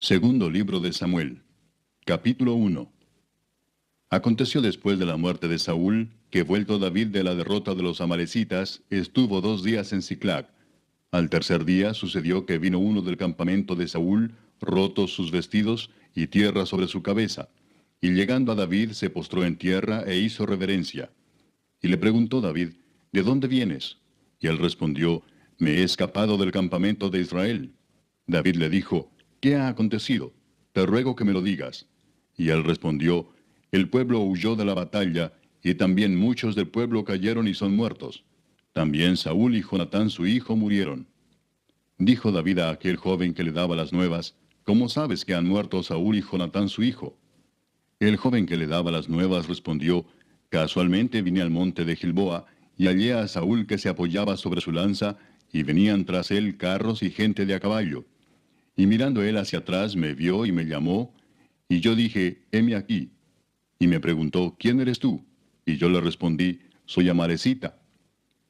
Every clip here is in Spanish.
Segundo libro de Samuel, capítulo 1. Aconteció después de la muerte de Saúl, que vuelto David de la derrota de los amalecitas, estuvo 2 días en Siclag. Al tercer día sucedió que vino uno del campamento de Saúl, rotos sus vestidos y tierra sobre su cabeza. Y llegando a David se postró en tierra e hizo reverencia. Y le preguntó David, ¿de dónde vienes? Y él respondió, me he escapado del campamento de Israel. David le dijo, ¿qué ha acontecido? Te ruego que me lo digas. Y él respondió, el pueblo huyó de la batalla, y también muchos del pueblo cayeron y son muertos. También Saúl y Jonatán su hijo murieron. Dijo David a aquel joven que le daba las nuevas, ¿cómo sabes que han muerto Saúl y Jonatán su hijo? El joven que le daba las nuevas respondió, casualmente vine al monte de Gilboa, y hallé a Saúl que se apoyaba sobre su lanza, y venían tras él carros y gente de a caballo. Y mirando él hacia atrás me vio y me llamó, y yo dije, heme aquí. Y me preguntó, ¿quién eres tú? Y yo le respondí, soy Amarecita.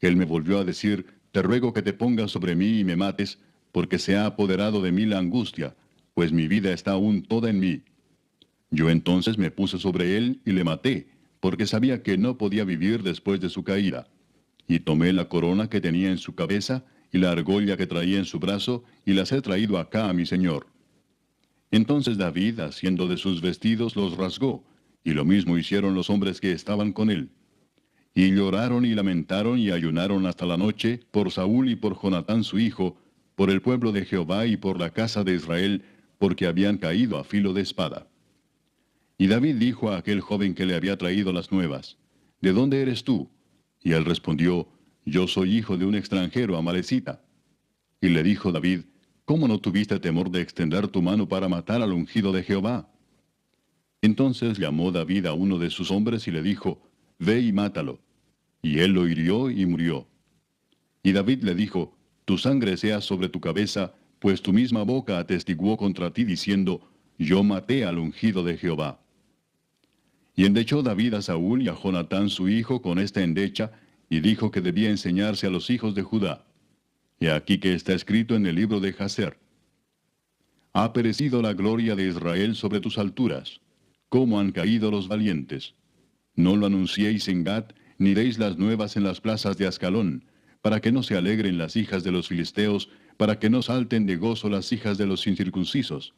Él me volvió a decir, te ruego que te pongas sobre mí y me mates, porque se ha apoderado de mí la angustia, pues mi vida está aún toda en mí. Yo entonces me puse sobre él y le maté, porque sabía que no podía vivir después de su caída. Y tomé la corona que tenía en su cabeza y la argolla que traía en su brazo, y las he traído acá a mi señor. Entonces David, haciendo de sus vestidos, los rasgó, y lo mismo hicieron los hombres que estaban con él. Y lloraron y lamentaron y ayunaron hasta la noche por Saúl y por Jonatán su hijo, por el pueblo de Jehová y por la casa de Israel, porque habían caído a filo de espada. Y David dijo a aquel joven que le había traído las nuevas, ¿de dónde eres tú? Y él respondió, yo soy hijo de un extranjero amalecita. Y le dijo David, ¿cómo no tuviste temor de extender tu mano para matar al ungido de Jehová? Entonces llamó David a uno de sus hombres y le dijo, ve y mátalo. Y él lo hirió y murió. Y David le dijo, tu sangre sea sobre tu cabeza, pues tu misma boca atestiguó contra ti diciendo, yo maté al ungido de Jehová. Y endechó David a Saúl y a Jonatán su hijo con esta endecha, y dijo que debía enseñarse a los hijos de Judá. Y aquí que está escrito en el libro de Jaser. Ha perecido la gloria de Israel sobre tus alturas. ¿Cómo han caído los valientes? No lo anunciéis en Gat, ni deis las nuevas en las plazas de Ascalón, para que no se alegren las hijas de los filisteos, para que no salten de gozo las hijas de los incircuncisos.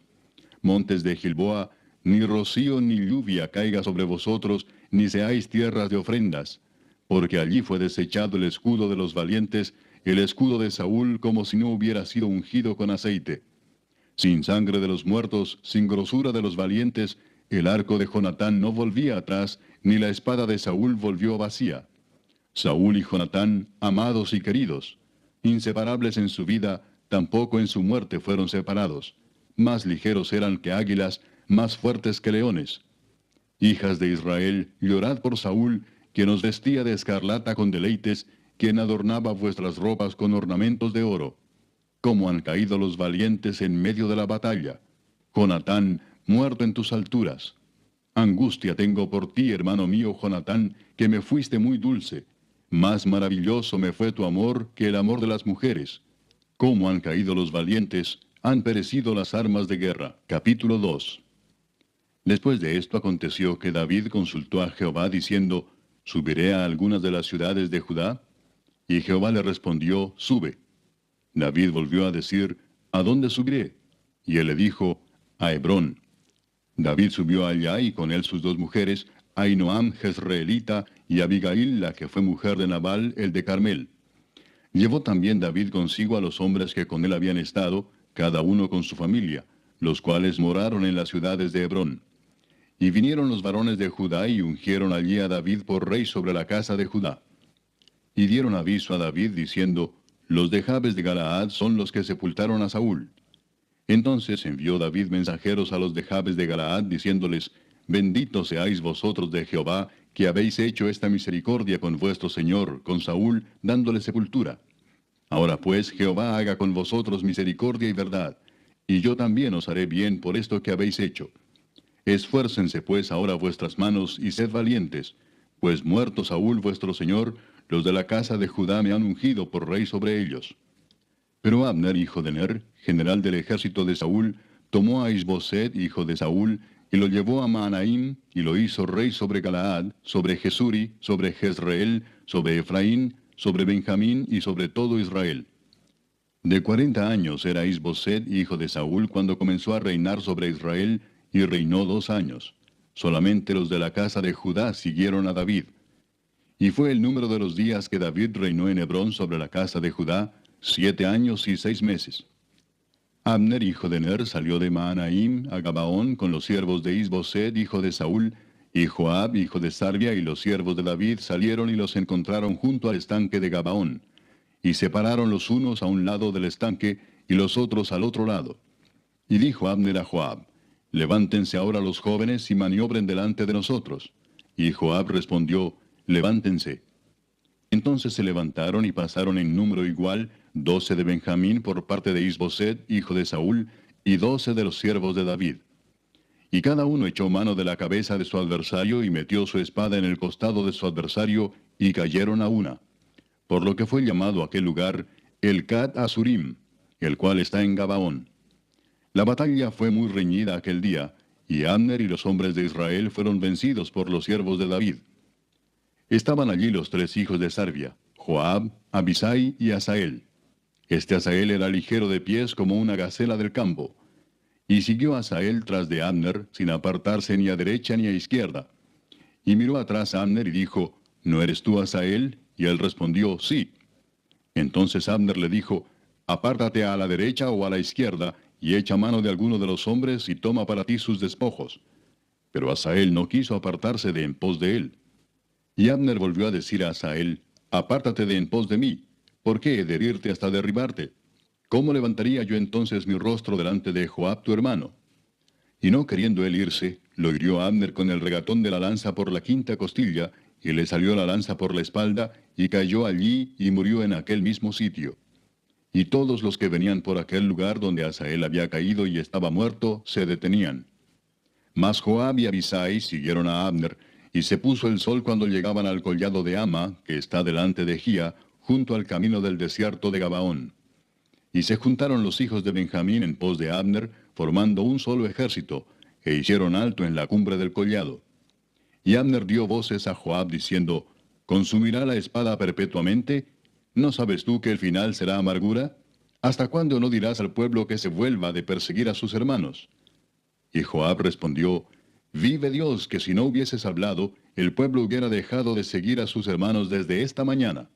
Montes de Gilboa, ni rocío ni lluvia caiga sobre vosotros, ni seáis tierras de ofrendas, porque allí fue desechado el escudo de los valientes, el escudo de Saúl como si no hubiera sido ungido con aceite. Sin sangre de los muertos, sin grosura de los valientes, el arco de Jonatán no volvía atrás, ni la espada de Saúl volvió vacía. Saúl y Jonatán, amados y queridos, inseparables en su vida, tampoco en su muerte fueron separados. Más ligeros eran que águilas, más fuertes que leones. Hijas de Israel, llorad por Saúl, quien os vestía de escarlata con deleites, quien adornaba vuestras ropas con ornamentos de oro. Cómo han caído los valientes en medio de la batalla. Jonatán, muerto en tus alturas. Angustia tengo por ti, hermano mío Jonatán, que me fuiste muy dulce. Más maravilloso me fue tu amor que el amor de las mujeres. Cómo han caído los valientes, han perecido las armas de guerra. Capítulo 2. Después de esto aconteció que David consultó a Jehová diciendo, ¿subiré a algunas de las ciudades de Judá? Y Jehová le respondió, sube. David volvió a decir, ¿a dónde subiré? Y él le dijo, a Hebrón. David subió allá y con él sus 2 mujeres, Ahinoam jezreelita y Abigail, la que fue mujer de Nabal, el de Carmel. Llevó también David consigo a los hombres que con él habían estado, cada uno con su familia, los cuales moraron en las ciudades de Hebrón. Y vinieron los varones de Judá y ungieron allí a David por rey sobre la casa de Judá. Y dieron aviso a David diciendo, los de Jabes de Galaad son los que sepultaron a Saúl. Entonces envió David mensajeros a los de Jabes de Galaad, diciéndoles, benditos seáis vosotros de Jehová, que habéis hecho esta misericordia con vuestro señor, con Saúl, dándole sepultura. Ahora pues Jehová haga con vosotros misericordia y verdad, y yo también os haré bien por esto que habéis hecho. Esfuércense pues ahora vuestras manos y sed valientes, pues muerto Saúl vuestro señor, los de la casa de Judá me han ungido por rey sobre ellos. Pero Abner, hijo de Ner, general del ejército de Saúl, tomó a Isboset, hijo de Saúl, y lo llevó a Mahanaim, y lo hizo rey sobre Galaad, sobre Jesuri, sobre Jezreel, sobre Efraín, sobre Benjamín y sobre todo Israel. De 40 años era Isboset, hijo de Saúl, cuando comenzó a reinar sobre Israel, y reinó 2 años. Solamente los de la casa de Judá siguieron a David. Y fue el número de los días que David reinó en Hebrón sobre la casa de Judá, 7 años y 6 meses. Abner, hijo de Ner, salió de Mahanaim a Gabaón con los siervos de Isboset, hijo de Saúl, y Joab, hijo de Sarvia, y los siervos de David salieron y los encontraron junto al estanque de Gabaón. Y separaron los unos a un lado del estanque, y los otros al otro lado. Y dijo Abner a Joab: Levántense ahora los jóvenes y maniobren delante de nosotros. Y Joab respondió: Levántense. Entonces se levantaron y pasaron en número igual 12 de Benjamín por parte de Isboset, hijo de Saúl, y 12 de los siervos de David. Y cada uno echó mano de la cabeza de su adversario y metió su espada en el costado de su adversario, y cayeron a una. Por lo que fue llamado aquel lugar el Cat Asurim, el cual está en Gabaón. La batalla fue muy reñida aquel día, y Abner y los hombres de Israel fueron vencidos por los siervos de David. Estaban allí los 3 hijos de Sarvia, Joab, Abisai y Asael. Este Asael era ligero de pies como una gacela del campo. Y siguió Asael tras de Abner, sin apartarse ni a derecha ni a izquierda. Y miró atrás a Abner y dijo: ¿No eres tú Asael? Y él respondió: Sí. Entonces Abner le dijo: Apártate a la derecha o a la izquierda, y echa mano de alguno de los hombres y toma para ti sus despojos. Pero Asael no quiso apartarse de en pos de él. Y Abner volvió a decir a Asael: Apártate de en pos de mí. ¿Por qué he de herirte hasta derribarte? ¿Cómo levantaría yo entonces mi rostro delante de Joab tu hermano? Y no queriendo él irse, lo hirió Abner con el regatón de la lanza por la quinta costilla, y le salió la lanza por la espalda, y cayó allí y murió en aquel mismo sitio. Y todos los que venían por aquel lugar donde Asael había caído y estaba muerto, se detenían. Mas Joab y Abisai siguieron a Abner, y se puso el sol cuando llegaban al collado de Ama, que está delante de Gía, junto al camino del desierto de Gabaón. Y se juntaron los hijos de Benjamín en pos de Abner, formando un solo ejército, e hicieron alto en la cumbre del collado. Y Abner dio voces a Joab diciendo: ¿Consumirá la espada perpetuamente? ¿No sabes tú que el final será amargura? ¿Hasta cuándo no dirás al pueblo que se vuelva de perseguir a sus hermanos? Y Joab respondió: Vive Dios, que si no hubieses hablado, el pueblo hubiera dejado de seguir a sus hermanos desde esta mañana.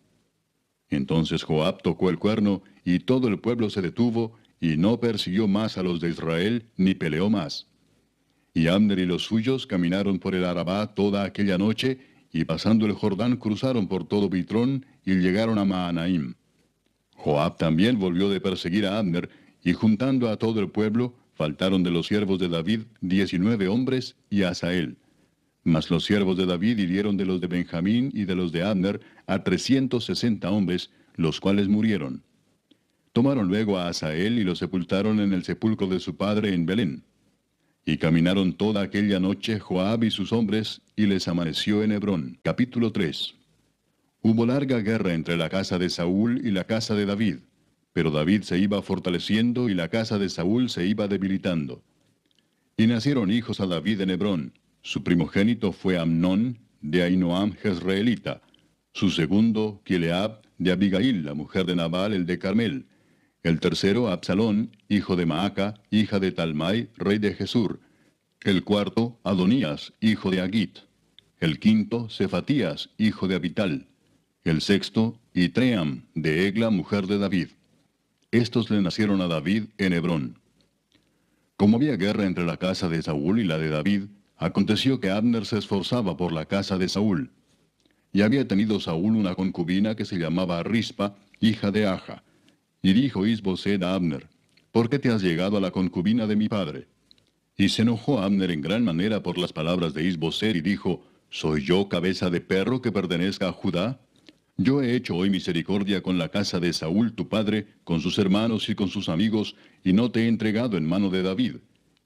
Entonces Joab tocó el cuerno, y todo el pueblo se detuvo, y no persiguió más a los de Israel, ni peleó más. Y Abner y los suyos caminaron por el Arabá toda aquella noche, y pasando el Jordán cruzaron por todo Bitrón, y llegaron a Mahanaim. Joab también volvió de perseguir a Abner, y juntando a todo el pueblo, faltaron de los siervos de David 19 hombres y Asael. Mas los siervos de David hirieron de los de Benjamín y de los de Abner a 360 hombres, los cuales murieron. Tomaron luego a Asael y lo sepultaron en el sepulcro de su padre en Belén. Y caminaron toda aquella noche Joab y sus hombres, y les amaneció en Hebrón. Capítulo 3. Hubo larga guerra entre la casa de Saúl y la casa de David, pero David se iba fortaleciendo y la casa de Saúl se iba debilitando. Y nacieron hijos a David en Hebrón. Su primogénito fue Amnón, de Ahinoam Jezreelita. Su segundo, Kileab, de Abigail, la mujer de Nabal, el de Carmel. El tercero, Absalón, hijo de Maaca, hija de Talmai, rey de Jesur. El cuarto, Adonías, hijo de Agit. El quinto, Cefatías, hijo de Abital. El sexto, Itream, de Egla, mujer de David. Estos le nacieron a David en Hebrón. Como había guerra entre la casa de Saúl y la de David, aconteció que Abner se esforzaba por la casa de Saúl. Y había tenido Saúl una concubina que se llamaba Rispa, hija de Aja. Y dijo Isboset a Abner: ¿Por qué te has llegado a la concubina de mi padre? Y se enojó Abner en gran manera por las palabras de Isboset, y dijo: ¿Soy yo cabeza de perro que pertenezca a Judá? Yo he hecho hoy misericordia con la casa de Saúl tu padre, con sus hermanos y con sus amigos, y no te he entregado en mano de David.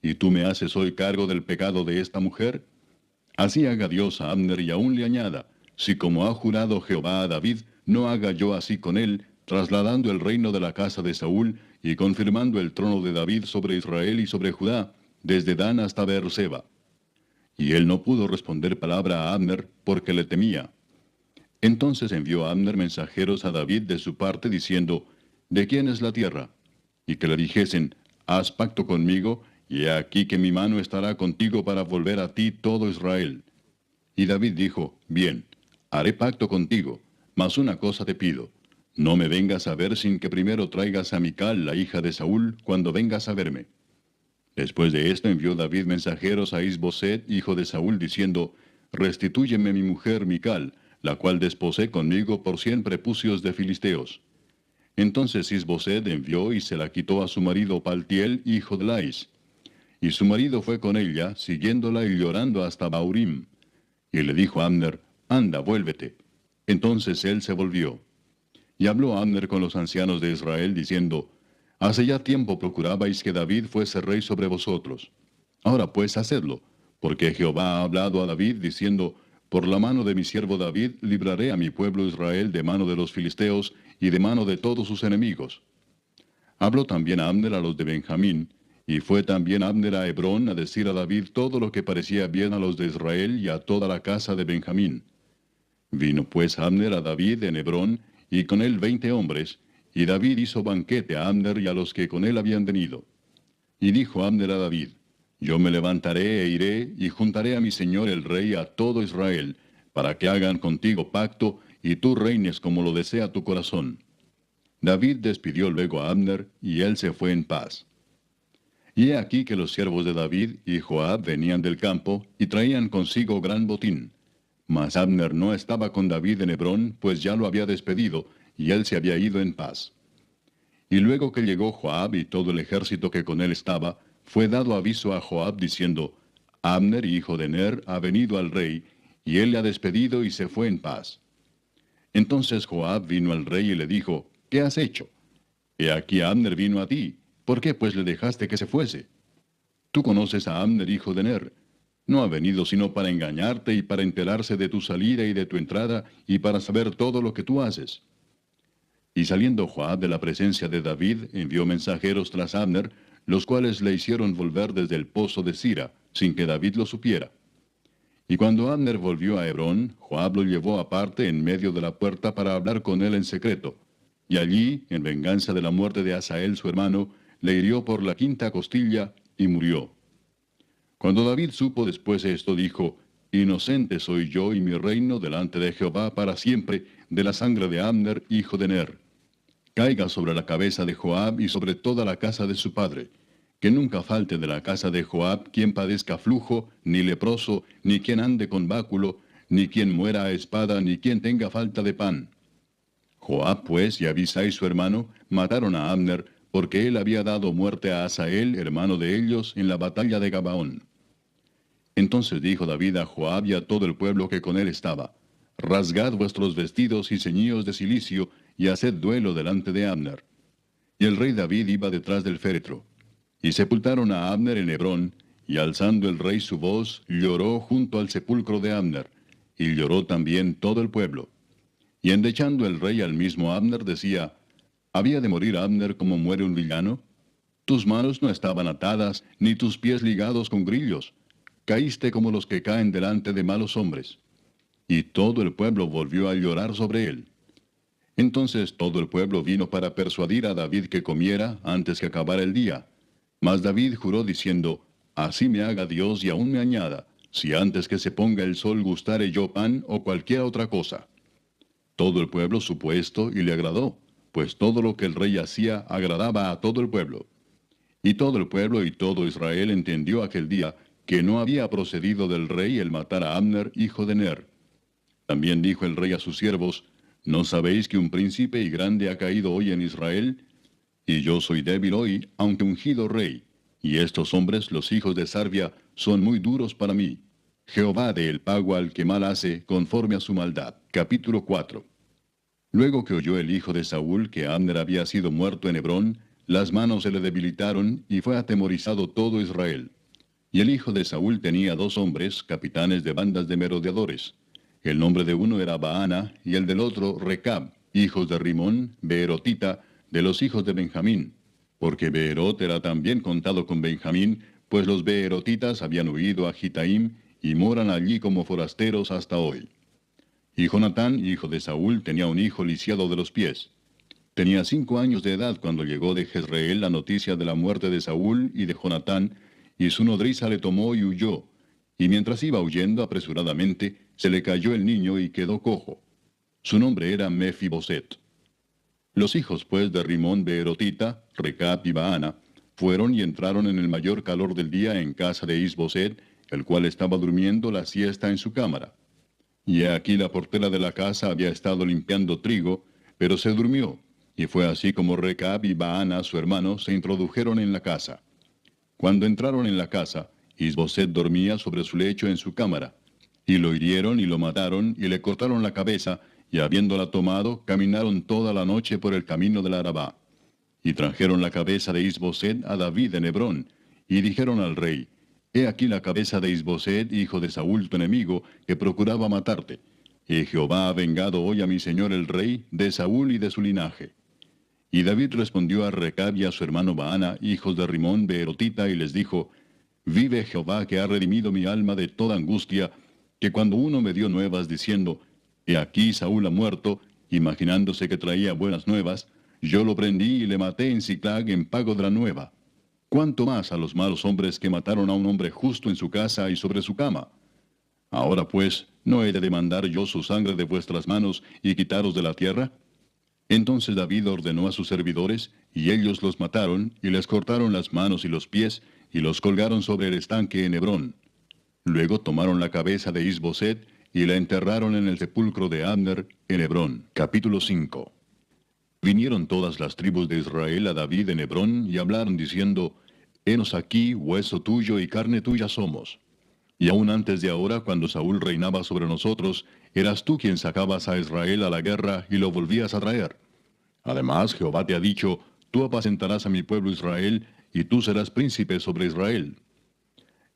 ¿Y tú me haces hoy cargo del pecado de esta mujer? Así haga Dios a Abner, y aún le añada: si como ha jurado Jehová a David, no haga yo así con él, trasladando el reino de la casa de Saúl, y confirmando el trono de David sobre Israel y sobre Judá, desde Dan hasta Beerseba. Y él no pudo responder palabra a Abner, porque le temía. Entonces envió Abner mensajeros a David de su parte, diciendo, ¿de quién es la tierra? Y que le dijesen, haz pacto conmigo, y he aquí que mi mano estará contigo para volver a ti todo Israel. Y David dijo, bien, haré pacto contigo, mas una cosa te pido, no me vengas a ver sin que primero traigas a Mical, la hija de Saúl, cuando vengas a verme. Después de esto envió David mensajeros a Is-Boset, hijo de Saúl, diciendo, restitúyeme mi mujer Mical, la cual desposé conmigo por 100 prepucios de filisteos. Entonces Is-Boset envió y se la quitó a su marido Paltiel, hijo de Lais. Y su marido fue con ella, siguiéndola y llorando hasta Baurim. Y le dijo a Abner, anda, vuélvete. Entonces él se volvió. Y habló Abner con los ancianos de Israel, diciendo, hace ya tiempo procurabais que David fuese rey sobre vosotros. Ahora pues hacedlo, porque Jehová ha hablado a David, diciendo, por la mano de mi siervo David libraré a mi pueblo Israel de mano de los filisteos y de mano de todos sus enemigos. Habló también Abner a los de Benjamín, y fue también Abner a Hebrón a decir a David todo lo que parecía bien a los de Israel y a toda la casa de Benjamín. Vino pues Abner a David en Hebrón, y con él 20 hombres, y David hizo banquete a Abner y a los que con él habían venido. Y dijo Abner a David, yo me levantaré e iré, y juntaré a mi señor el rey a todo Israel, para que hagan contigo pacto, y tú reines como lo desea tu corazón. David despidió luego a Abner, y él se fue en paz. Y he aquí que los siervos de David y Joab venían del campo, y traían consigo gran botín. Mas Abner no estaba con David en Hebrón, pues ya lo había despedido, y él se había ido en paz. Y luego que llegó Joab y todo el ejército que con él estaba, fue dado aviso a Joab diciendo, Abner, hijo de Ner, ha venido al rey, y él le ha despedido y se fue en paz. Entonces Joab vino al rey y le dijo, ¿qué has hecho? He aquí Abner vino a ti, ¿por qué pues le dejaste que se fuese? Tú conoces a Abner, hijo de Ner. No ha venido sino para engañarte y para enterarse de tu salida y de tu entrada, y para saber todo lo que tú haces. Y saliendo Joab de la presencia de David, envió mensajeros tras Abner, los cuales le hicieron volver desde el pozo de Sira, sin que David lo supiera. Y cuando Abner volvió a Hebrón, Joab lo llevó aparte en medio de la puerta para hablar con él en secreto. Y allí, en venganza de la muerte de Asael su hermano, le hirió por la quinta costilla y murió. Cuando David supo después esto, dijo, inocente soy yo y mi reino delante de Jehová para siempre de la sangre de Abner, hijo de Ner. Caiga sobre la cabeza de Joab y sobre toda la casa de su padre. Que nunca falte de la casa de Joab quien padezca flujo, ni leproso, ni quien ande con báculo, ni quien muera a espada, ni quien tenga falta de pan. Joab pues y Abisai su hermano mataron a Abner, porque él había dado muerte a Asael, hermano de ellos, en la batalla de Gabaón. Entonces dijo David a Joab y a todo el pueblo que con él estaba, rasgad vuestros vestidos y ceñíos de cilicio, y haced duelo delante de Abner. Y el rey David iba detrás del féretro. Y sepultaron a Abner en Hebrón, y alzando el rey su voz, lloró junto al sepulcro de Abner, y lloró también todo el pueblo. Y endechando el rey al mismo Abner, decía, ¿había de morir Abner como muere un villano? Tus manos no estaban atadas, ni tus pies ligados con grillos. Caíste como los que caen delante de malos hombres. Y todo el pueblo volvió a llorar sobre él. Entonces todo el pueblo vino para persuadir a David que comiera antes que acabara el día. Mas David juró diciendo, así me haga Dios y aún me añada, si antes que se ponga el sol gustare yo pan o cualquier otra cosa. Todo el pueblo supo esto y le agradó, pues todo lo que el rey hacía agradaba a todo el pueblo. Y todo el pueblo y todo Israel entendió aquel día que no había procedido del rey el matar a Abner, hijo de Ner. También dijo el rey a sus siervos, ¿no sabéis que un príncipe y grande ha caído hoy en Israel? Y yo soy débil hoy, aunque ungido rey, y estos hombres, los hijos de Sarvia, son muy duros para mí. Jehová dé el pago al que mal hace, conforme a su maldad. Capítulo 4. Luego que oyó el hijo de Saúl que Abner había sido muerto en Hebrón, las manos se le debilitaron, y fue atemorizado todo Israel. Y el hijo de Saúl tenía 2 hombres, capitanes de bandas de merodeadores. El nombre de uno era Baana, y el del otro Recab, hijos de Rimón, Beerotita, de los hijos de Benjamín. porque Beerot era también contado con Benjamín, pues los beerotitas habían huido a Gitaim y moran allí como forasteros hasta hoy. Y Jonatán, hijo de Saúl, tenía un hijo lisiado de los pies. Tenía 5 años de edad cuando llegó de Jezreel la noticia de la muerte de Saúl y de Jonatán, y su nodriza le tomó y huyó. Y mientras iba huyendo apresuradamente, se le cayó el niño y quedó cojo. Su nombre era Mefiboset. Los hijos pues de Rimón beerotita, Recab y Baana, fueron y entraron en el mayor calor del día en casa de Isboset, el cual estaba durmiendo la siesta en su cámara. Y he aquí la portera de la casa había estado limpiando trigo, pero se durmió, y fue así como Recab y Baana, su hermano, se introdujeron en la casa. Cuando entraron en la casa, Isboset dormía sobre su lecho en su cámara. Y lo hirieron y lo mataron, y le cortaron la cabeza, y habiéndola tomado, caminaron toda la noche por el camino del Arabá. Y trajeron la cabeza de Isboset a David en Hebrón, y dijeron al rey, He aquí la cabeza de Isboset, hijo de Saúl tu enemigo, que procuraba matarte. Y Jehová ha vengado hoy a mi señor el rey, de Saúl y de su linaje. Y David respondió a Recab y a su hermano Baana, hijos de Rimón beerotita, y les dijo, Vive Jehová que ha redimido mi alma de toda angustia, que cuando uno me dio nuevas diciendo, He aquí Saúl ha muerto, imaginándose que traía buenas nuevas, yo lo prendí y le maté en Siclag en pago de la nueva. ¿Cuánto más a los malos hombres que mataron a un hombre justo en su casa y sobre su cama? Ahora pues, ¿no he de demandar yo su sangre de vuestras manos y quitaros de la tierra? Entonces David ordenó a sus servidores, y ellos los mataron, y les cortaron las manos y los pies, y los colgaron sobre el estanque en Hebrón. Luego tomaron la cabeza de Isboset, y la enterraron en el sepulcro de Abner, en Hebrón. Capítulo 5. Vinieron todas las tribus de Israel a David en Hebrón, y hablaron diciendo, Henos aquí, hueso tuyo y carne tuya somos. Y aún antes de ahora, cuando Saúl reinaba sobre nosotros, eras tú quien sacabas a Israel a la guerra y lo volvías a traer. Además, Jehová te ha dicho, tú apacentarás a mi pueblo Israel, y tú serás príncipe sobre Israel.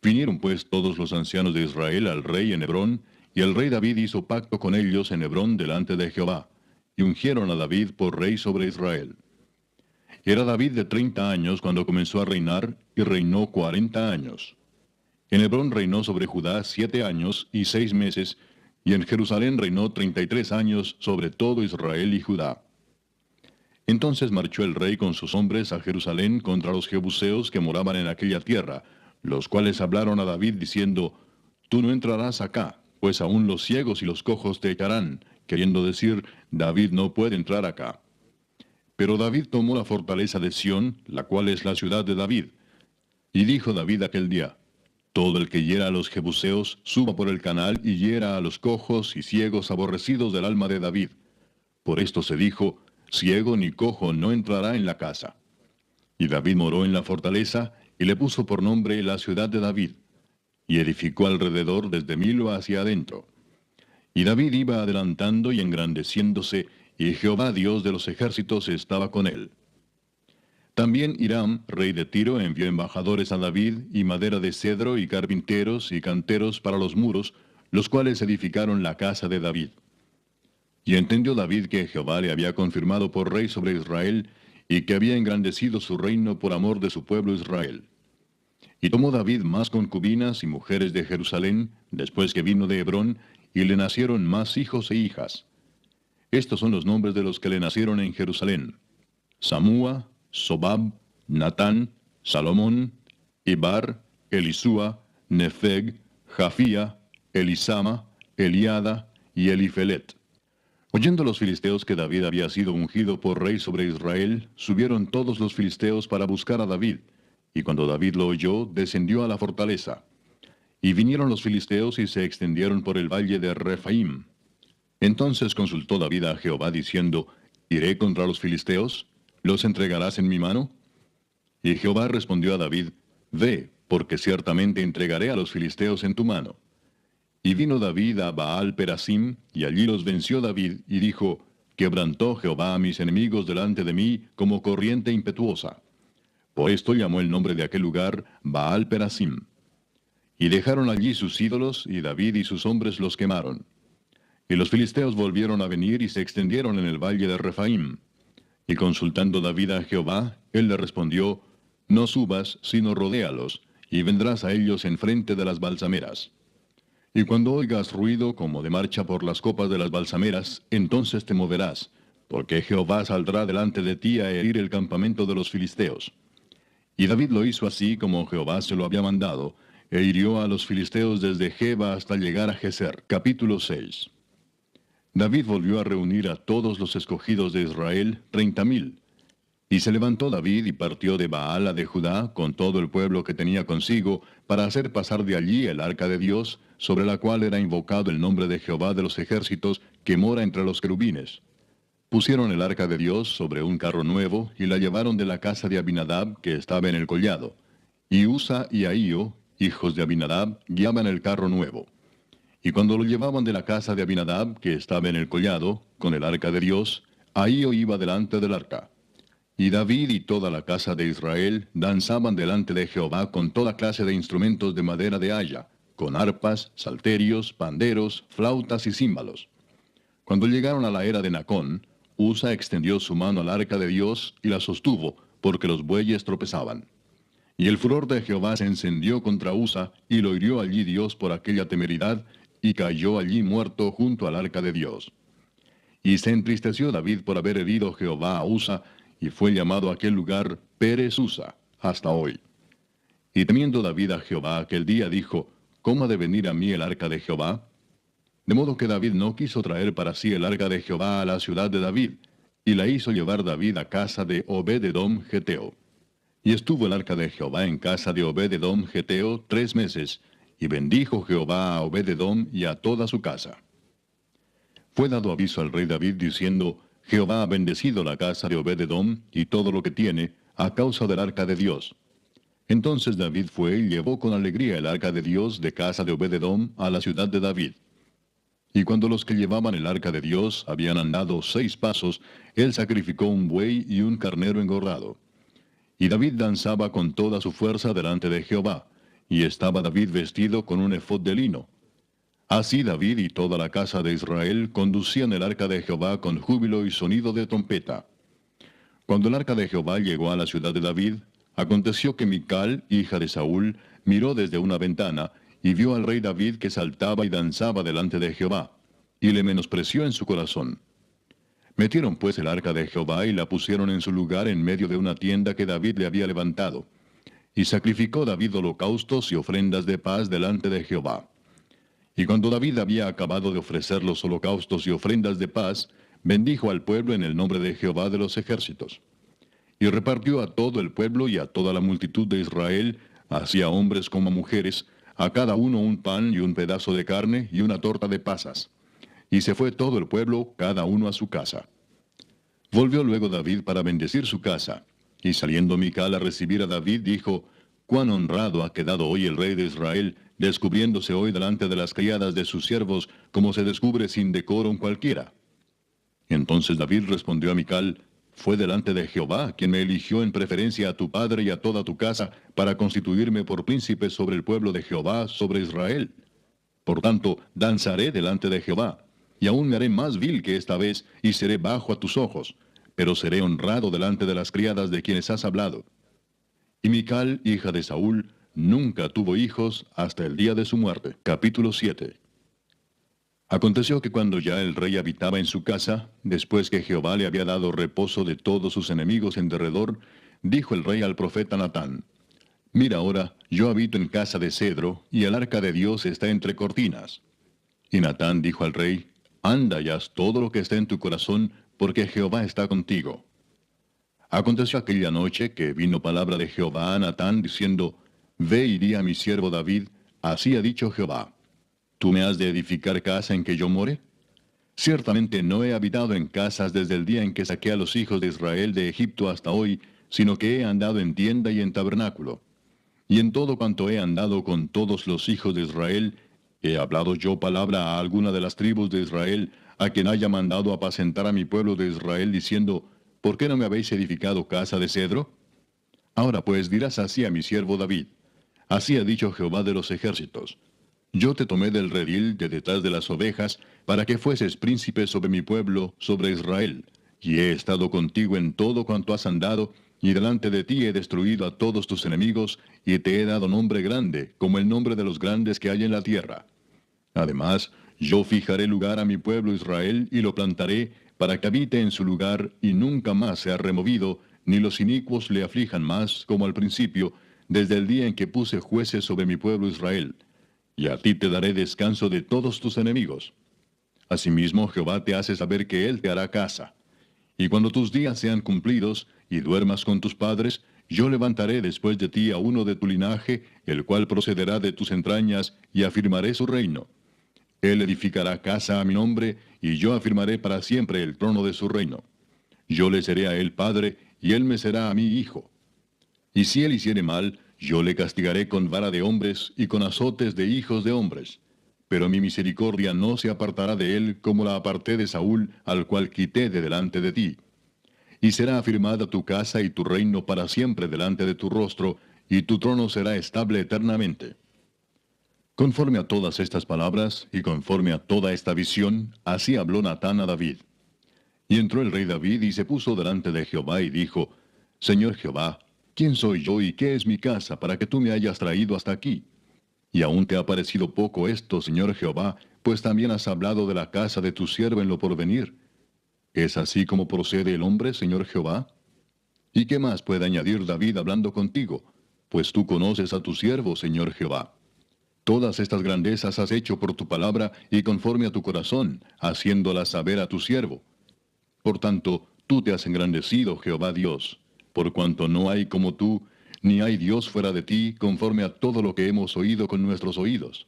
Vinieron pues todos los ancianos de Israel al rey en Hebrón, y el rey David hizo pacto con ellos en Hebrón delante de Jehová, y ungieron a David por rey sobre Israel. Era David de 30 años cuando comenzó a reinar, y reinó 40 años. En Hebrón reinó sobre Judá 7 años y 6 meses, y en Jerusalén reinó 33 años sobre todo Israel y Judá. Entonces marchó el rey con sus hombres a Jerusalén contra los jebuseos que moraban en aquella tierra, los cuales hablaron a David diciendo, Tú no entrarás acá, pues aún los ciegos y los cojos te echarán, queriendo decir, David no puede entrar acá. Pero David tomó la fortaleza de Sión, la cual es la ciudad de David. Y dijo David aquel día, Todo el que hiera a los jebuseos, suba por el canal y hiera a los cojos y ciegos aborrecidos del alma de David. Por esto se dijo, ciego ni cojo no entrará en la casa. Y David moró en la fortaleza, y le puso por nombre la ciudad de David, y edificó alrededor desde Milo hacia adentro. Y David iba adelantando y engrandeciéndose, y Jehová Dios de los ejércitos estaba con él. También Hiram, rey de Tiro, envió embajadores a David, y madera de cedro, y carpinteros, y canteros para los muros, los cuales edificaron la casa de David. Y entendió David que Jehová le había confirmado por rey sobre Israel, y que había engrandecido su reino por amor de su pueblo Israel. Y tomó David más concubinas y mujeres de Jerusalén, después que vino de Hebrón, y le nacieron más hijos e hijas. Estos son los nombres de los que le nacieron en Jerusalén: Samúa, Sobab, Natán, Salomón, Ibar, Elisúa, Nefeg, Jafía, Elisama, Eliada y Elifelet. Oyendo los filisteos que David había sido ungido por rey sobre Israel, subieron todos los filisteos para buscar a David, y cuando David lo oyó, descendió a la fortaleza. Y vinieron los filisteos y se extendieron por el valle de Refaim. Entonces consultó David a Jehová diciendo, ¿Iré contra los filisteos? ¿Los entregarás en mi mano? Y Jehová respondió a David, Ve, porque ciertamente entregaré a los filisteos en tu mano. Y vino David a Baal Perasim, y allí los venció David, y dijo, Quebrantó Jehová a mis enemigos delante de mí como corriente impetuosa. Por esto llamó el nombre de aquel lugar Baal Perasim. Y dejaron allí sus ídolos, y David y sus hombres los quemaron. Y los filisteos volvieron a venir y se extendieron en el valle de Refaim. Y consultando David a Jehová, él le respondió, no subas, sino rodéalos, y vendrás a ellos enfrente de las balsameras. Y cuando oigas ruido como de marcha por las copas de las balsameras, entonces te moverás, porque Jehová saldrá delante de ti a herir el campamento de los filisteos. Y David lo hizo así como Jehová se lo había mandado, e hirió a los filisteos desde Geba hasta llegar a Geser. Capítulo 6. David volvió a reunir a todos los escogidos de Israel, 30,000. Y se levantó David y partió de Baala de Judá con todo el pueblo que tenía consigo, para hacer pasar de allí el arca de Dios, sobre la cual era invocado el nombre de Jehová de los ejércitos, que mora entre los querubines. Pusieron el arca de Dios sobre un carro nuevo, y la llevaron de la casa de Abinadab, que estaba en el collado. Y Usa y Ahío, hijos de Abinadab, guiaban el carro nuevo. Y cuando lo llevaban de la casa de Abinadab, que estaba en el collado, con el arca de Dios, Ahío iba delante del arca. Y David y toda la casa de Israel danzaban delante de Jehová con toda clase de instrumentos de madera de haya, con arpas, salterios, panderos, flautas y címbalos. Cuando llegaron a la era de Nacón, Usa extendió su mano al arca de Dios y la sostuvo, porque los bueyes tropezaban. Y el furor de Jehová se encendió contra Usa, y lo hirió allí Dios por aquella temeridad, y cayó allí muerto junto al arca de Dios. Y se entristeció David por haber herido Jehová a Usa, y fue llamado aquel lugar Pérez Usa, hasta hoy. Y temiendo David a Jehová aquel día dijo, ¿cómo ha de venir a mí el arca de Jehová? De modo que David no quiso traer para sí el arca de Jehová a la ciudad de David, y la hizo llevar David a casa de Obed-edom Geteo. Y estuvo el arca de Jehová en casa de Obed-edom Geteo 3 meses, y bendijo Jehová a Obed-edom y a toda su casa. Fue dado aviso al rey David diciendo, Jehová ha bendecido la casa de Obed-edom y todo lo que tiene, a causa del arca de Dios. Entonces David fue y llevó con alegría el arca de Dios de casa de Obed-edom a la ciudad de David. Y cuando los que llevaban el arca de Dios habían andado 6 pasos, él sacrificó un buey y un carnero engordado. Y David danzaba con toda su fuerza delante de Jehová, y estaba David vestido con un efod de lino. Así David y toda la casa de Israel conducían el arca de Jehová con júbilo y sonido de trompeta. Cuando el arca de Jehová llegó a la ciudad de David, aconteció que Mical, hija de Saúl, miró desde una ventana, y vio al rey David que saltaba y danzaba delante de Jehová, y le menospreció en su corazón. Metieron pues el arca de Jehová y la pusieron en su lugar en medio de una tienda que David le había levantado. Y sacrificó David holocaustos y ofrendas de paz delante de Jehová. Y cuando David había acabado de ofrecer los holocaustos y ofrendas de paz, bendijo al pueblo en el nombre de Jehová de los ejércitos. Y repartió a todo el pueblo y a toda la multitud de Israel, así a hombres como a mujeres, a cada uno un pan y un pedazo de carne y una torta de pasas. Y se fue todo el pueblo, cada uno a su casa. Volvió luego David para bendecir su casa. Y saliendo Mical a recibir a David, dijo, «Cuán honrado ha quedado hoy el rey de Israel, descubriéndose hoy delante de las criadas de sus siervos, como se descubre sin decoro cualquiera». Entonces David respondió a Mical, «Fue delante de Jehová quien me eligió en preferencia a tu padre y a toda tu casa, para constituirme por príncipe sobre el pueblo de Jehová, sobre Israel. Por tanto, danzaré delante de Jehová, y aún me haré más vil que esta vez, y seré bajo a tus ojos, pero seré honrado delante de las criadas de quienes has hablado». Y Mical, hija de Saúl, nunca tuvo hijos hasta el día de su muerte. Capítulo 7. Aconteció que cuando ya el rey habitaba en su casa, después que Jehová le había dado reposo de todos sus enemigos en derredor, dijo el rey al profeta Natán, «Mira ahora, yo habito en casa de cedro, y el arca de Dios está entre cortinas». Y Natán dijo al rey, «Anda y haz todo lo que esté en tu corazón, porque Jehová está contigo». Aconteció aquella noche que vino palabra de Jehová a Natán, diciendo, «Ve y di a mi siervo David, así ha dicho Jehová, ¿tú me has de edificar casa en que yo more? Ciertamente no he habitado en casas desde el día en que saqué a los hijos de Israel de Egipto hasta hoy, sino que he andado en tienda y en tabernáculo. Y en todo cuanto he andado con todos los hijos de Israel, he hablado yo palabra a alguna de las tribus de Israel, a quien haya mandado apacentar a mi pueblo de Israel, diciendo, ¿por qué no me habéis edificado casa de cedro? Ahora pues dirás así a mi siervo David, así ha dicho Jehová de los ejércitos, yo te tomé del redil de detrás de las ovejas, para que fueses príncipe sobre mi pueblo, sobre Israel, y he estado contigo en todo cuanto has andado, y delante de ti he destruido a todos tus enemigos, y te he dado nombre grande, como el nombre de los grandes que hay en la tierra. Además, yo fijaré lugar a mi pueblo Israel, y lo plantaré, para que habite en su lugar, y nunca más sea removido, ni los inicuos le aflijan más, como al principio, desde el día en que puse jueces sobre mi pueblo Israel. Y a ti te daré descanso de todos tus enemigos. Asimismo, Jehová te hace saber que Él te hará casa. Y cuando tus días sean cumplidos, y duermas con tus padres, yo levantaré después de ti a uno de tu linaje, el cual procederá de tus entrañas, y afirmaré su reino. Él edificará casa a mi nombre, y yo afirmaré para siempre el trono de su reino. Yo le seré a él padre, y él me será a mí hijo. Y si él hiciere mal, yo le castigaré con vara de hombres, y con azotes de hijos de hombres. Pero mi misericordia no se apartará de él como la aparté de Saúl, al cual quité de delante de ti. Y será afirmada tu casa y tu reino para siempre delante de tu rostro, y tu trono será estable eternamente. Conforme a todas estas palabras, y conforme a toda esta visión, así habló Natán a David. Y entró el rey David y se puso delante de Jehová y dijo, Señor Jehová, ¿quién soy yo y qué es mi casa para que tú me hayas traído hasta aquí? Y aún te ha parecido poco esto, Señor Jehová, pues también has hablado de la casa de tu siervo en lo porvenir. ¿Es así como procede el hombre, Señor Jehová? ¿Y qué más puede añadir David hablando contigo? Pues tú conoces a tu siervo, Señor Jehová. Todas estas grandezas has hecho por tu palabra y conforme a tu corazón, haciéndolas saber a tu siervo. Por tanto, tú te has engrandecido, Jehová Dios, por cuanto no hay como tú, ni hay Dios fuera de ti, conforme a todo lo que hemos oído con nuestros oídos.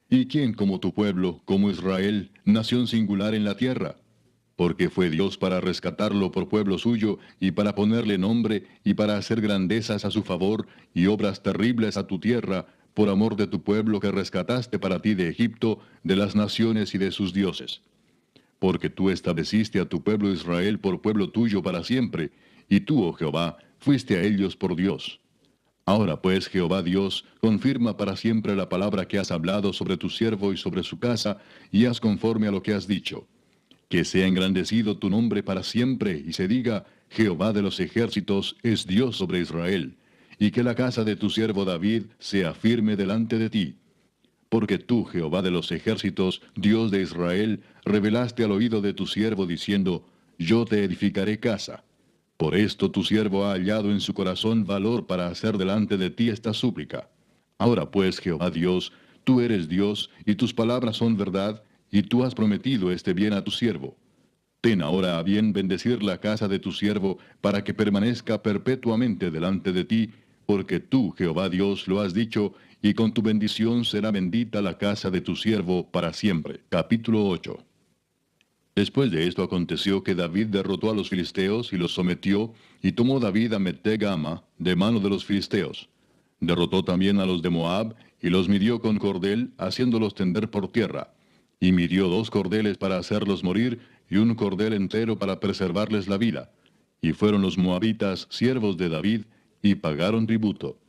¿Y quién como tu pueblo, como Israel, nación singular en la tierra? Porque fue Dios para rescatarlo por pueblo suyo, y para ponerle nombre, y para hacer grandezas a su favor, y obras terribles a tu tierra, por amor de tu pueblo que rescataste para ti de Egipto, de las naciones y de sus dioses. Porque tú estableciste a tu pueblo Israel por pueblo tuyo para siempre, y tú, oh Jehová, fuiste a ellos por Dios. Ahora pues, Jehová Dios, confirma para siempre la palabra que has hablado sobre tu siervo y sobre su casa, y haz conforme a lo que has dicho. Que sea engrandecido tu nombre para siempre, y se diga, Jehová de los ejércitos es Dios sobre Israel, y que la casa de tu siervo David sea firme delante de ti. Porque tú, Jehová de los ejércitos, Dios de Israel, revelaste al oído de tu siervo diciendo, Yo te edificaré casa. Por esto tu siervo ha hallado en su corazón valor para hacer delante de ti esta súplica. Ahora pues, Jehová Dios, tú eres Dios, y tus palabras son verdad, y tú has prometido este bien a tu siervo. Ten ahora a bien bendecir la casa de tu siervo, para que permanezca perpetuamente delante de ti, porque tú, Jehová Dios, lo has dicho, y con tu bendición será bendita la casa de tu siervo para siempre. Capítulo 8. Después de esto aconteció que David derrotó a los filisteos y los sometió, y tomó David a Met-Gama de mano de los filisteos. Derrotó también a los de Moab, y los midió con cordel, haciéndolos tender por tierra. Y midió 2 cordeles para hacerlos morir, y un cordel entero para preservarles la vida. Y fueron los moabitas siervos de David, y pagaron tributo.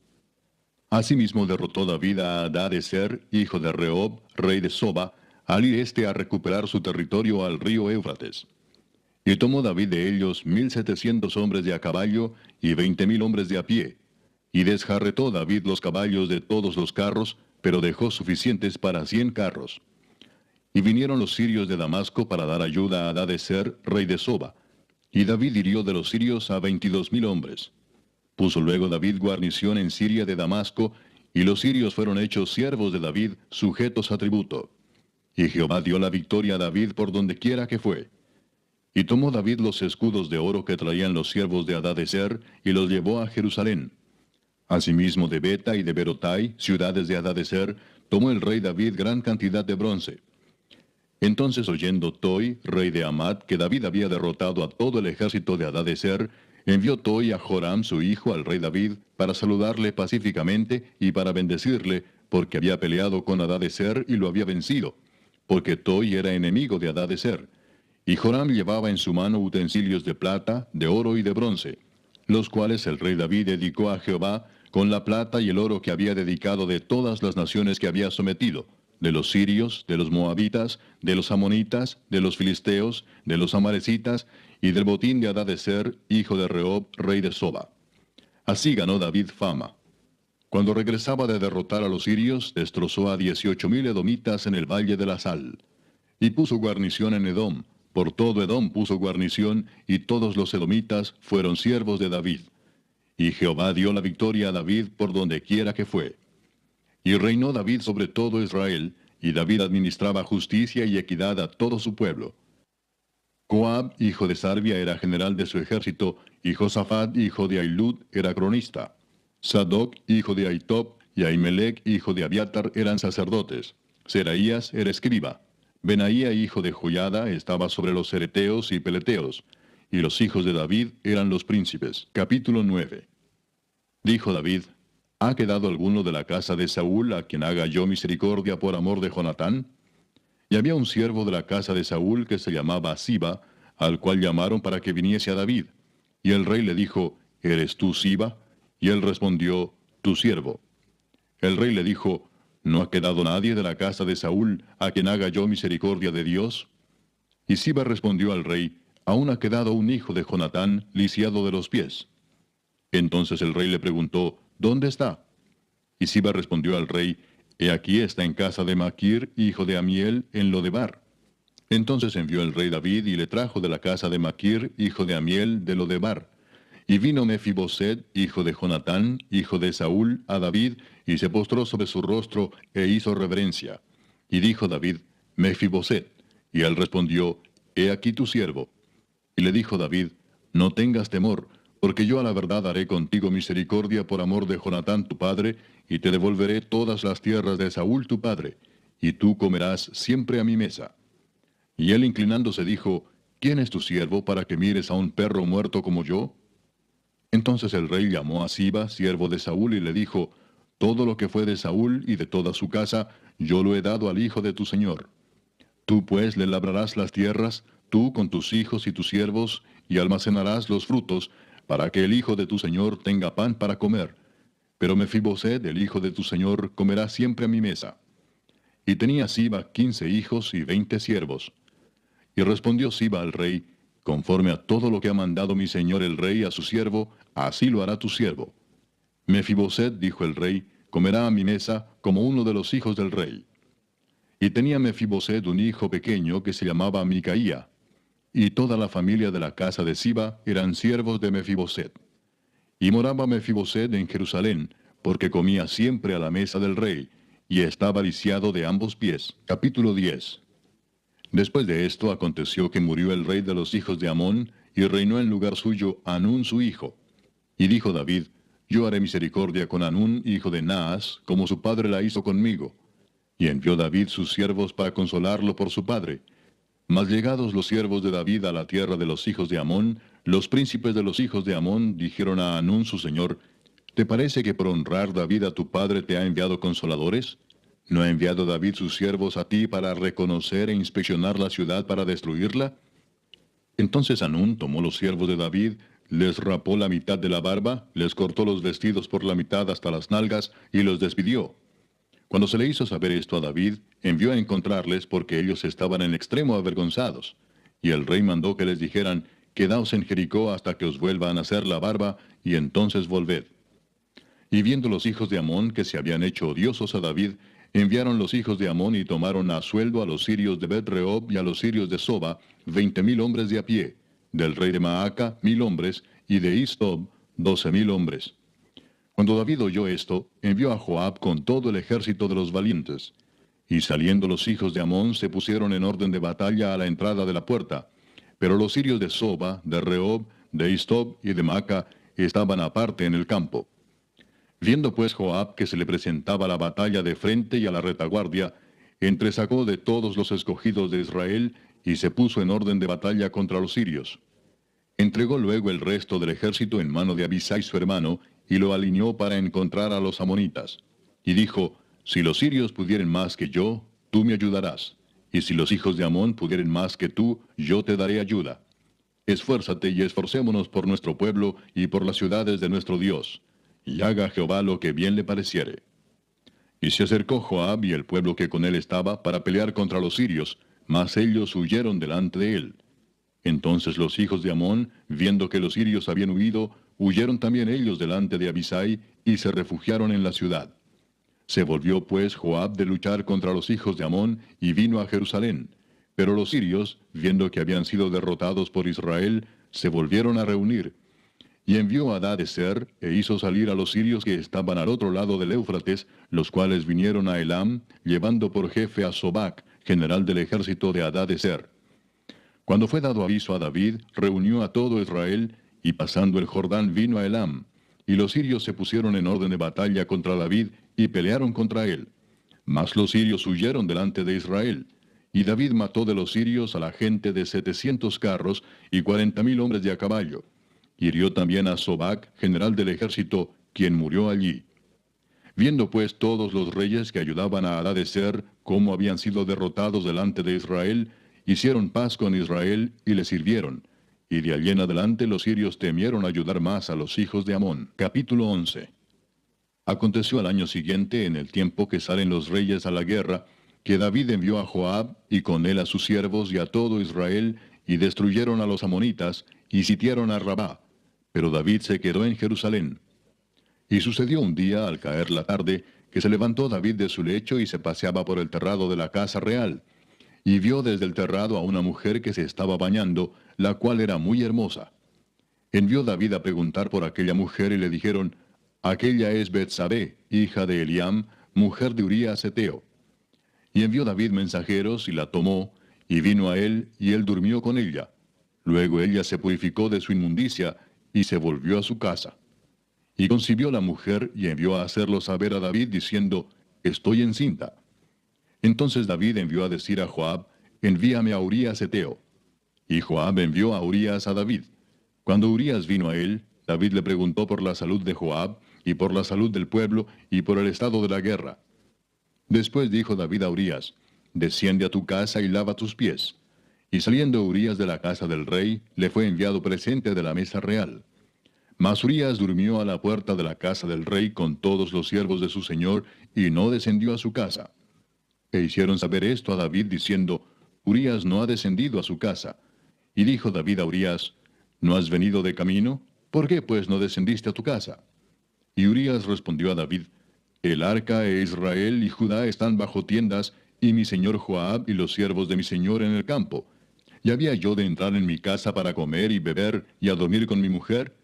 Asimismo derrotó David a Hadadezer, hijo de Rehob, rey de Soba, al ir éste a recuperar su territorio al río Éufrates. Y tomó David de ellos 1,700 hombres de a caballo y 20,000 hombres de a pie. Y desjarretó David los caballos de todos los carros, pero dejó suficientes para 100 carros. Y vinieron los sirios de Damasco para dar ayuda a Hadadezer, rey de Soba. Y David hirió de los sirios a 22,000 hombres. Puso luego David guarnición en Siria de Damasco, y los sirios fueron hechos siervos de David, sujetos a tributo. Y Jehová dio la victoria a David por donde quiera que fue. Y tomó David los escudos de oro que traían los siervos de Hadadezer, y los llevó a Jerusalén. Asimismo de Beta y de Berotai, ciudades de Hadadezer, tomó el rey David gran cantidad de bronce. Entonces oyendo Toi, rey de Amat, que David había derrotado a todo el ejército de Hadadezer, envió Toi a Joram su hijo al rey David, para saludarle pacíficamente y para bendecirle, porque había peleado con Hadadezer y lo había vencido, porque Toi era enemigo de Hadadezer. Y Joram llevaba en su mano utensilios de plata, de oro y de bronce, los cuales el rey David dedicó a Jehová, con la plata y el oro que había dedicado de todas las naciones que había sometido, de los sirios, de los moabitas, de los amonitas, de los filisteos, de los amalecitas, y del botín de Hadadezer, hijo de Rehob, rey de Soba. Así ganó David fama. Cuando regresaba de derrotar a los sirios, destrozó a 18,000 edomitas en el valle de la Sal. Y puso guarnición en Edom. Por todo Edom puso guarnición, y todos los edomitas fueron siervos de David. Y Jehová dio la victoria a David por donde quiera que fue. Y reinó David sobre todo Israel, y David administraba justicia y equidad a todo su pueblo. Joab, hijo de Sarvia, era general de su ejército, y Josafat, hijo de Ahilud, era cronista. Sadoc, hijo de Ahitob, y Ahimelech, hijo de Abiatar, eran sacerdotes. Seraías era escriba. Benaía, hijo de Joiada, estaba sobre los cereteos y peleteos. Y los hijos de David eran los príncipes. Capítulo 9. Dijo David: ¿Ha quedado alguno de la casa de Saúl a quien haga yo misericordia por amor de Jonatán? Y había un siervo de la casa de Saúl que se llamaba Siba, al cual llamaron para que viniese a David. Y el rey le dijo: ¿Eres tú Siba? Y él respondió: Tu siervo. El rey le dijo: ¿No ha quedado nadie de la casa de Saúl a quien haga yo misericordia de Dios? Y Siba respondió al rey: Aún ha quedado un hijo de Jonatán, lisiado de los pies. Entonces el rey le preguntó: ¿Dónde está? Y Siba respondió al rey: He aquí está en casa de Maquir, hijo de Amiel, en Lodebar. Entonces envió el rey David y le trajo de la casa de Maquir, hijo de Amiel, de Lodebar. Y vino Mefiboset, hijo de Jonatán, hijo de Saúl, a David, y se postró sobre su rostro, e hizo reverencia. Y dijo David: Mefiboset. Y él respondió: He aquí tu siervo. Y le dijo David: No tengas temor, porque yo a la verdad haré contigo misericordia por amor de Jonatán tu padre, y te devolveré todas las tierras de Saúl tu padre, y tú comerás siempre a mi mesa. Y él inclinándose dijo: ¿Quién es tu siervo para que mires a un perro muerto como yo? Entonces el rey llamó a Siba, siervo de Saúl, y le dijo: Todo lo que fue de Saúl y de toda su casa, yo lo he dado al hijo de tu señor. Tú pues le labrarás las tierras, tú con tus hijos y tus siervos, y almacenarás los frutos, para que el hijo de tu señor tenga pan para comer. Pero Mefiboset, el hijo de tu señor, comerá siempre a mi mesa. Y tenía Siba 15 hijos y 20 siervos. Y respondió Siba al rey: Conforme a todo lo que ha mandado mi señor el rey a su siervo, así lo hará tu siervo. Mefiboset, dijo el rey, comerá a mi mesa como uno de los hijos del rey. Y tenía Mefiboset un hijo pequeño que se llamaba Micaía. Y toda la familia de la casa de Siba eran siervos de Mefiboset. Y moraba Mefiboset en Jerusalén, porque comía siempre a la mesa del rey, y estaba lisiado de ambos pies. Capítulo 10. Después de esto aconteció que murió el rey de los hijos de Amón, y reinó en lugar suyo Hanún su hijo. Y dijo David: Yo haré misericordia con Hanún, hijo de Naas, como su padre la hizo conmigo. Y envió David sus siervos para consolarlo por su padre. Mas llegados los siervos de David a la tierra de los hijos de Amón, los príncipes de los hijos de Amón dijeron a Hanún su señor: ¿Te parece que por honrar David a tu padre te ha enviado consoladores? ¿No ha enviado David sus siervos a ti para reconocer e inspeccionar la ciudad para destruirla? Entonces Hanún tomó los siervos de David, les rapó la mitad de la barba, les cortó los vestidos por la mitad hasta las nalgas, y los despidió. Cuando se le hizo saber esto a David, envió a encontrarles porque ellos estaban en extremo avergonzados. Y el rey mandó que les dijeran: Quedaos en Jericó hasta que os vuelva a nacer la barba, y entonces volved. Y viendo los hijos de Amón que se habían hecho odiosos a David, enviaron los hijos de Amón y tomaron a sueldo a los sirios de Bet-Rehob y a los sirios de Soba, 20,000 hombres de a pie, del rey de Maaca 1,000 hombres, y de Istob 12,000 hombres. Cuando David oyó esto, envió a Joab con todo el ejército de los valientes. Y saliendo los hijos de Amón se pusieron en orden de batalla a la entrada de la puerta. Pero los sirios de Soba, de Rehob, de Istob y de Maaca estaban aparte en el campo. Viendo pues Joab que se le presentaba la batalla de frente y a la retaguardia, entresacó de todos los escogidos de Israel y se puso en orden de batalla contra los sirios. Entregó luego el resto del ejército en mano de Abisai su hermano, y lo alineó para encontrar a los amonitas. Y dijo: Si los sirios pudieren más que yo, tú me ayudarás. Y si los hijos de Amón pudieren más que tú, yo te daré ayuda. Esfuérzate y esforcémonos por nuestro pueblo y por las ciudades de nuestro Dios. Y haga Jehová lo que bien le pareciere. Y se acercó Joab y el pueblo que con él estaba para pelear contra los sirios, mas ellos huyeron delante de él. Entonces los hijos de Amón, viendo que los sirios habían huido, huyeron también ellos delante de Abisai, y se refugiaron en la ciudad. Se volvió pues Joab de luchar contra los hijos de Amón, y vino a Jerusalén. Pero los sirios, viendo que habían sido derrotados por Israel, se volvieron a reunir. Y envió a Hadadezer, e hizo salir a los sirios que estaban al otro lado del Éufrates, los cuales vinieron a Elam, llevando por jefe a Sobac, general del ejército de Hadadezer. Cuando fue dado aviso a David, reunió a todo Israel, y pasando el Jordán vino a Elam. Y los sirios se pusieron en orden de batalla contra David, y pelearon contra él. Mas los sirios huyeron delante de Israel. Y David mató de los sirios a la gente de 700 carros, y 40,000 hombres de a caballo. Hirió también a Sobac, general del ejército, quien murió allí. Viendo pues todos los reyes que ayudaban a Hadadezer cómo habían sido derrotados delante de Israel, hicieron paz con Israel y le sirvieron. Y de allí en adelante los sirios temieron ayudar más a los hijos de Amón. Capítulo 11. Aconteció al año siguiente, en el tiempo que salen los reyes a la guerra, que David envió a Joab, y con él a sus siervos y a todo Israel, y destruyeron a los amonitas, y sitiaron a Rabá. Pero David se quedó en Jerusalén. Y sucedió un día, al caer la tarde, que se levantó David de su lecho y se paseaba por el terrado de la casa real. Y vio desde el terrado a una mujer que se estaba bañando, la cual era muy hermosa. Envió David a preguntar por aquella mujer, y le dijeron: aquella es Betsabé, hija de Eliam, mujer de Urías Heteo. Y envió David mensajeros, y la tomó, y vino a él, y él durmió con ella. Luego ella se purificó de su inmundicia, y se volvió a su casa. Y concibió la mujer, y envió a hacerlo saber a David, diciendo: estoy encinta. Entonces David envió a decir a Joab: envíame a Urías Heteo. Y Joab envió a Urías a David. Cuando Urías vino a él, David le preguntó por la salud de Joab, y por la salud del pueblo, y por el estado de la guerra. Después dijo David a Urías: desciende a tu casa y lava tus pies. Y saliendo Urías de la casa del rey, le fue enviado presente de la mesa real. Mas Urías durmió a la puerta de la casa del rey con todos los siervos de su señor, y no descendió a su casa. E hicieron saber esto a David, diciendo: Urías no ha descendido a su casa. Y dijo David a Urías: ¿no has venido de camino? ¿Por qué pues no descendiste a tu casa? Y Urías respondió a David: el arca e Israel y Judá están bajo tiendas, y mi señor Joab y los siervos de mi señor en el campo. ¿Y había yo de entrar en mi casa para comer y beber y a dormir con mi mujer?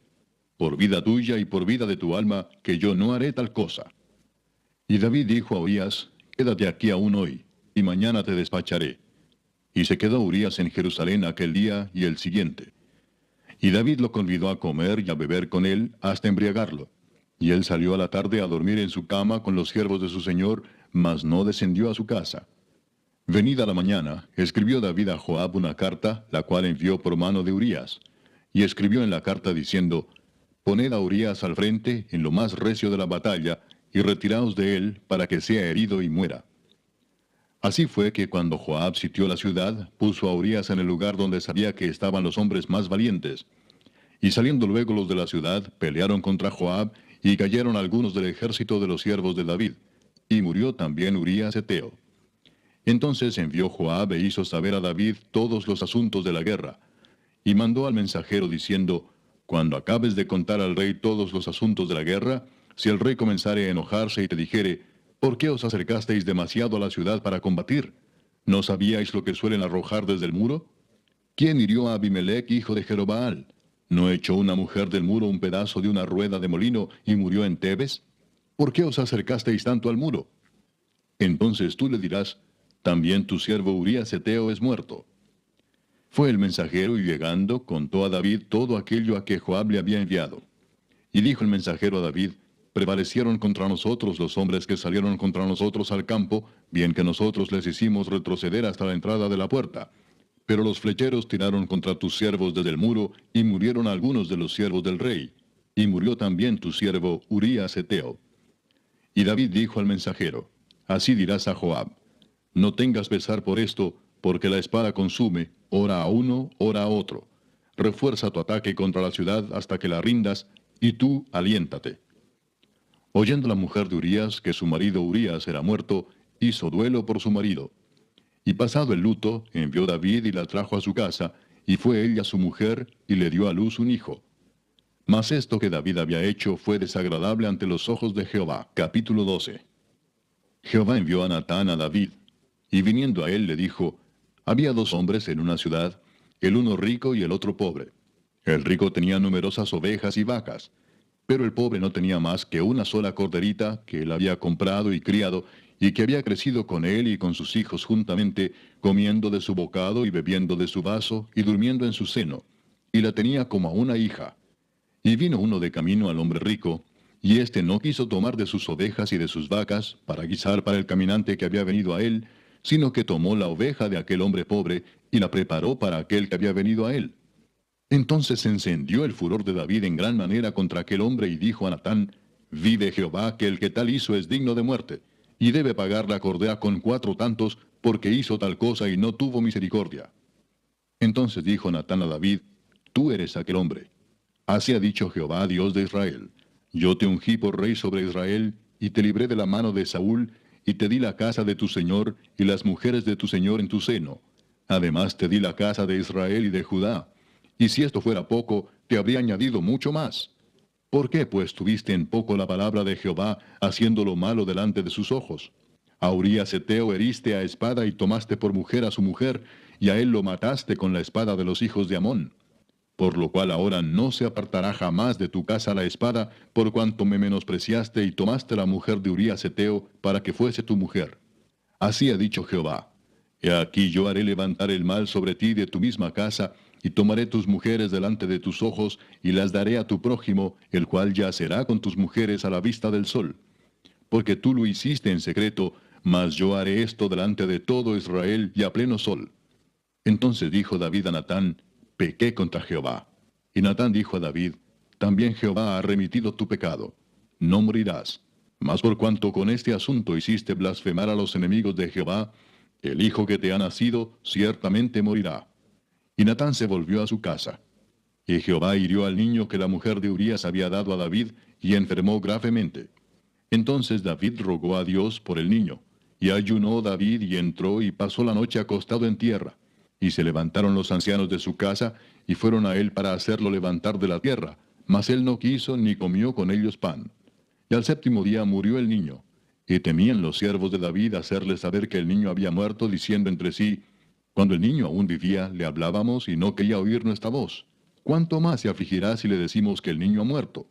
Por vida tuya y por vida de tu alma, que yo no haré tal cosa. Y David dijo a Urías: quédate aquí aún hoy, y mañana te despacharé. Y se quedó Urías en Jerusalén aquel día y el siguiente. Y David lo convidó a comer y a beber con él hasta embriagarlo. Y él salió a la tarde a dormir en su cama con los siervos de su señor, mas no descendió a su casa. Venida la mañana, escribió David a Joab una carta, la cual envió por mano de Urías. Y escribió en la carta diciendo: poned a Urías al frente en lo más recio de la batalla, y retiraos de él para que sea herido y muera. Así fue que cuando Joab sitió la ciudad, puso a Urías en el lugar donde sabía que estaban los hombres más valientes. Y saliendo luego los de la ciudad, pelearon contra Joab, y cayeron algunos del ejército de los siervos de David. Y murió también Urías Heteo. Entonces envió Joab e hizo saber a David todos los asuntos de la guerra. Y mandó al mensajero diciendo: cuando acabes de contar al rey todos los asuntos de la guerra, si el rey comenzare a enojarse y te dijere: ¿por qué os acercasteis demasiado a la ciudad para combatir? ¿No sabíais lo que suelen arrojar desde el muro? ¿Quién hirió a Abimelech, hijo de Jerobaal? ¿No echó una mujer del muro un pedazo de una rueda de molino y murió en Tebes? ¿Por qué os acercasteis tanto al muro? Entonces tú le dirás: también tu siervo Urías Heteo es muerto. Fue el mensajero, y llegando, contó a David todo aquello a que Joab le había enviado. Y dijo el mensajero a David: prevalecieron contra nosotros los hombres que salieron contra nosotros al campo, bien que nosotros les hicimos retroceder hasta la entrada de la puerta. Pero los flecheros tiraron contra tus siervos desde el muro, y murieron algunos de los siervos del rey. Y murió también tu siervo Urías Heteo. Y David dijo al mensajero: así dirás a Joab: no tengas pesar por esto, porque la espada consume, ora a uno, ora a otro. Refuerza tu ataque contra la ciudad hasta que la rindas, y tú aliéntate. Oyendo la mujer de Urías que su marido Urías era muerto, hizo duelo por su marido. Y pasado el luto, envió David y la trajo a su casa, y fue ella su mujer, y le dio a luz un hijo. Mas esto que David había hecho fue desagradable ante los ojos de Jehová. Capítulo 12. Jehová envió a Natán a David, y viniendo a él le dijo, había dos hombres en una ciudad, el uno rico y el otro pobre. El rico tenía numerosas ovejas y vacas, pero el pobre no tenía más que una sola corderita que él había comprado y criado, y que había crecido con él y con sus hijos juntamente, comiendo de su bocado y bebiendo de su vaso, y durmiendo en su seno, y la tenía como a una hija. Y vino uno de camino al hombre rico, y éste no quiso tomar de sus ovejas y de sus vacas, para guisar para el caminante que había venido a él, sino que tomó la oveja de aquel hombre pobre, y la preparó para aquel que había venido a él. Entonces se encendió el furor de David en gran manera contra aquel hombre, y dijo a Natán, vive Jehová, que el que tal hizo es digno de muerte, y debe pagar la cordera con 4 tantos, porque hizo tal cosa y no tuvo misericordia. Entonces dijo Natán a David, tú eres aquel hombre. Así ha dicho Jehová, Dios de Israel, yo te ungí por rey sobre Israel, y te libré de la mano de Saúl, y te di la casa de tu señor, y las mujeres de tu señor en tu seno. Además te di la casa de Israel y de Judá. Y si esto fuera poco, te habría añadido mucho más. ¿Por qué pues tuviste en poco la palabra de Jehová, haciendo lo malo delante de sus ojos? A Urías Eteo heriste a espada y tomaste por mujer a su mujer, y a él lo mataste con la espada de los hijos de Amón. Por lo cual ahora no se apartará jamás de tu casa la espada, por cuanto me menospreciaste y tomaste la mujer de Urías Eteo para que fuese tu mujer. Así ha dicho Jehová. He aquí yo haré levantar el mal sobre ti de tu misma casa, y tomaré tus mujeres delante de tus ojos, y las daré a tu prójimo, el cual yacerá con tus mujeres a la vista del sol. Porque tú lo hiciste en secreto, mas yo haré esto delante de todo Israel y a pleno sol. Entonces dijo David a Natán, pequé contra Jehová. Y Natán dijo a David, también Jehová ha remitido tu pecado. No morirás. Mas por cuanto con este asunto hiciste blasfemar a los enemigos de Jehová, el hijo que te ha nacido ciertamente morirá. Y Natán se volvió a su casa. Y Jehová hirió al niño que la mujer de Urías había dado a David, y enfermó gravemente. Entonces David rogó a Dios por el niño, y ayunó David y entró y pasó la noche acostado en tierra. Y se levantaron los ancianos de su casa, y fueron a él para hacerlo levantar de la tierra, mas él no quiso ni comió con ellos pan. Y al 7º día murió el niño. Y temían los siervos de David hacerle saber que el niño había muerto, diciendo entre sí, cuando el niño aún vivía, le hablábamos y no quería oír nuestra voz. ¿Cuánto más se afligirá si le decimos que el niño ha muerto?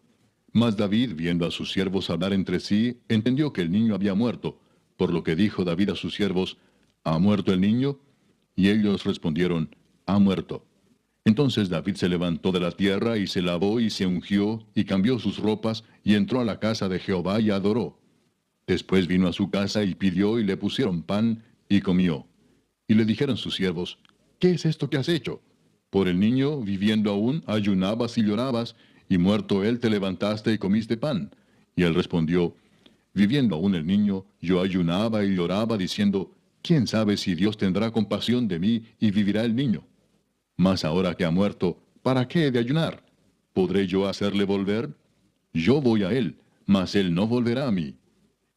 Mas David, viendo a sus siervos hablar entre sí, entendió que el niño había muerto, por lo que dijo David a sus siervos, ¿ha muerto el niño? Y ellos respondieron, ha muerto. Entonces David se levantó de la tierra y se lavó y se ungió y cambió sus ropas y entró a la casa de Jehová y adoró. Después vino a su casa y pidió y le pusieron pan y comió. Y le dijeron sus siervos, ¿qué es esto que has hecho? Por el niño, viviendo aún, ayunabas y llorabas, y muerto él te levantaste y comiste pan. Y él respondió, viviendo aún el niño, yo ayunaba y lloraba, diciendo, ¿quién sabe si Dios tendrá compasión de mí y vivirá el niño? Mas ahora que ha muerto, ¿para qué he de ayunar? ¿Podré yo hacerle volver? Yo voy a él, mas él no volverá a mí.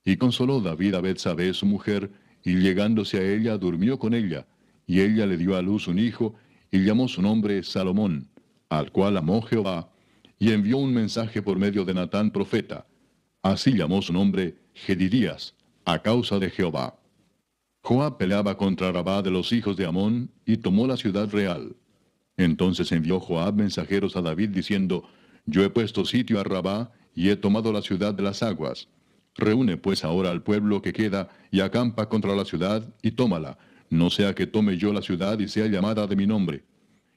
Y consoló David a Betsabé su mujer, y llegándose a ella durmió con ella, y ella le dio a luz un hijo, y llamó su nombre Salomón, al cual amó Jehová, y envió un mensaje por medio de Natán profeta. Así llamó su nombre Jedidías, a causa de Jehová. Joab peleaba contra Rabá de los hijos de Amón, y tomó la ciudad real. Entonces envió Joab mensajeros a David diciendo, yo he puesto sitio a Rabá, y he tomado la ciudad de las aguas. Reúne pues ahora al pueblo que queda, y acampa contra la ciudad, y tómala, no sea que tome yo la ciudad y sea llamada de mi nombre.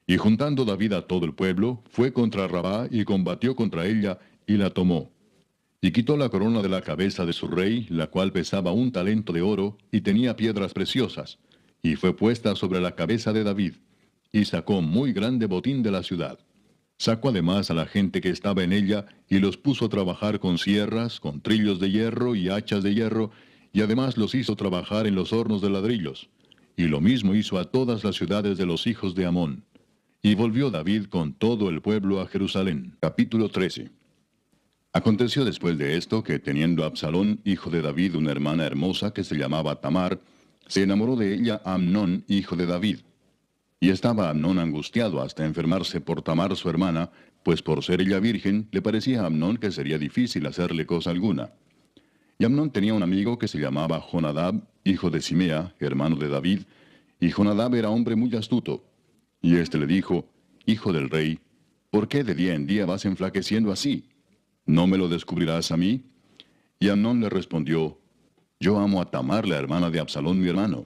Y juntando David a todo el pueblo, fue contra Rabá, y combatió contra ella, y la tomó. Y quitó la corona de la cabeza de su rey, la cual pesaba 1 talento de oro, y tenía piedras preciosas, y fue puesta sobre la cabeza de David, y sacó muy grande botín de la ciudad. Sacó además a la gente que estaba en ella, y los puso a trabajar con sierras, con trillos de hierro y hachas de hierro, y además los hizo trabajar en los hornos de ladrillos. Y lo mismo hizo a todas las ciudades de los hijos de Amón. Y volvió David con todo el pueblo a Jerusalén. Capítulo 13. Aconteció después de esto que, teniendo Absalón, hijo de David, una hermana hermosa que se llamaba Tamar, se enamoró de ella Amnón, hijo de David. Y estaba Amnón angustiado hasta enfermarse por Tamar su hermana, pues por ser ella virgen, le parecía a Amnón que sería difícil hacerle cosa alguna. Y Amnón tenía un amigo que se llamaba Jonadab, hijo de Simea, hermano de David, y Jonadab era hombre muy astuto. Y éste le dijo, Hijo del rey, ¿por qué de día en día vas enflaqueciendo así? ¿No me lo descubrirás a mí? Y Amnón le respondió, Yo amo a Tamar, la hermana de Absalón, mi hermano.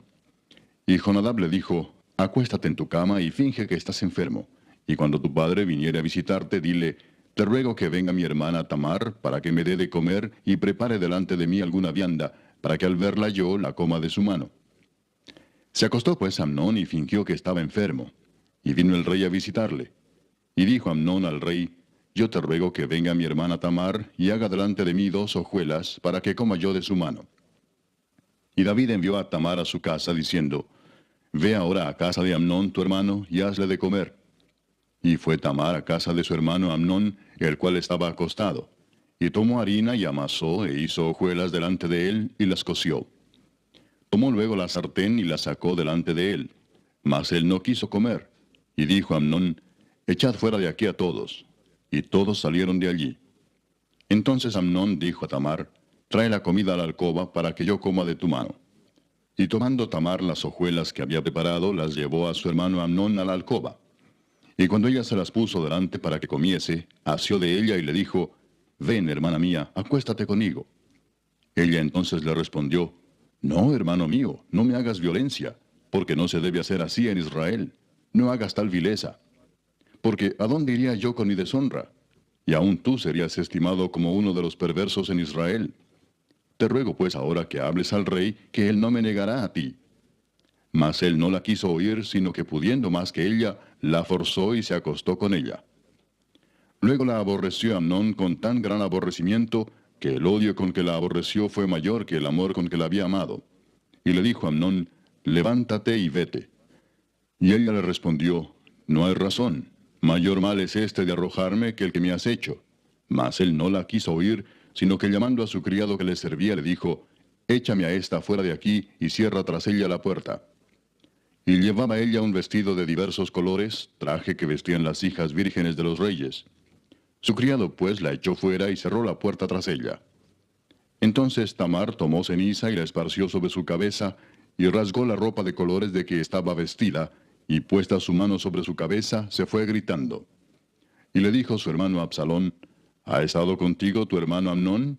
Y Jonadab le dijo, Acuéstate en tu cama y finge que estás enfermo. Y cuando tu padre viniere a visitarte, dile, Te ruego que venga mi hermana Tamar, para que me dé de comer y prepare delante de mí alguna vianda, para que al verla yo la coma de su mano. Se acostó pues Amnón y fingió que estaba enfermo. Y vino el rey a visitarle. Y dijo Amnón al rey, Yo te ruego que venga mi hermana Tamar, y haga delante de mí 2 hojuelas, para que coma yo de su mano. Y David envió a Tamar a su casa, diciendo, Ve ahora a casa de Amnón tu hermano, y hazle de comer. Y fue Tamar a casa de su hermano Amnón, el cual estaba acostado. Y tomó harina y amasó, e hizo hojuelas delante de él, y las coció. Tomó luego la sartén y la sacó delante de él. Mas él no quiso comer. Y dijo Amnón, Echad fuera de aquí a todos. Y todos salieron de allí. Entonces Amnón dijo a Tamar, Trae la comida a la alcoba, para que yo coma de tu mano. Y tomando Tamar las hojuelas que había preparado, las llevó a su hermano Amnón a la alcoba. Y cuando ella se las puso delante para que comiese, asió de ella y le dijo, Ven, hermana mía, acuéstate conmigo. Ella entonces le respondió, No, hermano mío, no me hagas violencia, porque no se debe hacer así en Israel. No hagas tal vileza. Porque ¿a dónde iría yo con mi deshonra? Y aún tú serías estimado como uno de los perversos en Israel. Te ruego pues ahora que hables al rey, que él no me negará a ti. Mas él no la quiso oír, sino que pudiendo más que ella, la forzó y se acostó con ella. Luego la aborreció Amnón con tan gran aborrecimiento, que el odio con que la aborreció fue mayor que el amor con que la había amado. Y le dijo a Amnón, Levántate y vete. Y ella le respondió, No hay razón, mayor mal es este de arrojarme que el que me has hecho. Mas él no la quiso oír, sino que llamando a su criado que le servía, le dijo, Échame a esta fuera de aquí y cierra tras ella la puerta. Y llevaba ella un vestido de diversos colores, traje que vestían las hijas vírgenes de los reyes. Su criado pues la echó fuera y cerró la puerta tras ella. Entonces Tamar tomó ceniza y la esparció sobre su cabeza, y rasgó la ropa de colores de que estaba vestida, y puesta su mano sobre su cabeza, se fue gritando. Y le dijo su hermano Absalón, ¿Ha estado contigo tu hermano Amnón?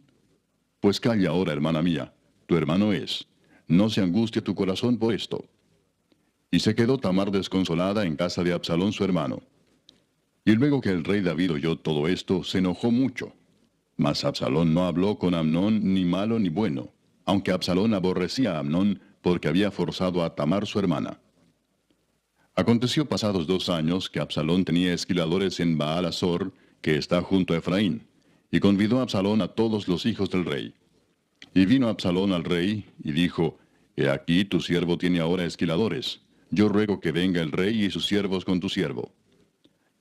Pues calla ahora, hermana mía, tu hermano es. No se angustie tu corazón por esto. Y se quedó Tamar desconsolada en casa de Absalón su hermano. Y luego que el rey David oyó todo esto, se enojó mucho. Mas Absalón no habló con Amnón ni malo ni bueno, aunque Absalón aborrecía a Amnón porque había forzado a Tamar su hermana. Aconteció pasados 2 años que Absalón tenía esquiladores en Baal Azor, que está junto a Efraín, y convidó a Absalón a todos los hijos del rey. Y vino Absalón al rey, y dijo, He aquí tu siervo tiene ahora esquiladores. Yo ruego que venga el rey y sus siervos con tu siervo.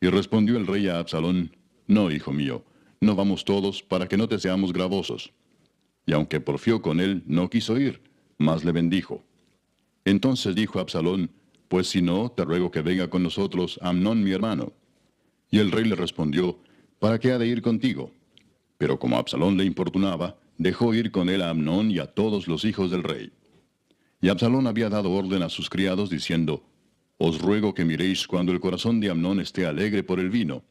Y respondió el rey a Absalón, No, hijo mío, no vamos todos, para que no te seamos gravosos. Y aunque porfió con él, no quiso ir, mas le bendijo. Entonces dijo Absalón, Pues si no, te ruego que venga con nosotros Amnón mi hermano. Y el rey le respondió, ¿Para qué ha de ir contigo? Pero como Absalón le importunaba, dejó ir con él a Amnón y a todos los hijos del rey. Y Absalón había dado orden a sus criados, diciendo, Os ruego que miréis cuando el corazón de Amnón esté alegre por el vino.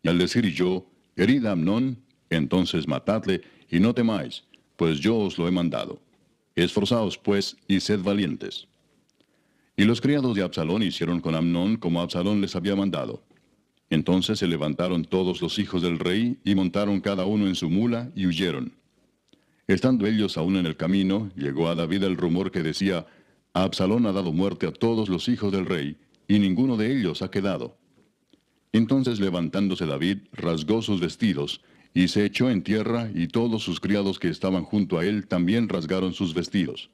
Y al decir yo, Herid a Amnón, entonces matadle, y no temáis, pues yo os lo he mandado. Esforzaos, pues, y sed valientes. Y los criados de Absalón hicieron con Amnón como Absalón les había mandado. Entonces se levantaron todos los hijos del rey, y montaron cada uno en su mula, y huyeron. Estando ellos aún en el camino, llegó a David el rumor que decía, Absalón ha dado muerte a todos los hijos del rey, y ninguno de ellos ha quedado. Entonces levantándose David, rasgó sus vestidos, y se echó en tierra, y todos sus criados que estaban junto a él también rasgaron sus vestidos.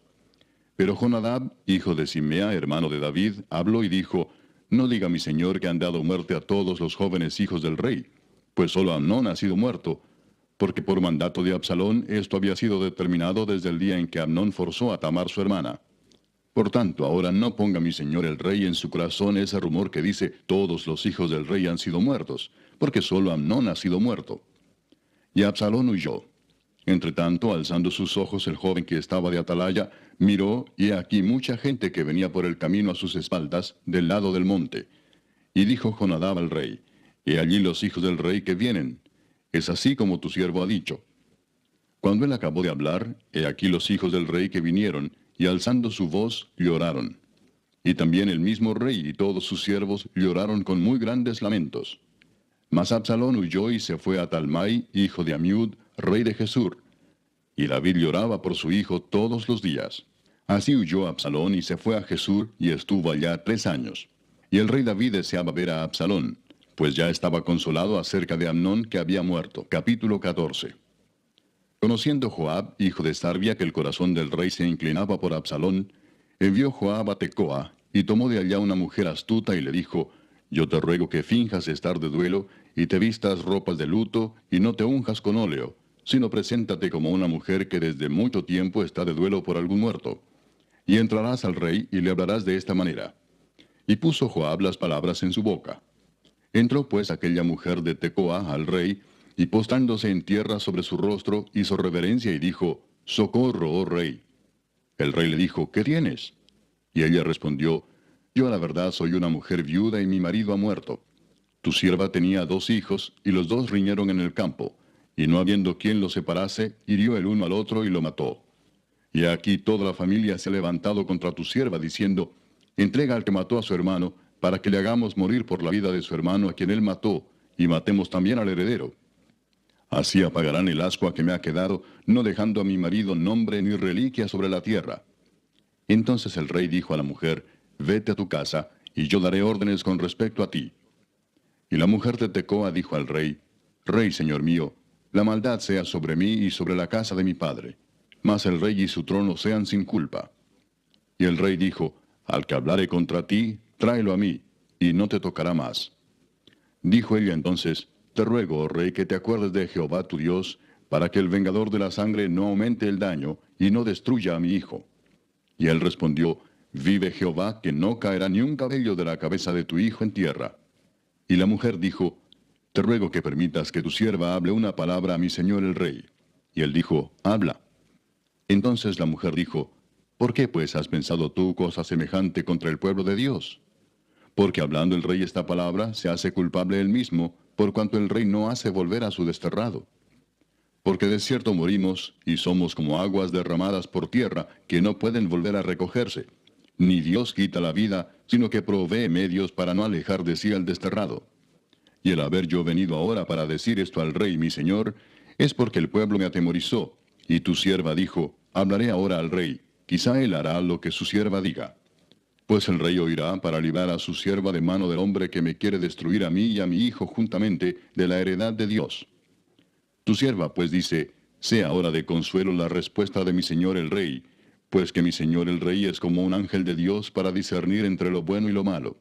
Pero Jonadab, hijo de Simea, hermano de David, habló y dijo, No diga mi señor que han dado muerte a todos los jóvenes hijos del rey, pues solo Amnón ha sido muerto, porque por mandato de Absalón esto había sido determinado desde el día en que Amnón forzó a Tamar su hermana. Por tanto, ahora no ponga mi señor el rey en su corazón ese rumor que dice, todos los hijos del rey han sido muertos, porque solo Amnón ha sido muerto. Y Absalón huyó. Entretanto, alzando sus ojos, el joven que estaba de atalaya, miró, y he aquí mucha gente que venía por el camino a sus espaldas, del lado del monte. Y dijo Jonadab al rey, he allí los hijos del rey que vienen. Es así como tu siervo ha dicho. Cuando él acabó de hablar, he aquí los hijos del rey que vinieron, y alzando su voz, lloraron. Y también el mismo rey y todos sus siervos lloraron con muy grandes lamentos. Mas Absalón huyó y se fue a Talmai, hijo de Amiud, rey de Gesur. Y David lloraba por su hijo todos los días. Así huyó Absalón y se fue a Gesur y estuvo allá 3 años. Y el rey David deseaba ver a Absalón, pues ya estaba consolado acerca de Amnón que había muerto. Capítulo 14. Conociendo Joab, hijo de Sarvia, que el corazón del rey se inclinaba por Absalón, envió Joab a Tecoa, y tomó de allá una mujer astuta y le dijo, yo te ruego que finjas estar de duelo, y te vistas ropas de luto, y no te unjas con óleo, sino preséntate como una mujer que desde mucho tiempo está de duelo por algún muerto. Y entrarás al rey y le hablarás de esta manera. Y puso Joab las palabras en su boca. Entró pues aquella mujer de Tecoa al rey, y postrándose en tierra sobre su rostro, hizo reverencia y dijo, socorro, oh rey. El rey le dijo, ¿qué tienes? Y ella respondió, yo a la verdad soy una mujer viuda y mi marido ha muerto. Tu sierva tenía 2 hijos, y los 2 riñeron en el campo, y no habiendo quien los separase, hirió el uno al otro y lo mató. Y aquí toda la familia se ha levantado contra tu sierva, diciendo, entrega al que mató a su hermano, para que le hagamos morir por la vida de su hermano a quien él mató, y matemos también al heredero. Así apagarán el ascua que me ha quedado, no dejando a mi marido nombre ni reliquia sobre la tierra. Entonces el rey dijo a la mujer, vete a tu casa, y yo daré órdenes con respecto a ti. Y la mujer de Tecoa dijo al rey, Rey, señor mío, la maldad sea sobre mí y sobre la casa de mi padre, mas el rey y su trono sean sin culpa. Y el rey dijo, al que hablare contra ti, tráelo a mí, y no te tocará más. Dijo ella entonces, te ruego, oh rey, que te acuerdes de Jehová tu Dios, para que el vengador de la sangre no aumente el daño, y no destruya a mi hijo. Y él respondió, vive Jehová, que no caerá ni un cabello de la cabeza de tu hijo en tierra. Y la mujer dijo, te ruego que permitas que tu sierva hable una palabra a mi señor el rey. Y él dijo, habla. Entonces la mujer dijo, ¿por qué pues has pensado tú cosa semejante contra el pueblo de Dios? Porque hablando el rey esta palabra, se hace culpable él mismo, por cuanto el rey no hace volver a su desterrado. Porque de cierto morimos, y somos como aguas derramadas por tierra, que no pueden volver a recogerse. Ni Dios quita la vida, sino que provee medios para no alejar de sí al desterrado. Y el haber yo venido ahora para decir esto al rey mi señor, es porque el pueblo me atemorizó, y tu sierva dijo, hablaré ahora al rey, quizá él hará lo que su sierva diga. Pues el rey oirá para librar a su sierva de mano del hombre que me quiere destruir a mí y a mi hijo juntamente de la heredad de Dios. Tu sierva pues dice, sea ahora de consuelo la respuesta de mi señor el rey, pues que mi señor el rey es como un ángel de Dios para discernir entre lo bueno y lo malo.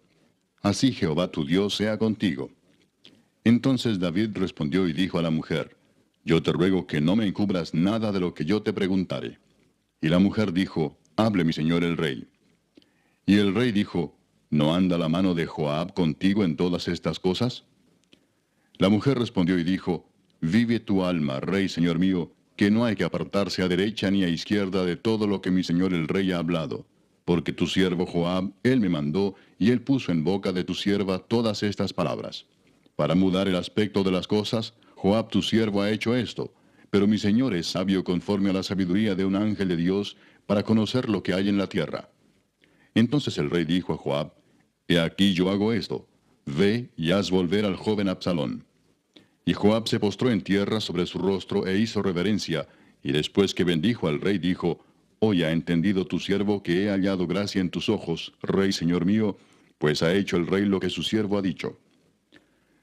Así Jehová tu Dios sea contigo. Entonces David respondió y dijo a la mujer, yo te ruego que no me encubras nada de lo que yo te preguntare. Y la mujer dijo, hable mi señor el rey. Y el rey dijo, ¿no anda la mano de Joab contigo en todas estas cosas? La mujer respondió y dijo, vive tu alma, rey señor mío, que no hay que apartarse a derecha ni a izquierda de todo lo que mi señor el rey ha hablado. Porque tu siervo Joab, él me mandó, y él puso en boca de tu sierva todas estas palabras. Para mudar el aspecto de las cosas, Joab tu siervo ha hecho esto, pero mi señor es sabio conforme a la sabiduría de un ángel de Dios, para conocer lo que hay en la tierra. Entonces el rey dijo a Joab, he aquí yo hago esto, ve y haz volver al joven Absalón. Y Joab se postró en tierra sobre su rostro e hizo reverencia, y después que bendijo al rey dijo, hoy ha entendido tu siervo que he hallado gracia en tus ojos, rey señor mío, pues ha hecho el rey lo que su siervo ha dicho.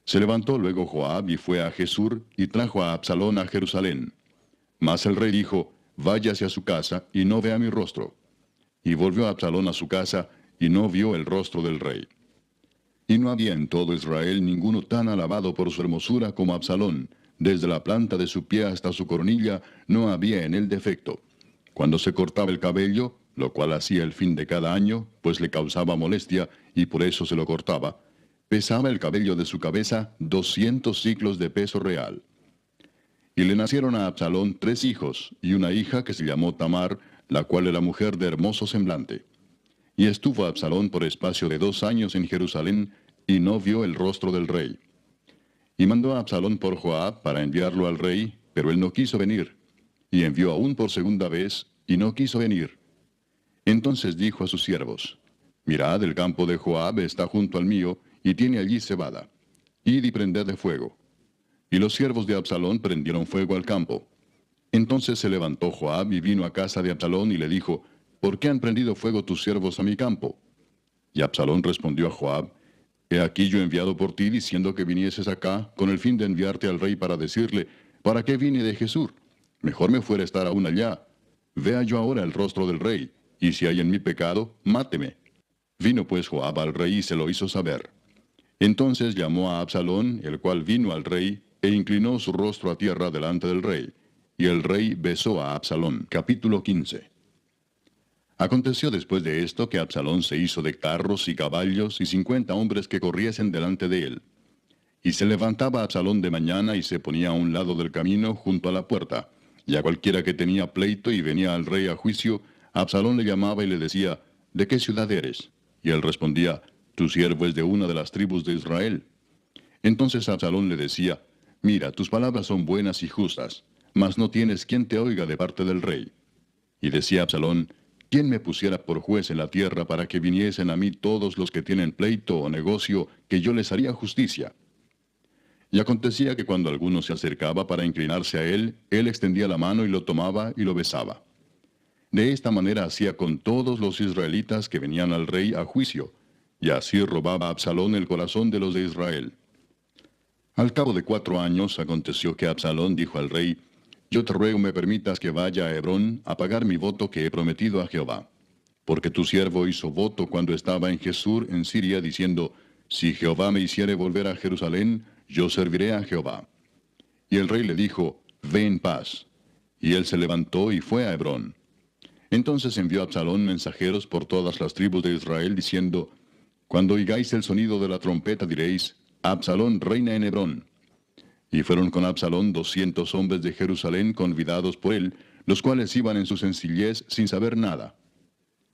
Se levantó luego Joab y fue a Gesur, y trajo a Absalón a Jerusalén. Mas el rey dijo, váyase a su casa, y no vea mi rostro. Y volvió Absalón a su casa, y no vio el rostro del rey. Y no había en todo Israel ninguno tan alabado por su hermosura como Absalón. Desde la planta de su pie hasta su coronilla no había en él defecto. Cuando se cortaba el cabello, lo cual hacía el fin de cada año, pues le causaba molestia, y por eso se lo cortaba, pesaba el cabello de su cabeza 200 siclos de peso real. Y le nacieron a Absalón 3 hijos, y una hija que se llamó Tamar, la cual era mujer de hermoso semblante. Y estuvo Absalón por espacio de 2 años en Jerusalén, y no vio el rostro del rey. Y mandó a Absalón por Joab para enviarlo al rey, pero él no quiso venir. Y envió aún por segunda vez, y no quiso venir. Entonces dijo a sus siervos: Mirad, el campo de Joab está junto al mío, y tiene allí cebada. Id y prended de fuego. Y los siervos de Absalón prendieron fuego al campo. Entonces se levantó Joab y vino a casa de Absalón y le dijo: ¿Por qué han prendido fuego tus siervos a mi campo? Y Absalón respondió a Joab: He aquí yo he enviado por ti diciendo que vinieses acá, con el fin de enviarte al rey para decirle: ¿Para qué vine de Jesús? Mejor me fuera estar aún allá. Vea yo ahora el rostro del rey, y si hay en mí pecado, máteme. Vino pues Joab al rey y se lo hizo saber. Entonces llamó a Absalón, el cual vino al rey, e inclinó su rostro a tierra delante del rey. Y el rey besó a Absalón. Capítulo 15. Aconteció después de esto que Absalón se hizo de carros y caballos y 50 hombres que corriesen delante de él. Y se levantaba Absalón de mañana y se ponía a un lado del camino junto a la puerta. Y a cualquiera que tenía pleito y venía al rey a juicio, Absalón le llamaba y le decía: ¿De qué ciudad eres? Y él respondía: Tu siervo es de una de las tribus de Israel. Entonces Absalón le decía: Mira, tus palabras son buenas y justas, mas no tienes quien te oiga de parte del rey. Y decía Absalón: ¿Quién me pusiera por juez en la tierra para que viniesen a mí todos los que tienen pleito o negocio, que yo les haría justicia? Y acontecía que cuando alguno se acercaba para inclinarse a él, él extendía la mano y lo tomaba y lo besaba. De esta manera hacía con todos los israelitas que venían al rey a juicio, y así robaba Absalón el corazón de los de Israel. Al cabo de 4 años aconteció que Absalón dijo al rey: Yo te ruego me permitas que vaya a Hebrón a pagar mi voto que he prometido a Jehová. Porque tu siervo hizo voto cuando estaba en Jesús en Siria, diciendo: Si Jehová me hiciere volver a Jerusalén, yo serviré a Jehová. Y el rey le dijo: Ve en paz. Y él se levantó y fue a Hebrón. Entonces envió Absalón mensajeros por todas las tribus de Israel, diciendo: Cuando oigáis el sonido de la trompeta diréis: Absalón reina en Hebrón. Y fueron con Absalón 200 hombres de Jerusalén convidados por él, los cuales iban en su sencillez sin saber nada.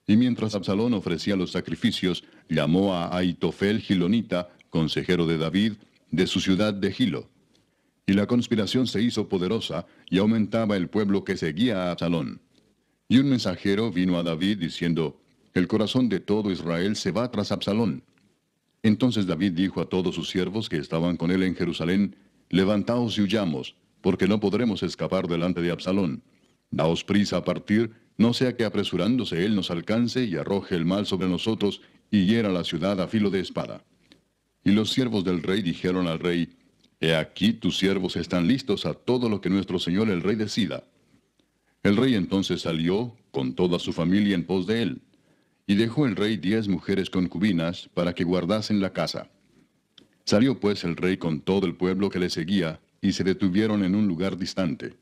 Y mientras Absalón ofrecía los sacrificios, llamó a Ahitofel Gilonita, consejero de David, de su ciudad de Gilo. Y la conspiración se hizo poderosa, y aumentaba el pueblo que seguía a Absalón. Y un mensajero vino a David diciendo: El corazón de todo Israel se va tras Absalón. Entonces David dijo a todos sus siervos que estaban con él en Jerusalén: Levantaos y huyamos, porque no podremos escapar delante de Absalón. Daos prisa a partir, no sea que apresurándose él nos alcance y arroje el mal sobre nosotros y hiera la ciudad a filo de espada. Y los siervos del rey dijeron al rey: He aquí tus siervos están listos a todo lo que nuestro señor el rey decida. El rey entonces salió con toda su familia en pos de él. Y dejó el rey 10 mujeres concubinas para que guardasen la casa. Salió pues el rey con todo el pueblo que le seguía, y se detuvieron en un lugar distante.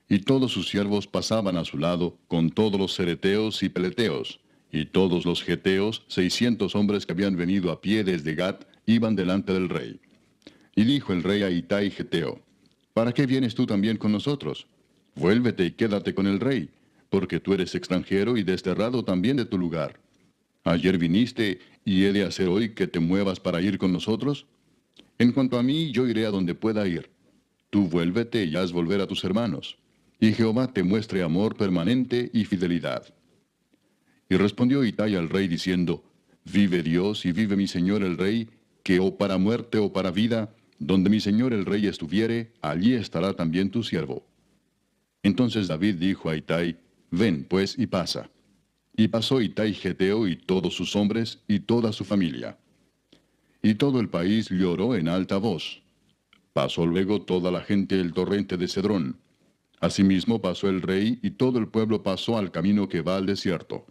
Y todos sus siervos pasaban a su lado, con todos los cereteos y peleteos, y todos los geteos, 600 hombres que habían venido a pie desde Gat, iban delante del rey. Y dijo el rey a Itai geteo: ¿Para qué vienes tú también con nosotros? Vuélvete y quédate con el rey, porque tú eres extranjero y desterrado también de tu lugar. Ayer viniste, ¿y he de hacer hoy que te muevas para ir con nosotros? En cuanto a mí, yo iré a donde pueda ir. Tú vuélvete y haz volver a tus hermanos, y Jehová te muestre amor permanente y fidelidad. Y respondió Itai al rey diciendo: Vive Dios y vive mi señor el rey, que o para muerte o para vida, donde mi señor el rey estuviere, allí estará también tu siervo. Entonces David dijo a Itai: Ven pues y pasa. Y pasó Itai geteo y todos sus hombres y toda su familia. Y todo el país lloró en alta voz. Pasó luego toda la gente el torrente de Cedrón. Asimismo pasó el rey y todo el pueblo pasó al camino que va al desierto.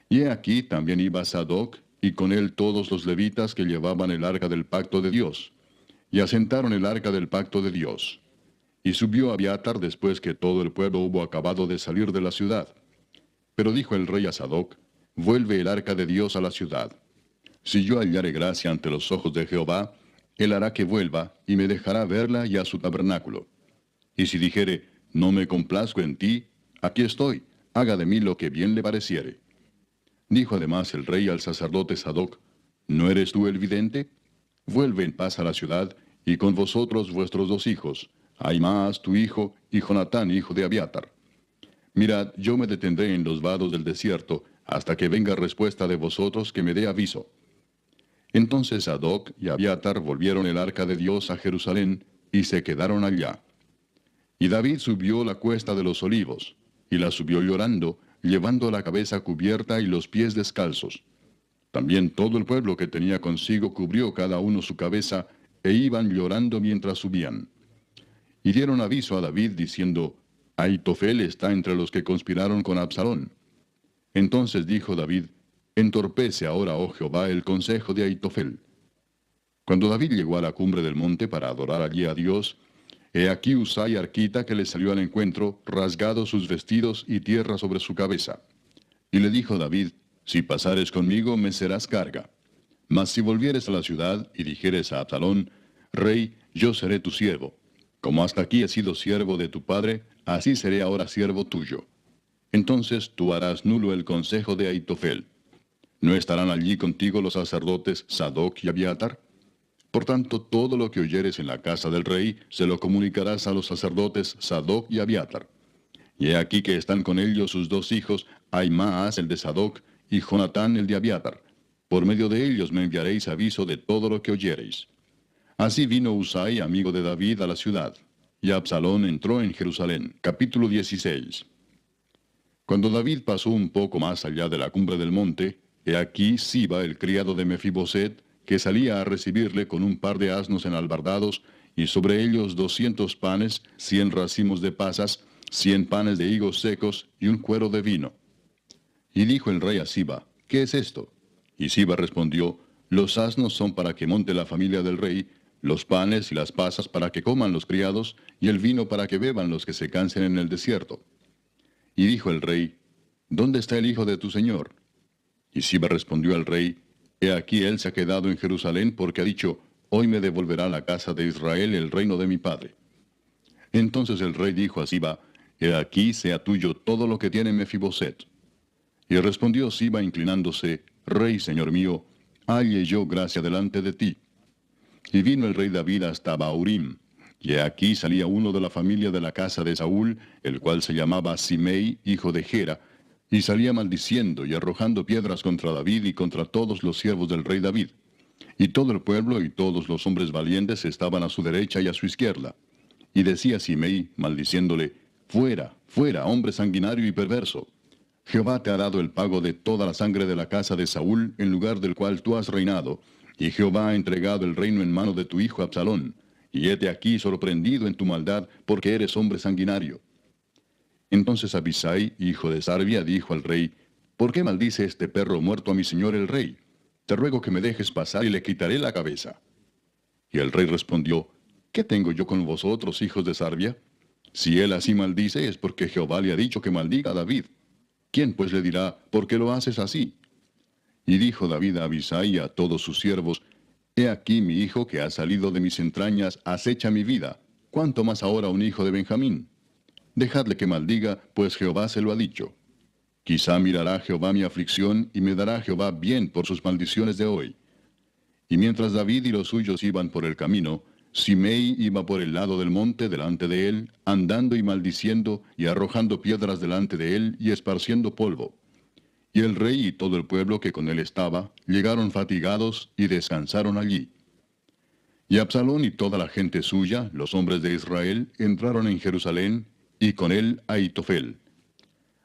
Y he aquí también iba Sadoc, y con él todos los levitas que llevaban el arca del pacto de Dios. Y asentaron el arca del pacto de Dios. Y subió Abiatar después que todo el pueblo hubo acabado de salir de la ciudad. Pero dijo el rey a Sadoc, vuelve el arca de Dios a la ciudad. Si yo hallare gracia ante los ojos de Jehová, él hará que vuelva, y me dejará verla y a su tabernáculo. Y si dijere, no me complazco en ti, aquí estoy, haga de mí lo que bien le pareciere. Dijo además el rey al sacerdote Sadoc, ¿no eres tú el vidente? Vuelve en paz a la ciudad, y con vosotros vuestros 2 hijos, Ahimaas tu hijo, y Jonatán hijo de Abiatar. Mirad, yo me detendré en los vados del desierto, hasta que venga respuesta de vosotros que me dé aviso. Entonces Sadoc y Abiatar volvieron el arca de Dios a Jerusalén, y se quedaron allá. Y David subió la cuesta de los olivos, y la subió llorando, llevando la cabeza cubierta y los pies descalzos. También todo el pueblo que tenía consigo cubrió cada uno su cabeza, e iban llorando mientras subían. Y dieron aviso a David diciendo, Ahitofel está entre los que conspiraron con Absalón. Entonces dijo David, entorpece ahora, oh Jehová, el consejo de Ahitofel. Cuando David llegó a la cumbre del monte para adorar allí a Dios, he aquí Usai arquita que le salió al encuentro, rasgados sus vestidos y tierra sobre su cabeza. Y le dijo David, si pasares conmigo me serás carga. Mas si volvieres a la ciudad y dijeres a Absalón, Rey, yo seré tu siervo. Como hasta aquí he sido siervo de tu padre, así seré ahora siervo tuyo. Entonces tú harás nulo el consejo de Ahitofel. ¿No estarán allí contigo los sacerdotes Sadoc y Abiatar? Por tanto, todo lo que oyeres en la casa del rey, se lo comunicarás a los sacerdotes Sadoc y Abiatar. Y he aquí que están con ellos sus 2 hijos, Ahimaas el de Sadoc, y Jonatán el de Abiatar. Por medio de ellos me enviaréis aviso de todo lo que oyereis. Así vino Usai, amigo de David, a la ciudad, y Absalón entró en Jerusalén. Capítulo 16. Cuando David pasó un poco más allá de la cumbre del monte, he aquí Siba, el criado de Mefiboset, que salía a recibirle con un par de asnos enalbardados, y sobre ellos 200 panes, 100 racimos de pasas, 100 panes de higos secos, y un cuero de vino. Y dijo el rey a Siba, ¿qué es esto? Y Siba respondió, los asnos son para que monte la familia del rey, los panes y las pasas para que coman los criados, y el vino para que beban los que se cansen en el desierto. Y dijo el rey, ¿dónde está el hijo de tu señor? Y Siba respondió al rey, he aquí él se ha quedado en Jerusalén porque ha dicho, hoy me devolverá la casa de Israel el reino de mi padre. Entonces el rey dijo a Siba, he aquí sea tuyo todo lo que tiene Mefiboset. Y respondió Siba inclinándose, Rey, señor mío, halle yo gracia delante de ti. Y vino el rey David hasta Bahurim, y aquí salía uno de la familia de la casa de Saúl, el cual se llamaba Simei, hijo de Gera, y salía maldiciendo y arrojando piedras contra David y contra todos los siervos del rey David. Y todo el pueblo y todos los hombres valientes estaban a su derecha y a su izquierda. Y decía Simei, maldiciéndole, fuera, fuera, hombre sanguinario y perverso. Jehová te ha dado el pago de toda la sangre de la casa de Saúl, en lugar del cual tú has reinado, y Jehová ha entregado el reino en mano de tu hijo Absalón, y hete aquí sorprendido en tu maldad, porque eres hombre sanguinario. Entonces Abisai, hijo de Sarbia, dijo al rey, ¿por qué maldice este perro muerto a mi señor el rey? Te ruego que me dejes pasar y le quitaré la cabeza. Y el rey respondió, ¿qué tengo yo con vosotros, hijos de Sarbia? Si él así maldice, es porque Jehová le ha dicho que maldiga a David. ¿Quién pues le dirá, por qué lo haces así? Y dijo David a Abisai y a todos sus siervos, he aquí mi hijo que ha salido de mis entrañas acecha mi vida, ¿cuánto más ahora un hijo de Benjamín? Dejadle que maldiga, pues Jehová se lo ha dicho. Quizá mirará Jehová mi aflicción, y me dará Jehová bien por sus maldiciones de hoy. Y mientras David y los suyos iban por el camino, Simei iba por el lado del monte delante de él, andando y maldiciendo, y arrojando piedras delante de él, y esparciendo polvo. Y el rey y todo el pueblo que con él estaba, llegaron fatigados, y descansaron allí. Y Absalón y toda la gente suya, los hombres de Israel, entraron en Jerusalén, y con él Ahitofel.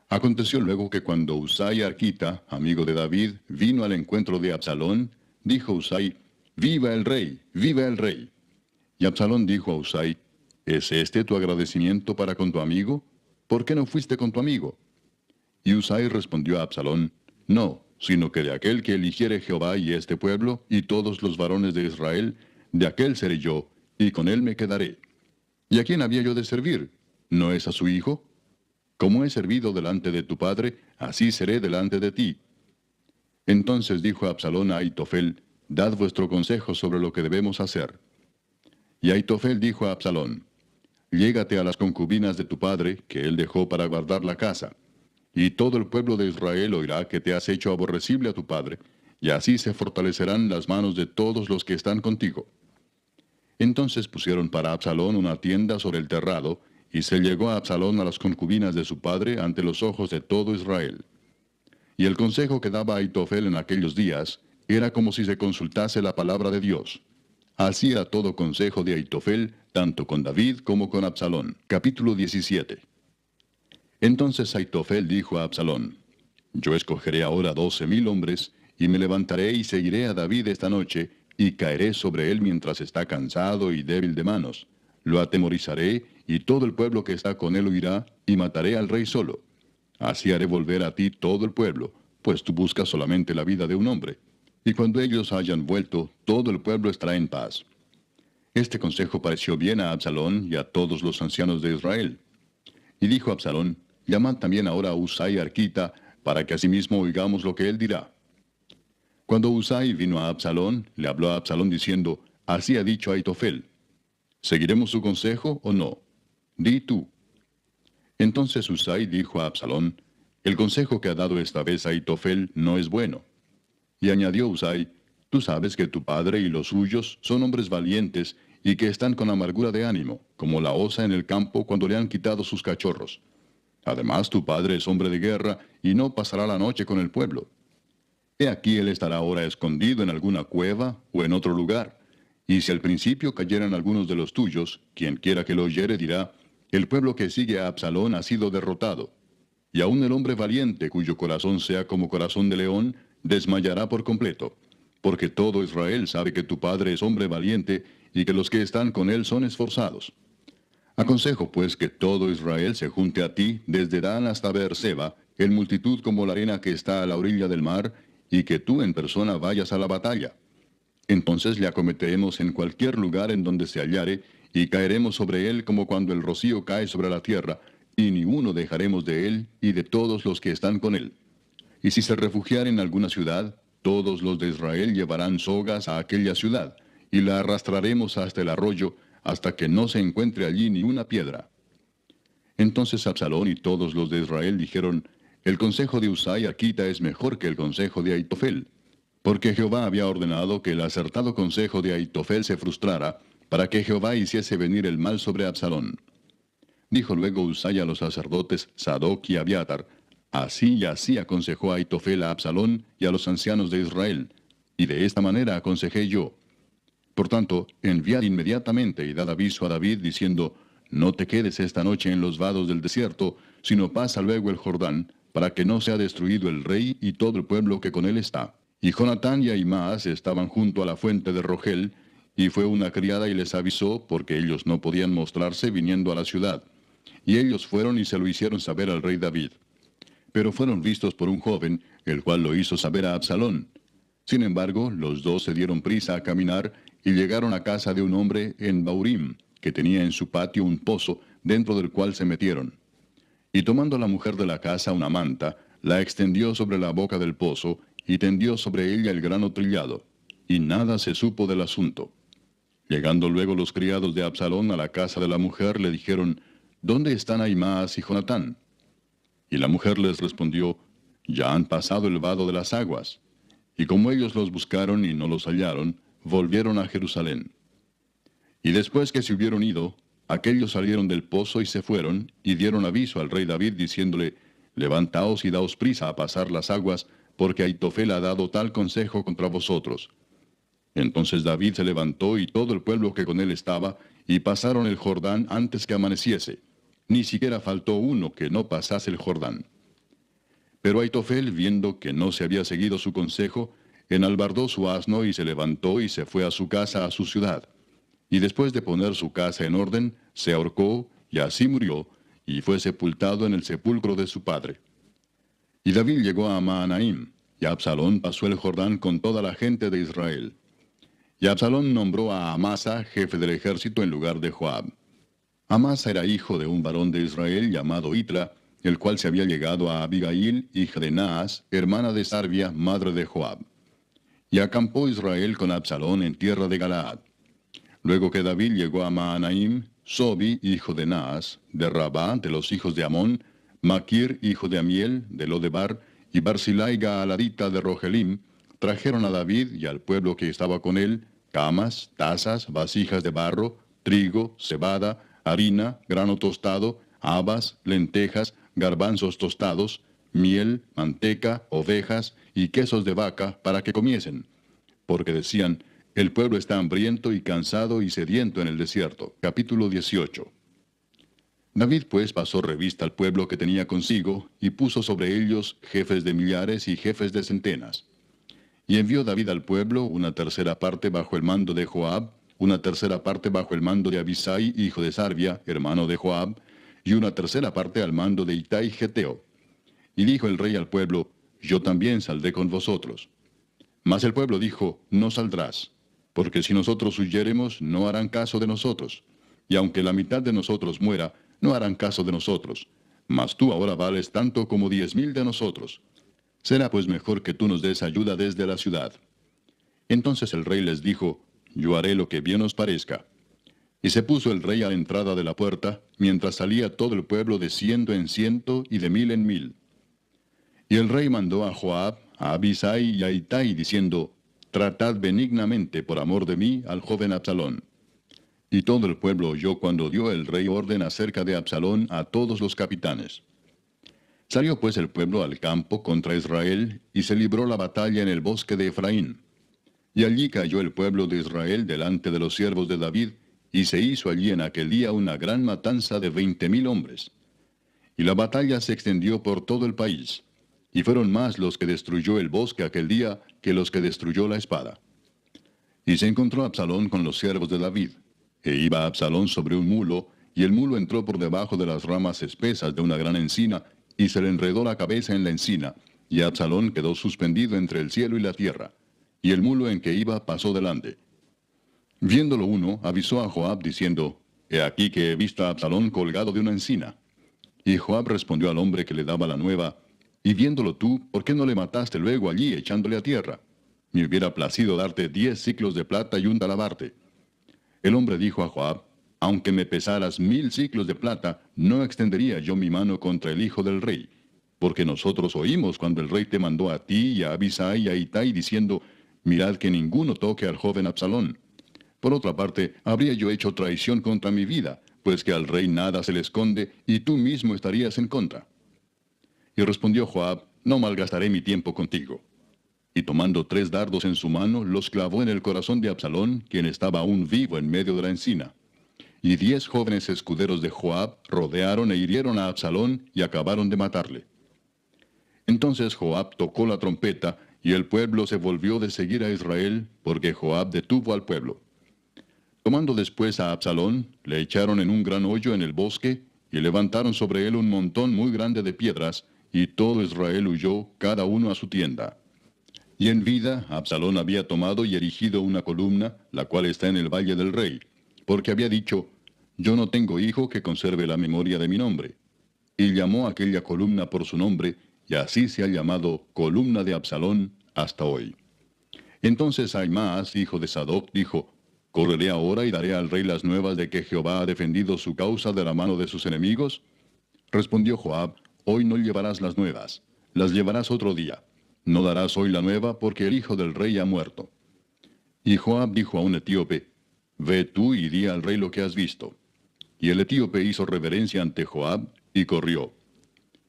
Aconteció luego que cuando Usai arquita, amigo de David, vino al encuentro de Absalón, dijo Usai, ¡viva el rey! ¡Viva el rey! Y Absalón dijo a Usai, ¿es este tu agradecimiento para con tu amigo? ¿Por qué no fuiste con tu amigo? Y Usai respondió a Absalón, no, sino que de aquel que eligiere Jehová y este pueblo, y todos los varones de Israel, de aquel seré yo, y con él me quedaré. ¿Y a quién había yo de servir? ¿No es a su hijo? Como he servido delante de tu padre, así seré delante de ti. Entonces dijo Absalón a Ahitofel, dad vuestro consejo sobre lo que debemos hacer. Y Ahitofel dijo a Absalón, llégate a las concubinas de tu padre, que él dejó para guardar la casa. Y todo el pueblo de Israel oirá que te has hecho aborrecible a tu padre, y así se fortalecerán las manos de todos los que están contigo. Entonces pusieron para Absalón una tienda sobre el terrado, y se llegó a Absalón a las concubinas de su padre ante los ojos de todo Israel. Y el consejo que daba Ahitofel en aquellos días era como si se consultase la palabra de Dios. Así era todo consejo de Ahitofel, tanto con David como con Absalón. Capítulo 17. Entonces Ahitofel dijo a Absalón, yo escogeré ahora 12,000 hombres, y me levantaré y seguiré a David esta noche, y caeré sobre él mientras está cansado y débil de manos. Lo atemorizaré, y todo el pueblo que está con él huirá, y mataré al rey solo. Así haré volver a ti todo el pueblo, pues tú buscas solamente la vida de un hombre. Y cuando ellos hayan vuelto, todo el pueblo estará en paz. Este consejo pareció bien a Absalón y a todos los ancianos de Israel. Y dijo Absalón, llamad también ahora a Husai arquita, para que asimismo oigamos lo que él dirá. Cuando Husai vino a Absalón, le habló a Absalón diciendo, así ha dicho Ahitofel, ¿seguiremos su consejo o no? Di tú. Entonces Husai dijo a Absalón, el consejo que ha dado esta vez Ahitofel no es bueno. Y añadió Husai, tú sabes que tu padre y los suyos son hombres valientes y que están con amargura de ánimo, como la osa en el campo cuando le han quitado sus cachorros. Además tu padre es hombre de guerra y no pasará la noche con el pueblo. He aquí él estará ahora escondido en alguna cueva o en otro lugar. Y si al principio cayeran algunos de los tuyos, quien quiera que lo oyere dirá, el pueblo que sigue a Absalón ha sido derrotado. Y aun el hombre valiente, cuyo corazón sea como corazón de león, desmayará por completo. Porque todo Israel sabe que tu padre es hombre valiente, y que los que están con él son esforzados. Aconsejo pues que todo Israel se junte a ti desde Dan hasta Beerseba, en multitud como la arena que está a la orilla del mar, y que tú en persona vayas a la batalla. Entonces le acometeremos en cualquier lugar en donde se hallare, y caeremos sobre él como cuando el rocío cae sobre la tierra, y ni uno dejaremos de él y de todos los que están con él. Y si se refugiare en alguna ciudad, todos los de Israel llevarán sogas a aquella ciudad, y la arrastraremos hasta el arroyo, hasta que no se encuentre allí ni una piedra. Entonces Absalón y todos los de Israel dijeron, el consejo de Husai arquita es mejor que el consejo de Ahitofel, porque Jehová había ordenado que el acertado consejo de Ahitofel se frustrara, para que Jehová hiciese venir el mal sobre Absalón. Dijo luego Husai a los sacerdotes Sadoc y Abiatar, así y así aconsejó Ahitofel a Absalón y a los ancianos de Israel, y de esta manera aconsejé yo. Por tanto, enviad inmediatamente y dad aviso a David diciendo, no te quedes esta noche en los vados del desierto, sino pasa luego el Jordán, para que no sea destruido el rey y todo el pueblo que con él está. Y Jonatán y Ahimaas estaban junto a la fuente de Rogel, y fue una criada y les avisó, porque ellos no podían mostrarse viniendo a la ciudad. Y ellos fueron y se lo hicieron saber al rey David. Pero fueron vistos por un joven, el cual lo hizo saber a Absalón. Sin embargo, los dos se dieron prisa a caminar, y llegaron a casa de un hombre en Baurim, que tenía en su patio un pozo, dentro del cual se metieron. Y tomando la mujer de la casa una manta, la extendió sobre la boca del pozo, y tendió sobre ella el grano trillado, y nada se supo del asunto. Llegando luego los criados de Absalón a la casa de la mujer, le dijeron, ¿dónde están Ahimaas y Jonatán? Y la mujer les respondió, ya han pasado el vado de las aguas. Y como ellos los buscaron y no los hallaron, volvieron a Jerusalén. Y después que se hubieron ido, aquellos salieron del pozo y se fueron, y dieron aviso al rey David, diciéndole, levantaos y daos prisa a pasar las aguas, porque Ahitofel ha dado tal consejo contra vosotros. Entonces David se levantó y todo el pueblo que con él estaba, y pasaron el Jordán antes que amaneciese. Ni siquiera faltó uno que no pasase el Jordán. Pero Ahitofel, viendo que no se había seguido su consejo, enalbardó su asno y se levantó y se fue a su casa, a su ciudad. Y después de poner su casa en orden, se ahorcó, y así murió, y fue sepultado en el sepulcro de su padre. Y David llegó a Mahanaim, y Absalón pasó el Jordán con toda la gente de Israel. Y Absalón nombró a Amasa jefe del ejército en lugar de Joab. Amasa era hijo de un varón de Israel llamado Itra, el cual se había llegado a Abigail, hija de Naas, hermana de Sarvia, madre de Joab. Y acampó Israel con Absalón en tierra de Galaad. Luego que David llegó a Mahanaim, Sobi, hijo de Naas, de Rabá, de los hijos de Amón, Maquir, hijo de Amiel, de Lodebar, y Barzilai Gaaladita de Rogelim, trajeron a David y al pueblo que estaba con él, camas, tazas, vasijas de barro, trigo, cebada, harina, grano tostado, habas, lentejas, garbanzos tostados, miel, manteca, ovejas y quesos de vaca para que comiesen. Porque decían, el pueblo está hambriento y cansado y sediento en el desierto. Capítulo 18. David pues pasó revista al pueblo que tenía consigo, y puso sobre ellos jefes de millares y jefes de centenas. Y envió David al pueblo una tercera parte bajo el mando de Joab, una tercera parte bajo el mando de Abisai, hijo de Sarvia, hermano de Joab, y una tercera parte al mando de Itai Geteo. Y dijo el rey al pueblo, yo también saldré con vosotros. Mas el pueblo dijo, no saldrás, porque si nosotros huyéremos, no harán caso de nosotros. Y aunque la mitad de nosotros muera, no harán caso de nosotros. Mas tú ahora vales tanto como 10,000 de nosotros. Será pues mejor que tú nos des ayuda desde la ciudad. Entonces el rey les dijo, yo haré lo que bien os parezca. Y se puso el rey a la entrada de la puerta, mientras salía todo el pueblo de 100 en 100 y de 1000 en 1000. Y el rey mandó a Joab, a Abisai y a Itai, diciendo, tratad benignamente por amor de mí al joven Absalón. Y todo el pueblo oyó cuando dio el rey orden acerca de Absalón a todos los capitanes. Salió pues el pueblo al campo contra Israel, y se libró la batalla en el bosque de Efraín. Y allí cayó el pueblo de Israel delante de los siervos de David, y se hizo allí en aquel día una gran matanza de 20,000 hombres. Y la batalla se extendió por todo el país, y fueron más los que destruyó el bosque aquel día que los que destruyó la espada. Y se encontró Absalón con los siervos de David. E iba Absalón sobre un mulo, y el mulo entró por debajo de las ramas espesas de una gran encina, y se le enredó la cabeza en la encina, y Absalón quedó suspendido entre el cielo y la tierra, y el mulo en que iba pasó delante. Viéndolo uno, avisó a Joab diciendo, he aquí que he visto a Absalón colgado de una encina. Y Joab respondió al hombre que le daba la nueva, y viéndolo tú, ¿por qué no le mataste luego allí echándole a tierra? Me hubiera placido darte 10 siclos de plata y un talabarte. El hombre dijo a Joab, aunque me pesaras 1000 siclos de plata, no extendería yo mi mano contra el hijo del rey, porque nosotros oímos cuando el rey te mandó a ti y a Abisai y a Itai diciendo, mirad que ninguno toque al joven Absalón. Por otra parte, habría yo hecho traición contra mi vida, pues que al rey nada se le esconde, y tú mismo estarías en contra. Y respondió Joab, no malgastaré mi tiempo contigo. Y tomando 3 dardos en su mano, los clavó en el corazón de Absalón, quien estaba aún vivo en medio de la encina. Y 10 jóvenes escuderos de Joab rodearon e hirieron a Absalón y acabaron de matarle. Entonces Joab tocó la trompeta, y el pueblo se volvió de seguir a Israel, porque Joab detuvo al pueblo. Tomando después a Absalón, le echaron en un gran hoyo en el bosque, y levantaron sobre él un montón muy grande de piedras, y todo Israel huyó, cada uno a su tienda. Y en vida, Absalón había tomado y erigido una columna, la cual está en el valle del rey, porque había dicho, yo no tengo hijo que conserve la memoria de mi nombre. Y llamó a aquella columna por su nombre, y así se ha llamado columna de Absalón hasta hoy. Entonces Ahimaas, hijo de Sadoc, dijo, ¿correré ahora y daré al rey las nuevas de que Jehová ha defendido su causa de la mano de sus enemigos? Respondió Joab, hoy no llevarás las nuevas, las llevarás otro día. No darás hoy la nueva, porque el hijo del rey ha muerto. Y Joab dijo a un etíope, ve tú y di al rey lo que has visto. Y el etíope hizo reverencia ante Joab, y corrió.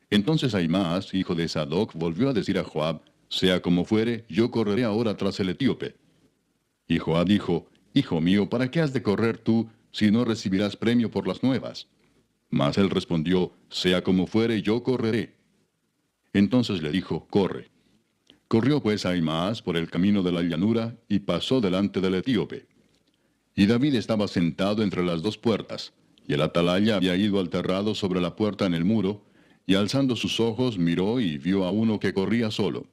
Entonces Ahimaas, hijo de Sadoc, volvió a decir a Joab, sea como fuere, yo correré ahora tras el etíope. Y Joab dijo, hijo mío, ¿para qué has de correr tú, si no recibirás premio por las nuevas? Mas él respondió, sea como fuere, yo correré. Entonces le dijo, corre. Corrió pues Ahimaas por el camino de la llanura, y pasó delante del etíope. Y David estaba sentado entre las 2 puertas, y el atalaya había ido al terrado sobre la puerta en el muro, y alzando sus ojos miró y vio a uno que corría solo.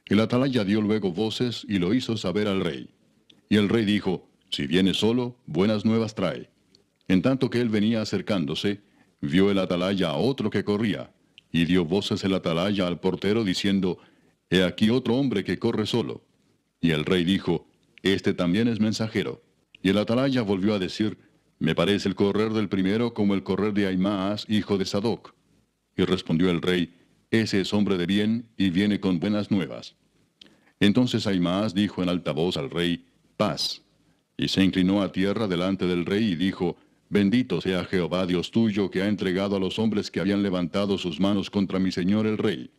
El atalaya dio luego voces y lo hizo saber al rey. Y el rey dijo, si viene solo, buenas nuevas trae. En tanto que él venía acercándose, vio el atalaya a otro que corría, y dio voces el atalaya al portero diciendo, He aquí otro hombre que corre solo. Y el rey dijo, Este también es mensajero. Y el atalaya volvió a decir, Me parece el correr del primero como el correr de Ahimaas, hijo de Sadoc. Y respondió el rey, Ese es hombre de bien, y viene con buenas nuevas. Entonces Ahimaas dijo en alta voz al rey, Paz. Y se inclinó a tierra delante del rey y dijo, Bendito sea Jehová Dios tuyo, que ha entregado a los hombres que habían levantado sus manos contra mi señor el rey.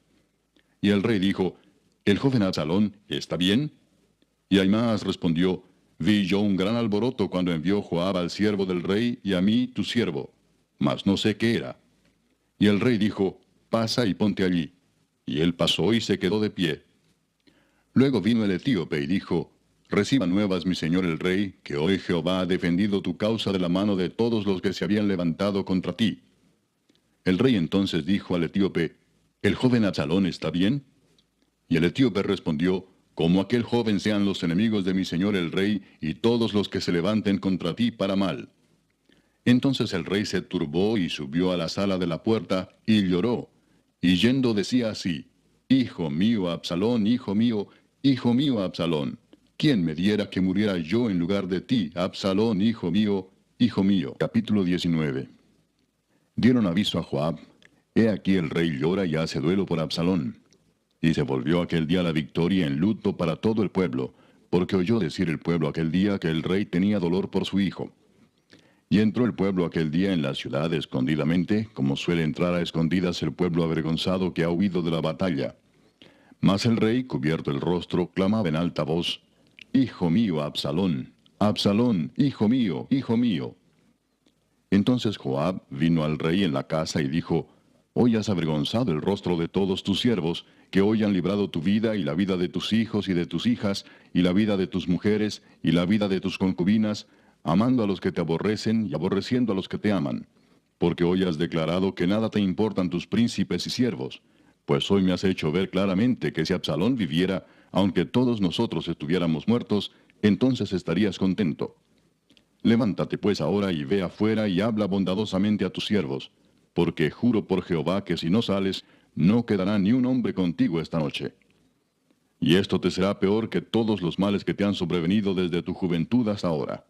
Y el rey dijo, ¿El joven Absalón está bien? Y Ahimaas respondió, Vi yo un gran alboroto cuando envió Joab al siervo del rey y a mí tu siervo, mas no sé qué era. Y el rey dijo, Pasa y ponte allí. Y él pasó y se quedó de pie. Luego vino el etíope y dijo, Reciba nuevas mi señor el rey, que hoy Jehová ha defendido tu causa de la mano de todos los que se habían levantado contra ti. El rey entonces dijo al etíope, ¿El joven Absalón está bien? Y el etíope respondió, Como aquel joven sean los enemigos de mi señor el rey, y todos los que se levanten contra ti para mal. Entonces el rey se turbó y subió a la sala de la puerta, y lloró. Y yendo decía así, Hijo mío Absalón, hijo mío Absalón, ¿quién me diera que muriera yo en lugar de ti, Absalón, hijo mío, hijo mío? Capítulo 19. Dieron aviso a Joab, He aquí el rey llora y hace duelo por Absalón. Y se volvió aquel día la victoria en luto para todo el pueblo, porque oyó decir el pueblo aquel día que el rey tenía dolor por su hijo. Y entró el pueblo aquel día en la ciudad escondidamente, como suele entrar a escondidas el pueblo avergonzado que ha huido de la batalla. Mas el rey, cubierto el rostro, clamaba en alta voz, Hijo mío, Absalón, Absalón, hijo mío, hijo mío. Entonces Joab vino al rey en la casa y dijo, Hoy has avergonzado el rostro de todos tus siervos, que hoy han librado tu vida y la vida de tus hijos y de tus hijas, y la vida de tus mujeres y la vida de tus concubinas, amando a los que te aborrecen y aborreciendo a los que te aman. Porque hoy has declarado que nada te importan tus príncipes y siervos. Pues hoy me has hecho ver claramente que si Absalón viviera, aunque todos nosotros estuviéramos muertos, entonces estarías contento. Levántate pues ahora y ve afuera y habla bondadosamente a tus siervos, porque juro por Jehová que si no sales, no quedará ni un hombre contigo esta noche. Y esto te será peor que todos los males que te han sobrevenido desde tu juventud hasta ahora.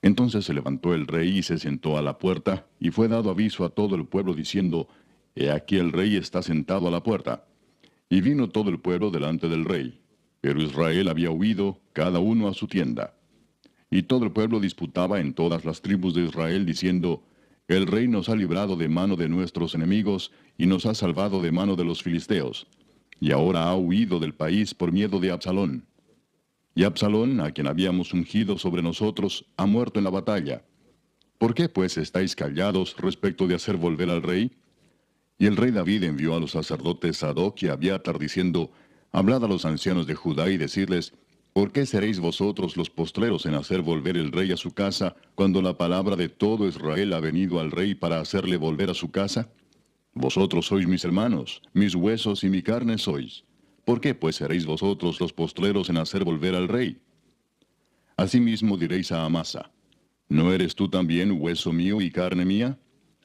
Entonces se levantó el rey y se sentó a la puerta, y fue dado aviso a todo el pueblo diciendo, He aquí el rey está sentado a la puerta. Y vino todo el pueblo delante del rey. Pero Israel había huido, cada uno a su tienda. Y todo el pueblo disputaba en todas las tribus de Israel, diciendo, El rey nos ha librado de mano de nuestros enemigos, y nos ha salvado de mano de los filisteos. Y ahora ha huido del país por miedo de Absalón. Y Absalón, a quien habíamos ungido sobre nosotros, ha muerto en la batalla. ¿Por qué pues estáis callados respecto de hacer volver al rey? Y el rey David envió a los sacerdotes Sadoc y Abiatar diciendo, Hablad a los ancianos de Judá y decirles, ¿por qué seréis vosotros los postreros en hacer volver el rey a su casa, cuando la palabra de todo Israel ha venido al rey para hacerle volver a su casa? Vosotros sois mis hermanos, mis huesos y mi carne sois. ¿Por qué pues seréis vosotros los postreros en hacer volver al rey? Asimismo diréis a Amasa, ¿no eres tú también hueso mío y carne mía?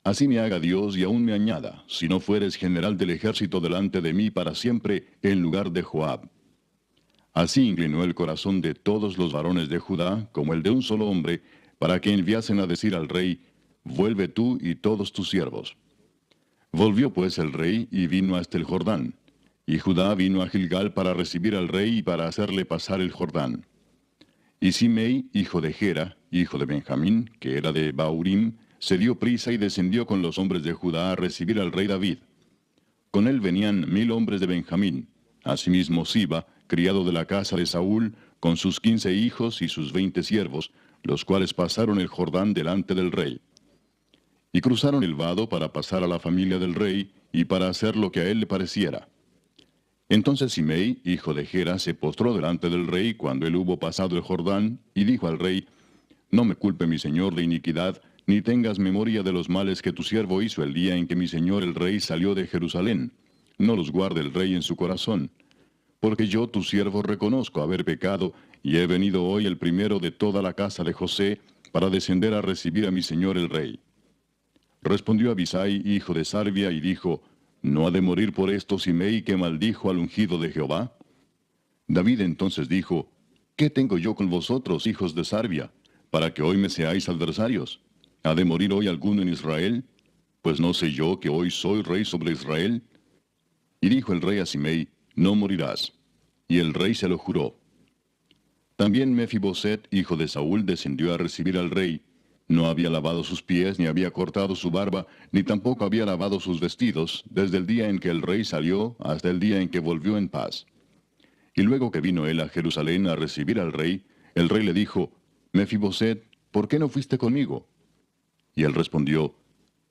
Así me haga Dios y aún me añada, si no fueres general del ejército delante de mí para siempre, en lugar de Joab. Así inclinó el corazón de todos los varones de Judá, como el de un solo hombre, para que enviasen a decir al rey, Vuelve tú y todos tus siervos. Volvió pues el rey y vino hasta el Jordán. Y Judá vino a Gilgal para recibir al rey y para hacerle pasar el Jordán. Y Simei, hijo de Gera, hijo de Benjamín, que era de Baurim, se dio prisa y descendió con los hombres de Judá a recibir al rey David. Con él venían 1000 hombres de Benjamín, asimismo Siba, criado de la casa de Saúl, con sus 15 hijos y sus 20 siervos, los cuales pasaron el Jordán delante del rey. Y cruzaron el vado para pasar a la familia del rey, y para hacer lo que a él le pareciera. Entonces Simei, hijo de Gera, se postró delante del rey cuando él hubo pasado el Jordán, y dijo al rey, No me culpe mi señor de iniquidad, ni tengas memoria de los males que tu siervo hizo el día en que mi señor el rey salió de Jerusalén. No los guarde el rey en su corazón. Porque yo, tu siervo, reconozco haber pecado, y he venido hoy el primero de toda la casa de José, para descender a recibir a mi señor el rey. Respondió Abisai, hijo de Sarvia, y dijo, ¿no ha de morir por esto Simei que maldijo al ungido de Jehová? David entonces dijo, ¿qué tengo yo con vosotros, hijos de Sarvia, para que hoy me seáis adversarios? ¿Ha de morir hoy alguno en Israel? Pues no sé yo que hoy soy rey sobre Israel. Y dijo el rey a Simei, no morirás. Y el rey se lo juró. También Mefiboset, hijo de Saúl, descendió a recibir al rey. No había lavado sus pies, ni había cortado su barba, ni tampoco había lavado sus vestidos, desde el día en que el rey salió hasta el día en que volvió en paz. Y luego que vino él a Jerusalén a recibir al rey, el rey le dijo, Mefiboset, ¿por qué no fuiste conmigo? Y él respondió,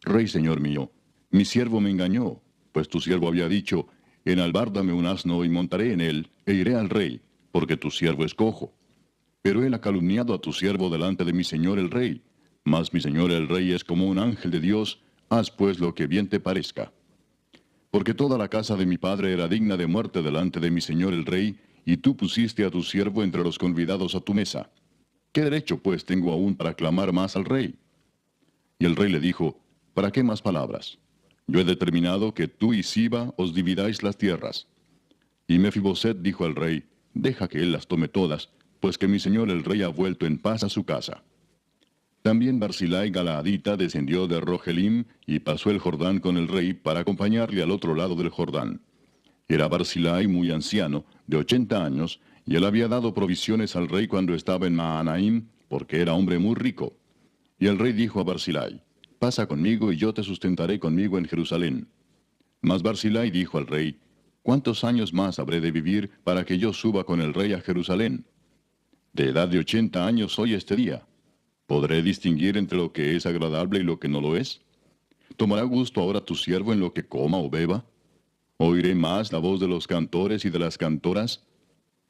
Rey señor mío, mi siervo me engañó, pues tu siervo había dicho, enalbárdame un asno y montaré en él, e iré al rey, porque tu siervo es cojo. Pero él ha calumniado a tu siervo delante de mi señor el rey. Mas mi señor el rey es como un ángel de Dios, haz pues lo que bien te parezca. Porque toda la casa de mi padre era digna de muerte delante de mi señor el rey, y tú pusiste a tu siervo entre los convidados a tu mesa. ¿Qué derecho pues tengo aún para clamar más al rey? Y el rey le dijo, ¿para qué más palabras? Yo he determinado que tú y Siba os dividáis las tierras. Y Mefiboset dijo al rey, deja que él las tome todas, pues que mi señor el rey ha vuelto en paz a su casa. También Barzillai Galaadita descendió de Rogelim y pasó el Jordán con el rey para acompañarle al otro lado del Jordán. Era Barzillai muy anciano, de 80 años, y él había dado provisiones al rey cuando estaba en Mahanaim, porque era hombre muy rico. Y el rey dijo a Barzillai, pasa conmigo y yo te sustentaré conmigo en Jerusalén. Mas Barzillai dijo al rey, ¿cuántos años más habré de vivir para que yo suba con el rey a Jerusalén? De edad de 80 años soy este día. ¿Podré distinguir entre lo que es agradable y lo que no lo es? ¿Tomará gusto ahora tu siervo en lo que coma o beba? ¿Oiré más la voz de los cantores y de las cantoras?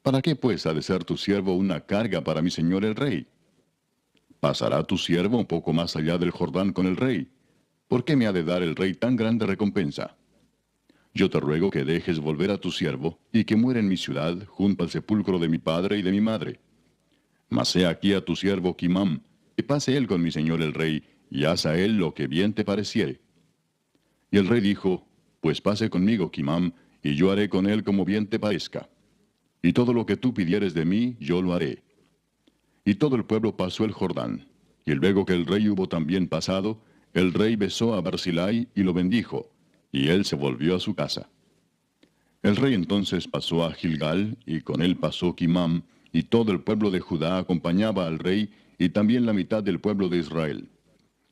¿Para qué pues ha de ser tu siervo una carga para mi señor el rey? ¿Pasará tu siervo un poco más allá del Jordán con el rey? ¿Por qué me ha de dar el rey tan grande recompensa? Yo te ruego que dejes volver a tu siervo, y que muera en mi ciudad, junto al sepulcro de mi padre y de mi madre. Mas he aquí a tu siervo Kimam, que pase él con mi señor el rey, y haz a él lo que bien te pareciere. Y el rey dijo, pues pase conmigo Kimam, y yo haré con él como bien te parezca. Y todo lo que tú pidieres de mí, yo lo haré. Y todo el pueblo pasó el Jordán. Y luego que el rey hubo también pasado, el rey besó a Barzillai y lo bendijo, y él se volvió a su casa. El rey entonces pasó a Gilgal, y con él pasó Kimam, y todo el pueblo de Judá acompañaba al rey, y también la mitad del pueblo de Israel.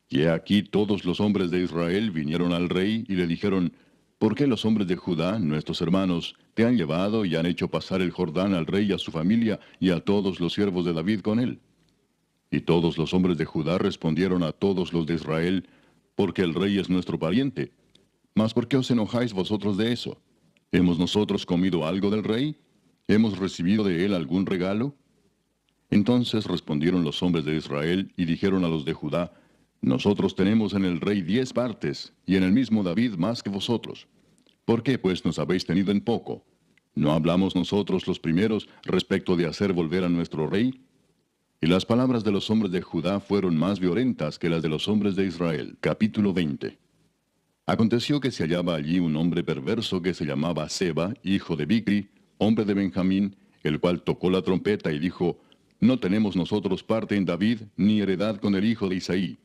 Y he aquí todos los hombres de Israel vinieron al rey y le dijeron, ¿por qué los hombres de Judá, nuestros hermanos, te han llevado y han hecho pasar el Jordán al rey y a su familia y a todos los siervos de David con él? Y todos los hombres de Judá respondieron a todos los de Israel, porque el rey es nuestro pariente. Mas ¿por qué os enojáis vosotros de eso? ¿Hemos nosotros comido algo del rey? ¿Hemos recibido de él algún regalo? Entonces respondieron los hombres de Israel y dijeron a los de Judá, nosotros tenemos en el rey 10 partes, y en el mismo David más que vosotros. ¿Por qué pues nos habéis tenido en poco? ¿No hablamos nosotros los primeros respecto de hacer volver a nuestro rey? Y las palabras de los hombres de Judá fueron más violentas que las de los hombres de Israel. Capítulo 20. Aconteció que se hallaba allí un hombre perverso que se llamaba Seba, hijo de Bicri, hombre de Benjamín, el cual tocó la trompeta y dijo, no tenemos nosotros parte en David, ni heredad con el hijo de Isaí.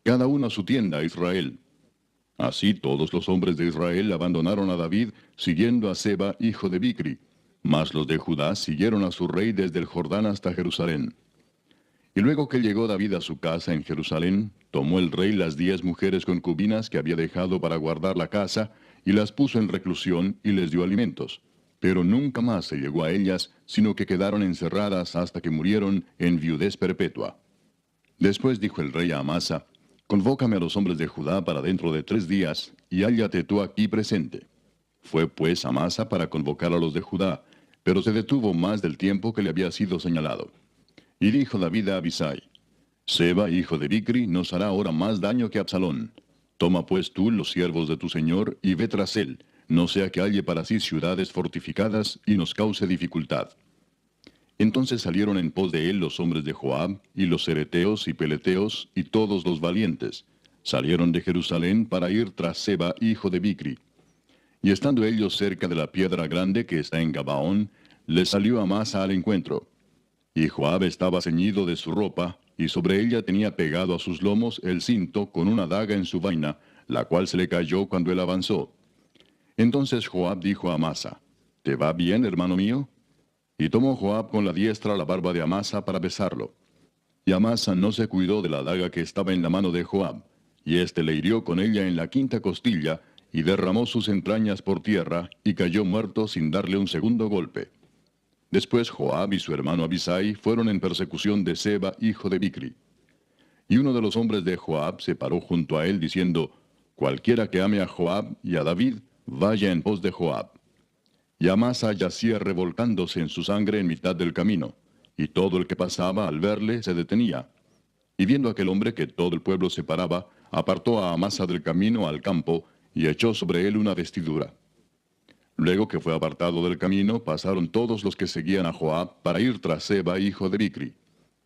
Cada uno a su tienda, Israel. Así todos los hombres de Israel abandonaron a David, siguiendo a Seba, hijo de Bicri. Mas los de Judá siguieron a su rey desde el Jordán hasta Jerusalén. Y luego que llegó David a su casa en Jerusalén, tomó el rey las 10 mujeres concubinas que había dejado para guardar la casa, y las puso en reclusión y les dio alimentos. Pero nunca más se llegó a ellas, sino que quedaron encerradas hasta que murieron en viudez perpetua. Después dijo el rey a Amasa, convócame a los hombres de Judá para dentro de 3 días, y hállate tú aquí presente. Fue pues Amasa para convocar a los de Judá, pero se detuvo más del tiempo que le había sido señalado. Y dijo David a Abisai, Seba, hijo de Bicri, nos hará ahora más daño que Absalón. Toma pues tú los siervos de tu señor, y ve tras él, no sea que halle para sí ciudades fortificadas, y nos cause dificultad. Entonces salieron en pos de él los hombres de Joab, y los cereteos y peleteos, y todos los valientes. Salieron de Jerusalén para ir tras Seba, hijo de Bicri. Y estando ellos cerca de la piedra grande que está en Gabaón, les salió Amasa al encuentro. Y Joab estaba ceñido de su ropa, y sobre ella tenía pegado a sus lomos el cinto con una daga en su vaina, la cual se le cayó cuando él avanzó. Entonces Joab dijo a Amasa, ¿te va bien, hermano mío? Y tomó Joab con la diestra la barba de Amasa para besarlo. Y Amasa no se cuidó de la daga que estaba en la mano de Joab, y éste le hirió con ella en la quinta costilla, y derramó sus entrañas por tierra, y cayó muerto sin darle un segundo golpe. Después Joab y su hermano Abisai fueron en persecución de Seba, hijo de Bicri. Y uno de los hombres de Joab se paró junto a él, diciendo, cualquiera que ame a Joab y a David, vaya en pos de Joab. Y Amasa yacía revolcándose en su sangre en mitad del camino, y todo el que pasaba al verle se detenía. Y viendo aquel hombre que todo el pueblo se paraba, apartó a Amasa del camino al campo, y echó sobre él una vestidura. Luego que fue apartado del camino, pasaron todos los que seguían a Joab para ir tras Seba, hijo de Bicri.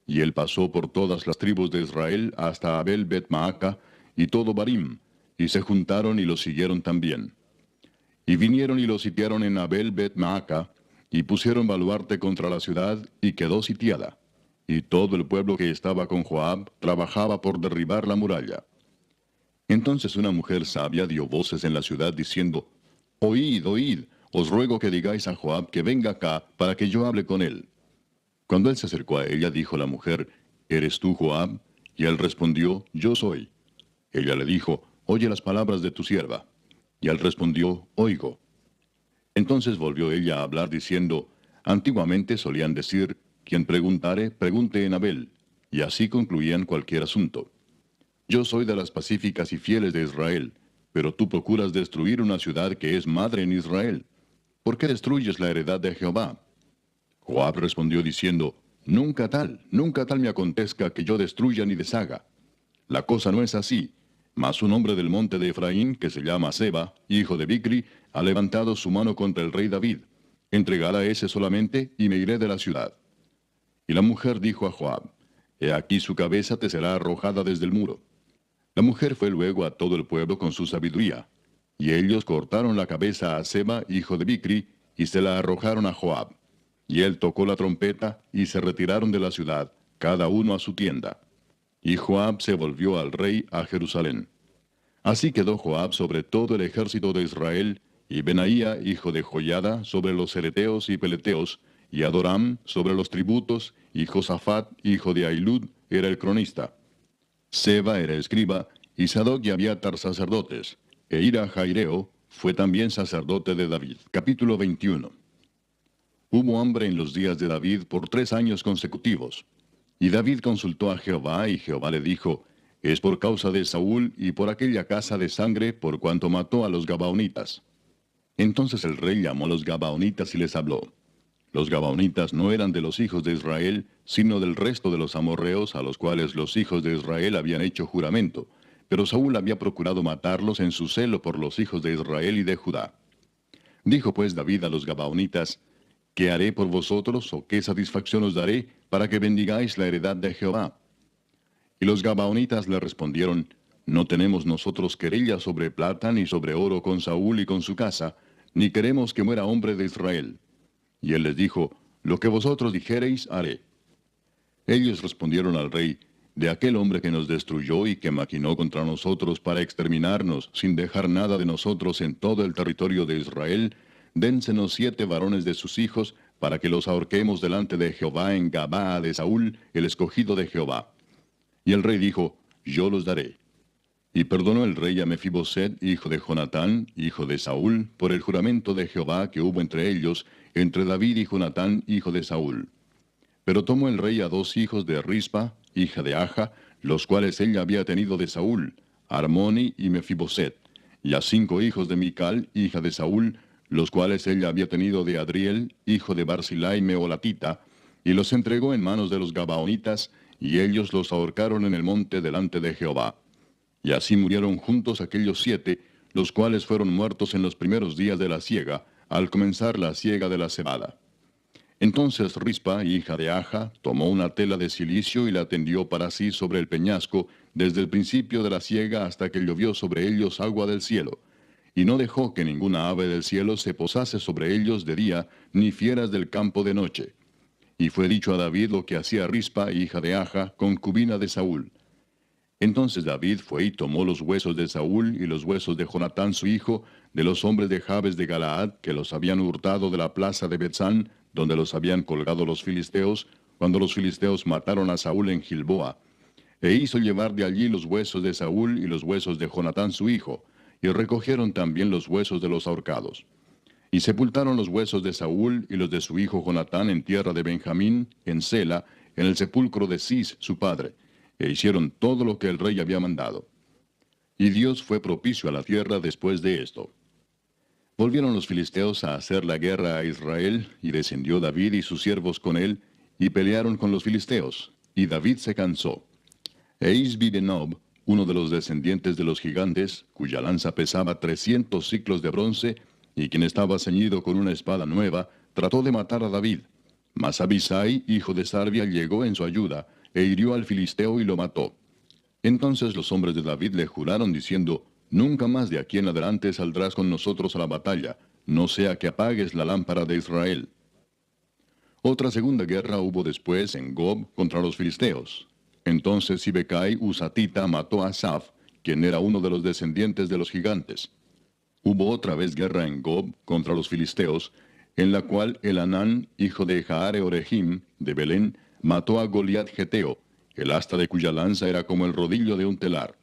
Y él pasó por todas las tribus de Israel hasta Abel Bet-Maaca y todo Barim, y se juntaron y lo siguieron también. Y vinieron y lo sitiaron en Abel Bet-Maaca, y pusieron baluarte contra la ciudad, y quedó sitiada. Y todo el pueblo que estaba con Joab trabajaba por derribar la muralla. Entonces una mujer sabia dio voces en la ciudad diciendo, oíd, oíd, os ruego que digáis a Joab que venga acá para que yo hable con él. Cuando él se acercó a ella, dijo la mujer, ¿eres tú Joab? Y él respondió, yo soy. Ella le dijo, oye las palabras de tu sierva. Y él respondió, oigo. Entonces volvió ella a hablar diciendo, antiguamente solían decir, quien preguntare, pregunte en Abel. Y así concluían cualquier asunto. Yo soy de las pacíficas y fieles de Israel, pero tú procuras destruir una ciudad que es madre en Israel. ¿Por qué destruyes la heredad de Jehová? Joab respondió diciendo, nunca tal me acontezca que yo destruya ni deshaga. La cosa no es así, mas un hombre del monte de Efraín, que se llama Seba, hijo de Bicri, ha levantado su mano contra el rey David. Entregad a ese solamente, y me iré de la ciudad. Y la mujer dijo a Joab, he aquí su cabeza te será arrojada desde el muro. La mujer fue luego a todo el pueblo con su sabiduría, y ellos cortaron la cabeza a Seba, hijo de Bicri, y se la arrojaron a Joab. Y él tocó la trompeta, y se retiraron de la ciudad, cada uno a su tienda. Y Joab se volvió al rey a Jerusalén. Así quedó Joab sobre todo el ejército de Israel, y Benaía, hijo de Joiada, sobre los cereteos y peleteos, y Adoram sobre los tributos, y Josafat, hijo de Ahilud, era el cronista. Seba era escriba, y Sadoc y Abiatar sacerdotes, e Ira Jaireo fue también sacerdote de David. Capítulo 21. Hubo hambre en los días de David por 3 años consecutivos. Y David consultó a Jehová, y Jehová le dijo, es por causa de Saúl y por aquella casa de sangre por cuanto mató a los Gabaonitas. Entonces el rey llamó a los Gabaonitas y les habló. Los Gabaonitas no eran de los hijos de Israel, sino del resto de los amorreos a los cuales los hijos de Israel habían hecho juramento, pero Saúl había procurado matarlos en su celo por los hijos de Israel y de Judá. Dijo pues David a los Gabaonitas, ¿qué haré por vosotros o qué satisfacción os daré para que bendigáis la heredad de Jehová? Y los Gabaonitas le respondieron, no tenemos nosotros querella sobre plata ni sobre oro con Saúl y con su casa, ni queremos que muera hombre de Israel. Y él les dijo, lo que vosotros dijereis haré. Ellos respondieron al rey, de aquel hombre que nos destruyó y que maquinó contra nosotros para exterminarnos, sin dejar nada de nosotros en todo el territorio de Israel, dénsenos 7 varones de sus hijos, para que los ahorquemos delante de Jehová en Gabaa de Saúl, el escogido de Jehová. Y el rey dijo, yo los daré. Y perdonó el rey a Mefiboset, hijo de Jonatán, hijo de Saúl, por el juramento de Jehová que hubo entre ellos, entre David y Jonatán, hijo de Saúl. Pero tomó el rey a 2 hijos de Rispa, hija de Aja, los cuales ella había tenido de Saúl, Armoni y Mefiboset, y a 5 hijos de Mical, hija de Saúl, los cuales ella había tenido de Adriel, hijo de Barzilai Meolatita, y los entregó en manos de los Gabaonitas, y ellos los ahorcaron en el monte delante de Jehová. Y así murieron juntos aquellos 7, los cuales fueron muertos en los primeros días de la siega, al comenzar la siega de la cebada. Entonces Rispa, hija de Aja, tomó una tela de cilicio y la tendió para sí sobre el peñasco, desde el principio de la siega hasta que llovió sobre ellos agua del cielo. Y no dejó que ninguna ave del cielo se posase sobre ellos de día, ni fieras del campo de noche. Y fue dicho a David lo que hacía Rispa, hija de Aja, concubina de Saúl. Entonces David fue y tomó los huesos de Saúl y los huesos de Jonatán su hijo, de los hombres de Jabes de Galaad, que los habían hurtado de la plaza de Betzán, donde los habían colgado los filisteos, cuando los filisteos mataron a Saúl en Gilboa. E hizo llevar de allí los huesos de Saúl y los huesos de Jonatán su hijo, y recogieron también los huesos de los ahorcados. Y sepultaron los huesos de Saúl y los de su hijo Jonatán en tierra de Benjamín, en Sela, en el sepulcro de Cis su padre, e hicieron todo lo que el rey había mandado. Y Dios fue propicio a la tierra después de esto. Volvieron los filisteos a hacer la guerra a Israel, y descendió David y sus siervos con él, y pelearon con los filisteos, y David se cansó. E Isbi-Benob, uno de los descendientes de los gigantes, cuya lanza pesaba 300 siclos de bronce, y quien estaba ceñido con una espada nueva, trató de matar a David. Mas Abisai, hijo de Sarbia, llegó en su ayuda, e hirió al filisteo y lo mató. Entonces los hombres de David le juraron diciendo, nunca más de aquí en adelante saldrás con nosotros a la batalla, no sea que apagues la lámpara de Israel. Otra segunda guerra hubo después en Gob contra los filisteos. Entonces Sibecai Husatita mató a Asaph, quien era uno de los descendientes de los gigantes. Hubo otra vez guerra en Gob contra los filisteos, en la cual Elanán, hijo de Jaare Orehim, de Belén, mató a Goliat Geteo, el asta de cuya lanza era como el rodillo de un telar.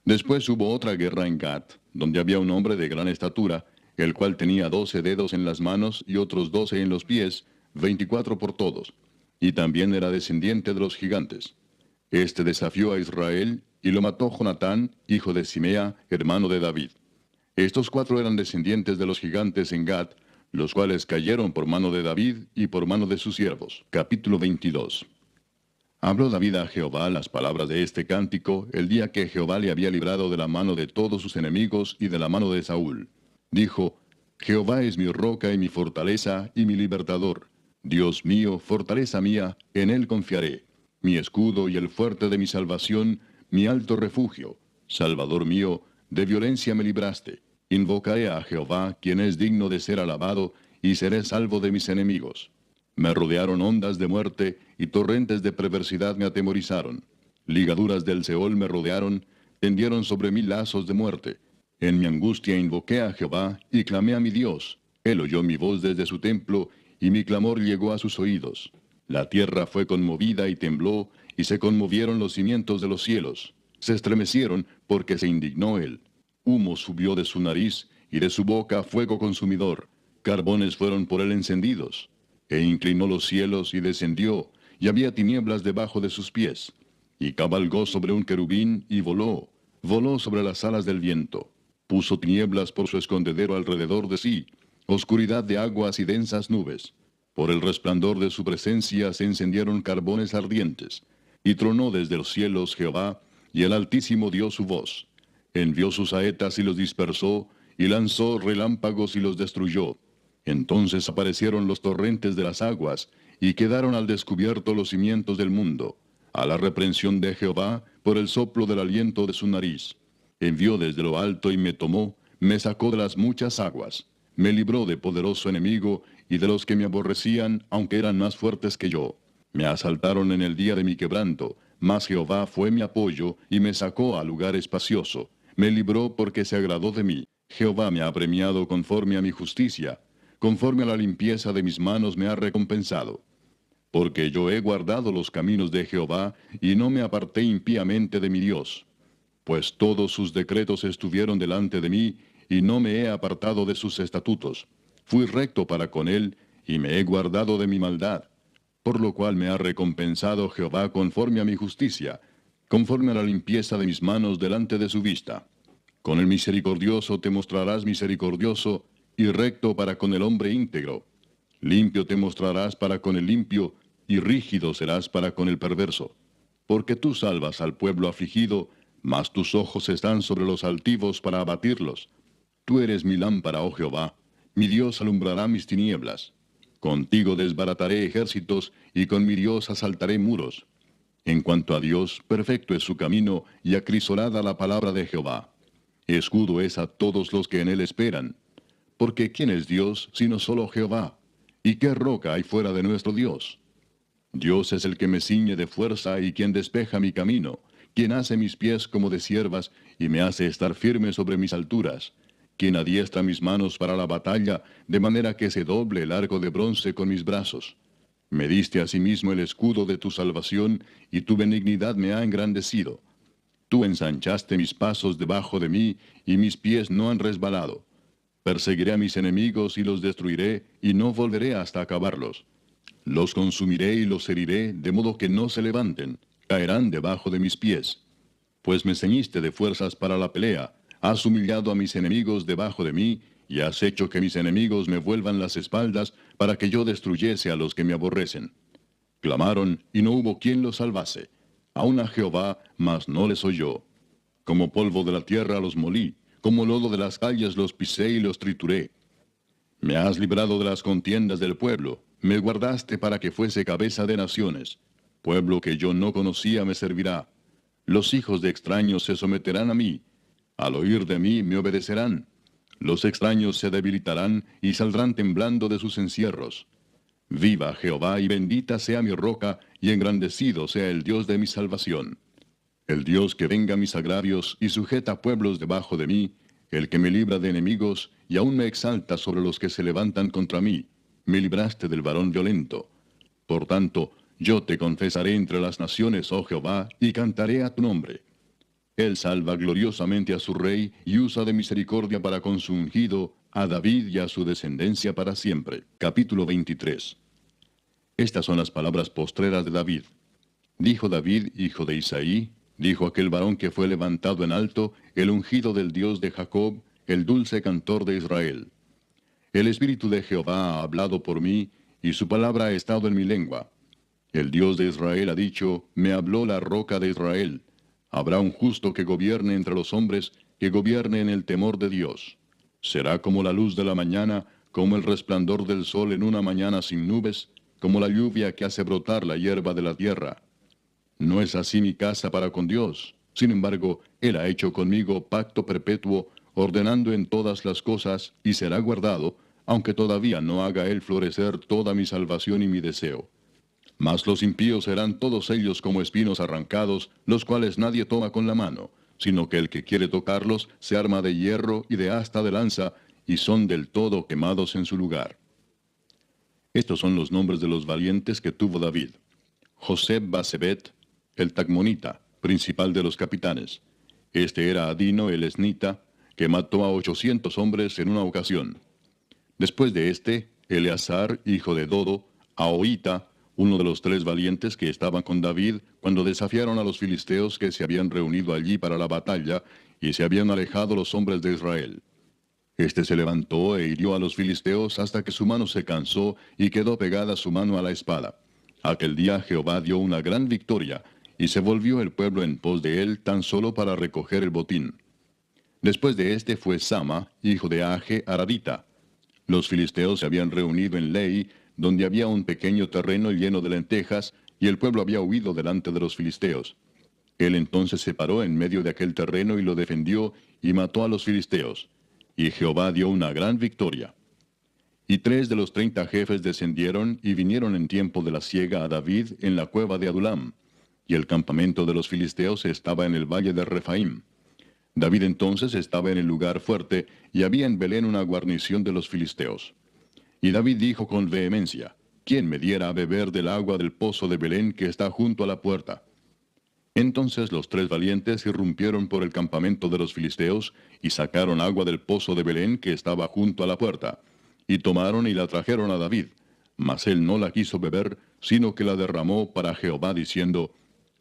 Después hubo otra guerra en Gat, donde había un hombre de gran estatura, el cual tenía 12 dedos en las manos y otros 12 en los pies, 24 por todos, y también era descendiente de los gigantes. Este desafió a Israel, y lo mató Jonatán, hijo de Simea, hermano de David. Estos 4 eran descendientes de los gigantes en Gat, los cuales cayeron por mano de David y por mano de sus siervos. Capítulo 22. Habló David a Jehová las palabras de este cántico el día que Jehová le había librado de la mano de todos sus enemigos y de la mano de Saúl. Dijo, Jehová es mi roca y mi fortaleza y mi libertador. Dios mío, fortaleza mía, en él confiaré. Mi escudo y el fuerte de mi salvación, mi alto refugio. Salvador mío, de violencia me libraste. Invocaré a Jehová, quien es digno de ser alabado, y seré salvo de mis enemigos. Me rodearon ondas de muerte, y torrentes de perversidad me atemorizaron. Ligaduras del Seol me rodearon, tendieron sobre mí lazos de muerte. En mi angustia invoqué a Jehová, y clamé a mi Dios. Él oyó mi voz desde su templo, y mi clamor llegó a sus oídos. La tierra fue conmovida y tembló, y se conmovieron los cimientos de los cielos. Se estremecieron, porque se indignó él. Humo subió de su nariz, y de su boca fuego consumidor. Carbones fueron por él encendidos. E inclinó los cielos y descendió, y había tinieblas debajo de sus pies. Y cabalgó sobre un querubín y voló sobre las alas del viento. Puso tinieblas por su escondedero alrededor de sí, oscuridad de aguas y densas nubes. Por el resplandor de su presencia se encendieron carbones ardientes. Y tronó desde los cielos Jehová, y el Altísimo dio su voz. Envió sus saetas y los dispersó, y lanzó relámpagos y los destruyó. Entonces aparecieron los torrentes de las aguas, y quedaron al descubierto los cimientos del mundo, a la reprensión de Jehová, por el soplo del aliento de su nariz. Envió desde lo alto y me tomó, me sacó de las muchas aguas, me libró de poderoso enemigo, y de los que me aborrecían, aunque eran más fuertes que yo. Me asaltaron en el día de mi quebranto, mas Jehová fue mi apoyo, y me sacó a lugar espacioso. Me libró porque se agradó de mí. Jehová me ha premiado conforme a mi justicia. Conforme a la limpieza de mis manos me ha recompensado. Porque yo he guardado los caminos de Jehová, y no me aparté impíamente de mi Dios. Pues todos sus decretos estuvieron delante de mí, y no me he apartado de sus estatutos. Fui recto para con él, y me he guardado de mi maldad. Por lo cual me ha recompensado Jehová conforme a mi justicia, conforme a la limpieza de mis manos delante de su vista. Con el misericordioso te mostrarás misericordioso, y recto para con el hombre íntegro. Limpio te mostrarás para con el limpio, y rígido serás para con el perverso. Porque tú salvas al pueblo afligido, mas tus ojos están sobre los altivos para abatirlos. Tú eres mi lámpara, oh Jehová, mi Dios alumbrará mis tinieblas. Contigo desbarataré ejércitos, y con mi Dios asaltaré muros. En cuanto a Dios, perfecto es su camino, y acrisolada la palabra de Jehová. Escudo es a todos los que en él esperan. Porque ¿quién es Dios sino solo Jehová? ¿Y qué roca hay fuera de nuestro Dios? Dios es el que me ciñe de fuerza y quien despeja mi camino, quien hace mis pies como de ciervas y me hace estar firme sobre mis alturas, quien adiestra mis manos para la batalla, de manera que se doble el arco de bronce con mis brazos. Me diste asimismo el escudo de tu salvación, y tu benignidad me ha engrandecido. Tú ensanchaste mis pasos debajo de mí, y mis pies no han resbalado. Perseguiré a mis enemigos y los destruiré, y no volveré hasta acabarlos. Los consumiré y los heriré, de modo que no se levanten, caerán debajo de mis pies. Pues me ceñiste de fuerzas para la pelea, has humillado a mis enemigos debajo de mí, y has hecho que mis enemigos me vuelvan las espaldas, para que yo destruyese a los que me aborrecen. Clamaron, y no hubo quien los salvase. Aun a Jehová, mas no les oyó. Como polvo de la tierra los molí, como lodo de las calles los pisé y los trituré. Me has librado de las contiendas del pueblo, me guardaste para que fuese cabeza de naciones. Pueblo que yo no conocía me servirá. Los hijos de extraños se someterán a mí. Al oír de mí me obedecerán. Los extraños se debilitarán y saldrán temblando de sus encierros. Viva Jehová y bendita sea mi roca, y engrandecido sea el Dios de mi salvación. El Dios que venga mis agravios y sujeta pueblos debajo de mí, el que me libra de enemigos y aún me exalta sobre los que se levantan contra mí. Me libraste del varón violento. Por tanto, yo te confesaré entre las naciones, oh Jehová, y cantaré a tu nombre. Él salva gloriosamente a su rey y usa de misericordia para con su ungido, a David y a su descendencia para siempre. Capítulo 23. Estas son las palabras postreras de David. Dijo David, hijo de Isaí, dijo aquel varón que fue levantado en alto, el ungido del Dios de Jacob, el dulce cantor de Israel. El Espíritu de Jehová ha hablado por mí, y su palabra ha estado en mi lengua. El Dios de Israel ha dicho, me habló la roca de Israel. Habrá un justo que gobierne entre los hombres, que gobierne en el temor de Dios. Será como la luz de la mañana, como el resplandor del sol en una mañana sin nubes, como la lluvia que hace brotar la hierba de la tierra. No es así mi casa para con Dios. Sin embargo, Él ha hecho conmigo pacto perpetuo, ordenando en todas las cosas, y será guardado, aunque todavía no haga Él florecer toda mi salvación y mi deseo. Mas los impíos serán todos ellos como espinos arrancados, los cuales nadie toma con la mano, sino que el que quiere tocarlos se arma de hierro y de asta de lanza, y son del todo quemados en su lugar. Estos son los nombres de los valientes que tuvo David. Joseb Basebet, el Tacmonita, principal de los capitanes. Este era Adino el Esnita, que mató a 800 hombres en una ocasión. Después de este, Eleazar, hijo de Dodo, Ahoita, uno de los 3 valientes que estaban con David cuando desafiaron a los filisteos que se habían reunido allí para la batalla, y se habían alejado los hombres de Israel. Este se levantó e hirió a los filisteos hasta que su mano se cansó y quedó pegada su mano a la espada. Aquel día Jehová dio una gran victoria, y se volvió el pueblo en pos de él tan solo para recoger el botín. Después de este fue Sama, hijo de Age Aradita. Los filisteos se habían reunido en Lei, donde había un pequeño terreno lleno de lentejas, y el pueblo había huido delante de los filisteos. Él entonces se paró en medio de aquel terreno y lo defendió, y mató a los filisteos. Y Jehová dio una gran victoria. Y 3 de los 30 jefes descendieron y vinieron en tiempo de la siega a David en la cueva de Adulam, y el campamento de los filisteos estaba en el valle de Refaim. David entonces estaba en el lugar fuerte, y había en Belén una guarnición de los filisteos. Y David dijo con vehemencia, ¿quién me diera a beber del agua del pozo de Belén que está junto a la puerta? Entonces los 3 valientes irrumpieron por el campamento de los filisteos, y sacaron agua del pozo de Belén que estaba junto a la puerta, y tomaron y la trajeron a David. Mas él no la quiso beber, sino que la derramó para Jehová, diciendo,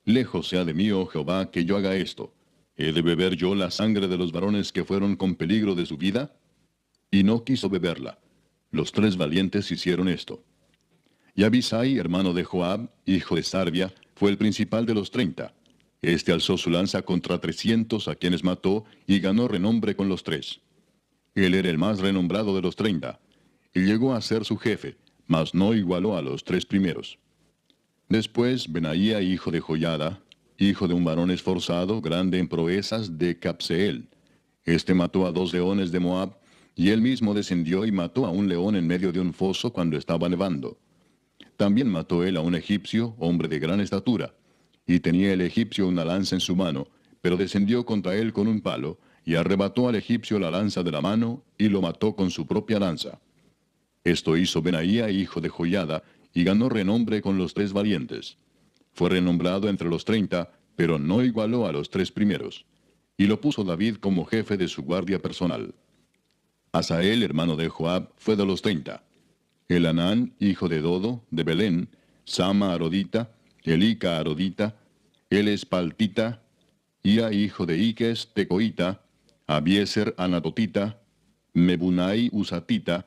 Lejos sea de mí, oh Jehová, que yo haga esto. ¿He de beber yo la sangre de los varones que fueron con peligro de su vida? Y no quiso beberla. Los 3 valientes hicieron esto. Y Abisai, hermano de Joab, hijo de Sarvia, fue el principal de los 30. Este alzó su lanza contra 300 a quienes mató, y ganó renombre con los 3. Él era el más renombrado de los 30, y llegó a ser su jefe, mas no igualó a los 3 primeros. Después Benaía, hijo de Joiada, hijo de un varón esforzado, grande en proezas, de Capseel. Este mató a 2 leones de Moab, y él mismo descendió y mató a un león en medio de un foso cuando estaba nevando. También mató él a un egipcio, hombre de gran estatura, y tenía el egipcio una lanza en su mano, pero descendió contra él con un palo, y arrebató al egipcio la lanza de la mano, y lo mató con su propia lanza. Esto hizo Benaía, hijo de Joiada, y ganó renombre con los 3 valientes. Fue renombrado entre los 30, pero no igualó a los 3 primeros. Y lo puso David como jefe de su guardia personal. Asael, hermano de Joab, fue de los 30. Elanán, hijo de Dodo, de Belén, Sama Arodita, Elica Arodita, Elespaltita, Ia, hijo de Iques, Tecoita, Abieser Anatotita, Mebunai Usatita,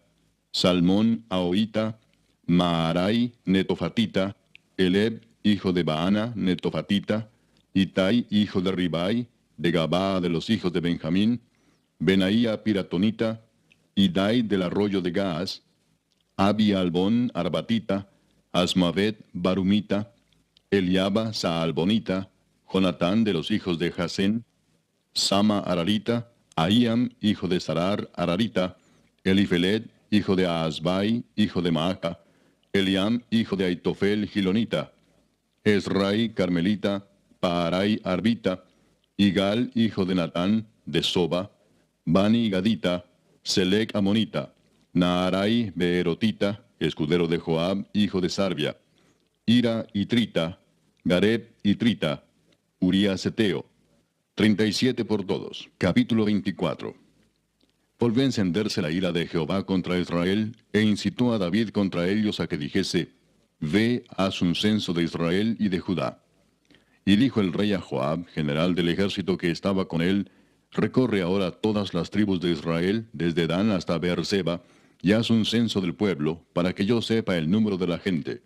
Salmón Ahoita, Maarai Netofatita, Eleb, hijo de Baana, Netofatita, Itai, hijo de Ribai, de Gabaa de los hijos de Benjamín, Benaía Piratonita, Idai del arroyo de Gaas, Abi Albón Arbatita, Asmavet Barumita, Eliaba Saalbonita, Jonatán de los hijos de Jasén, Sama Ararita, Ahiam, hijo de Sarar Ararita, Elifelet, hijo de Aasbai, hijo de Maaca, Eliam, hijo de Aitofel Gilonita, Esrai Carmelita, Paarai Arbita, Igal, hijo de Natán, de Soba, Bani Gadita, Selec Amonita, Naarai Beerotita, escudero de Joab, hijo de Sarbia, Ira y Trita, Gareb y Trita, Urías Eteo. 37 por todos. Capítulo 24. Volvió a encenderse la ira de Jehová contra Israel, e incitó a David contra ellos a que dijese, Ve, haz un censo de Israel y de Judá. Y dijo el rey a Joab, general del ejército que estaba con él, recorre ahora todas las tribus de Israel, desde Dan hasta Beerseba, y haz un censo del pueblo, para que yo sepa el número de la gente.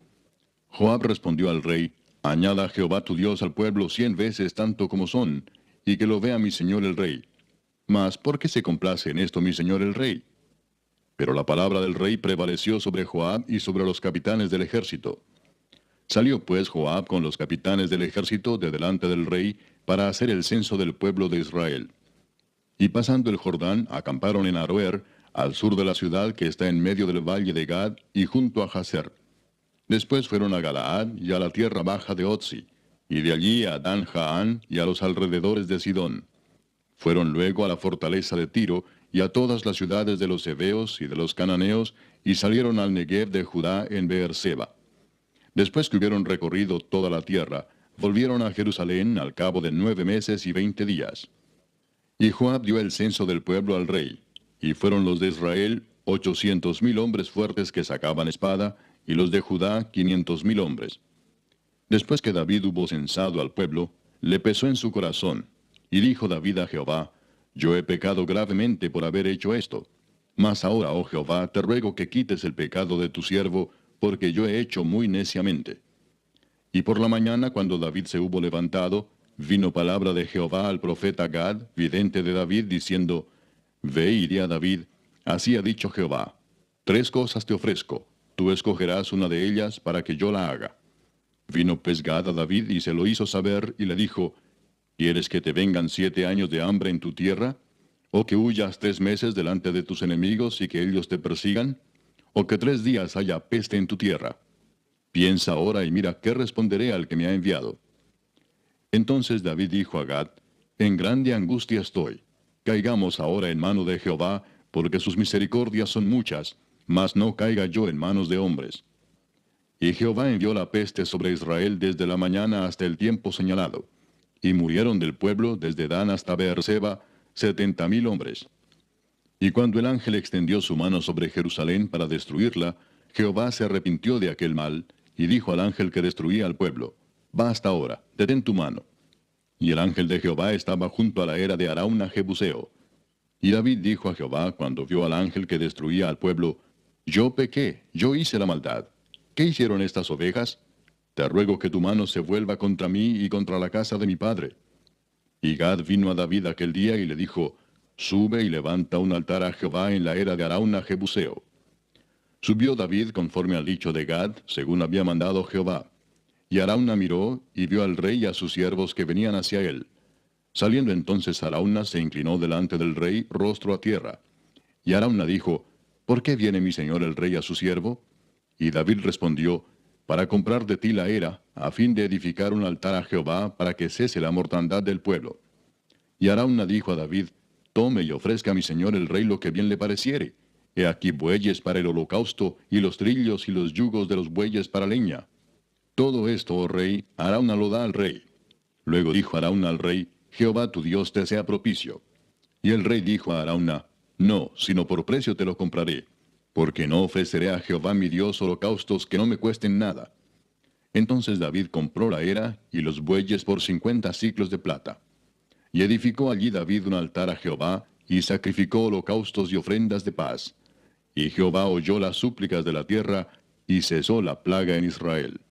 Joab respondió al rey, Añada Jehová tu Dios al pueblo 100 veces tanto como son, y que lo vea mi señor el rey. Mas, ¿por qué se complace en esto mi señor el rey? Pero la palabra del rey prevaleció sobre Joab y sobre los capitanes del ejército. Salió pues Joab con los capitanes del ejército de delante del rey para hacer el censo del pueblo de Israel. Y pasando el Jordán, acamparon en Aroer, al sur de la ciudad que está en medio del valle de Gad y junto a Jazer. Después fueron a Galaad y a la tierra baja de Otzi, y de allí a Dan Jaán y a los alrededores de Sidón. Fueron luego a la fortaleza de Tiro y a todas las ciudades de los heveos y de los cananeos, y salieron al Negev de Judá en Beerseba. Después que hubieron recorrido toda la tierra, volvieron a Jerusalén al cabo de 9 meses y 20 días. Y Joab dio el censo del pueblo al rey, y fueron los de Israel 800,000 hombres fuertes que sacaban espada, y los de Judá 500,000 hombres. Después que David hubo censado al pueblo, le pesó en su corazón, y dijo David a Jehová, Yo he pecado gravemente por haber hecho esto. Mas ahora, oh Jehová, te ruego que quites el pecado de tu siervo, porque yo he hecho muy neciamente. Y por la mañana, cuando David se hubo levantado, vino palabra de Jehová al profeta Gad, vidente de David, diciendo, Ve y di a David, así ha dicho Jehová, 3 cosas te ofrezco, tú escogerás una de ellas para que yo la haga. Vino pues Gad a David y se lo hizo saber, y le dijo, ¿Quieres que te vengan 7 años de hambre en tu tierra? ¿O que huyas 3 meses delante de tus enemigos y que ellos te persigan? ¿O que 3 días haya peste en tu tierra? Piensa ahora y mira qué responderé al que me ha enviado. Entonces David dijo a Gad, En grande angustia estoy. Caigamos ahora en mano de Jehová, porque sus misericordias son muchas, mas no caiga yo en manos de hombres. Y Jehová envió la peste sobre Israel desde la mañana hasta el tiempo señalado. Y murieron del pueblo desde Dan hasta Beerseba 70,000 hombres. Y cuando el ángel extendió su mano sobre Jerusalén para destruirla, Jehová se arrepintió de aquel mal, y dijo al ángel que destruía al pueblo, Basta ahora, detén tu mano. Y el ángel de Jehová estaba junto a la era de Arauna Jebuseo. Y David dijo a Jehová cuando vio al ángel que destruía al pueblo, Yo pequé, yo hice la maldad. ¿Qué hicieron estas ovejas? Te ruego que tu mano se vuelva contra mí y contra la casa de mi padre. Y Gad vino a David aquel día y le dijo, Sube y levanta un altar a Jehová en la era de Arauna Jebuseo. Subió David conforme al dicho de Gad, según había mandado Jehová. Y Arauna miró, y vio al rey y a sus siervos que venían hacia él. Saliendo entonces Arauna se inclinó delante del rey, rostro a tierra. Y Arauna dijo, ¿por qué viene mi señor el rey a su siervo? Y David respondió, para comprar de ti la era, a fin de edificar un altar a Jehová, para que cese la mortandad del pueblo. Y Arauna dijo a David, tome y ofrezca a mi señor el rey lo que bien le pareciere. He aquí bueyes para el holocausto, y los trillos y los yugos de los bueyes para leña. Todo esto, oh rey, Arauna lo da al rey. Luego dijo Arauna al rey, Jehová tu Dios te sea propicio. Y el rey dijo a Arauna, no, sino por precio te lo compraré, porque no ofreceré a Jehová mi Dios holocaustos que no me cuesten nada. Entonces David compró la era y los bueyes por 50 siclos de plata. Y edificó allí David un altar a Jehová, y sacrificó holocaustos y ofrendas de paz. Y Jehová oyó las súplicas de la tierra, y cesó la plaga en Israel.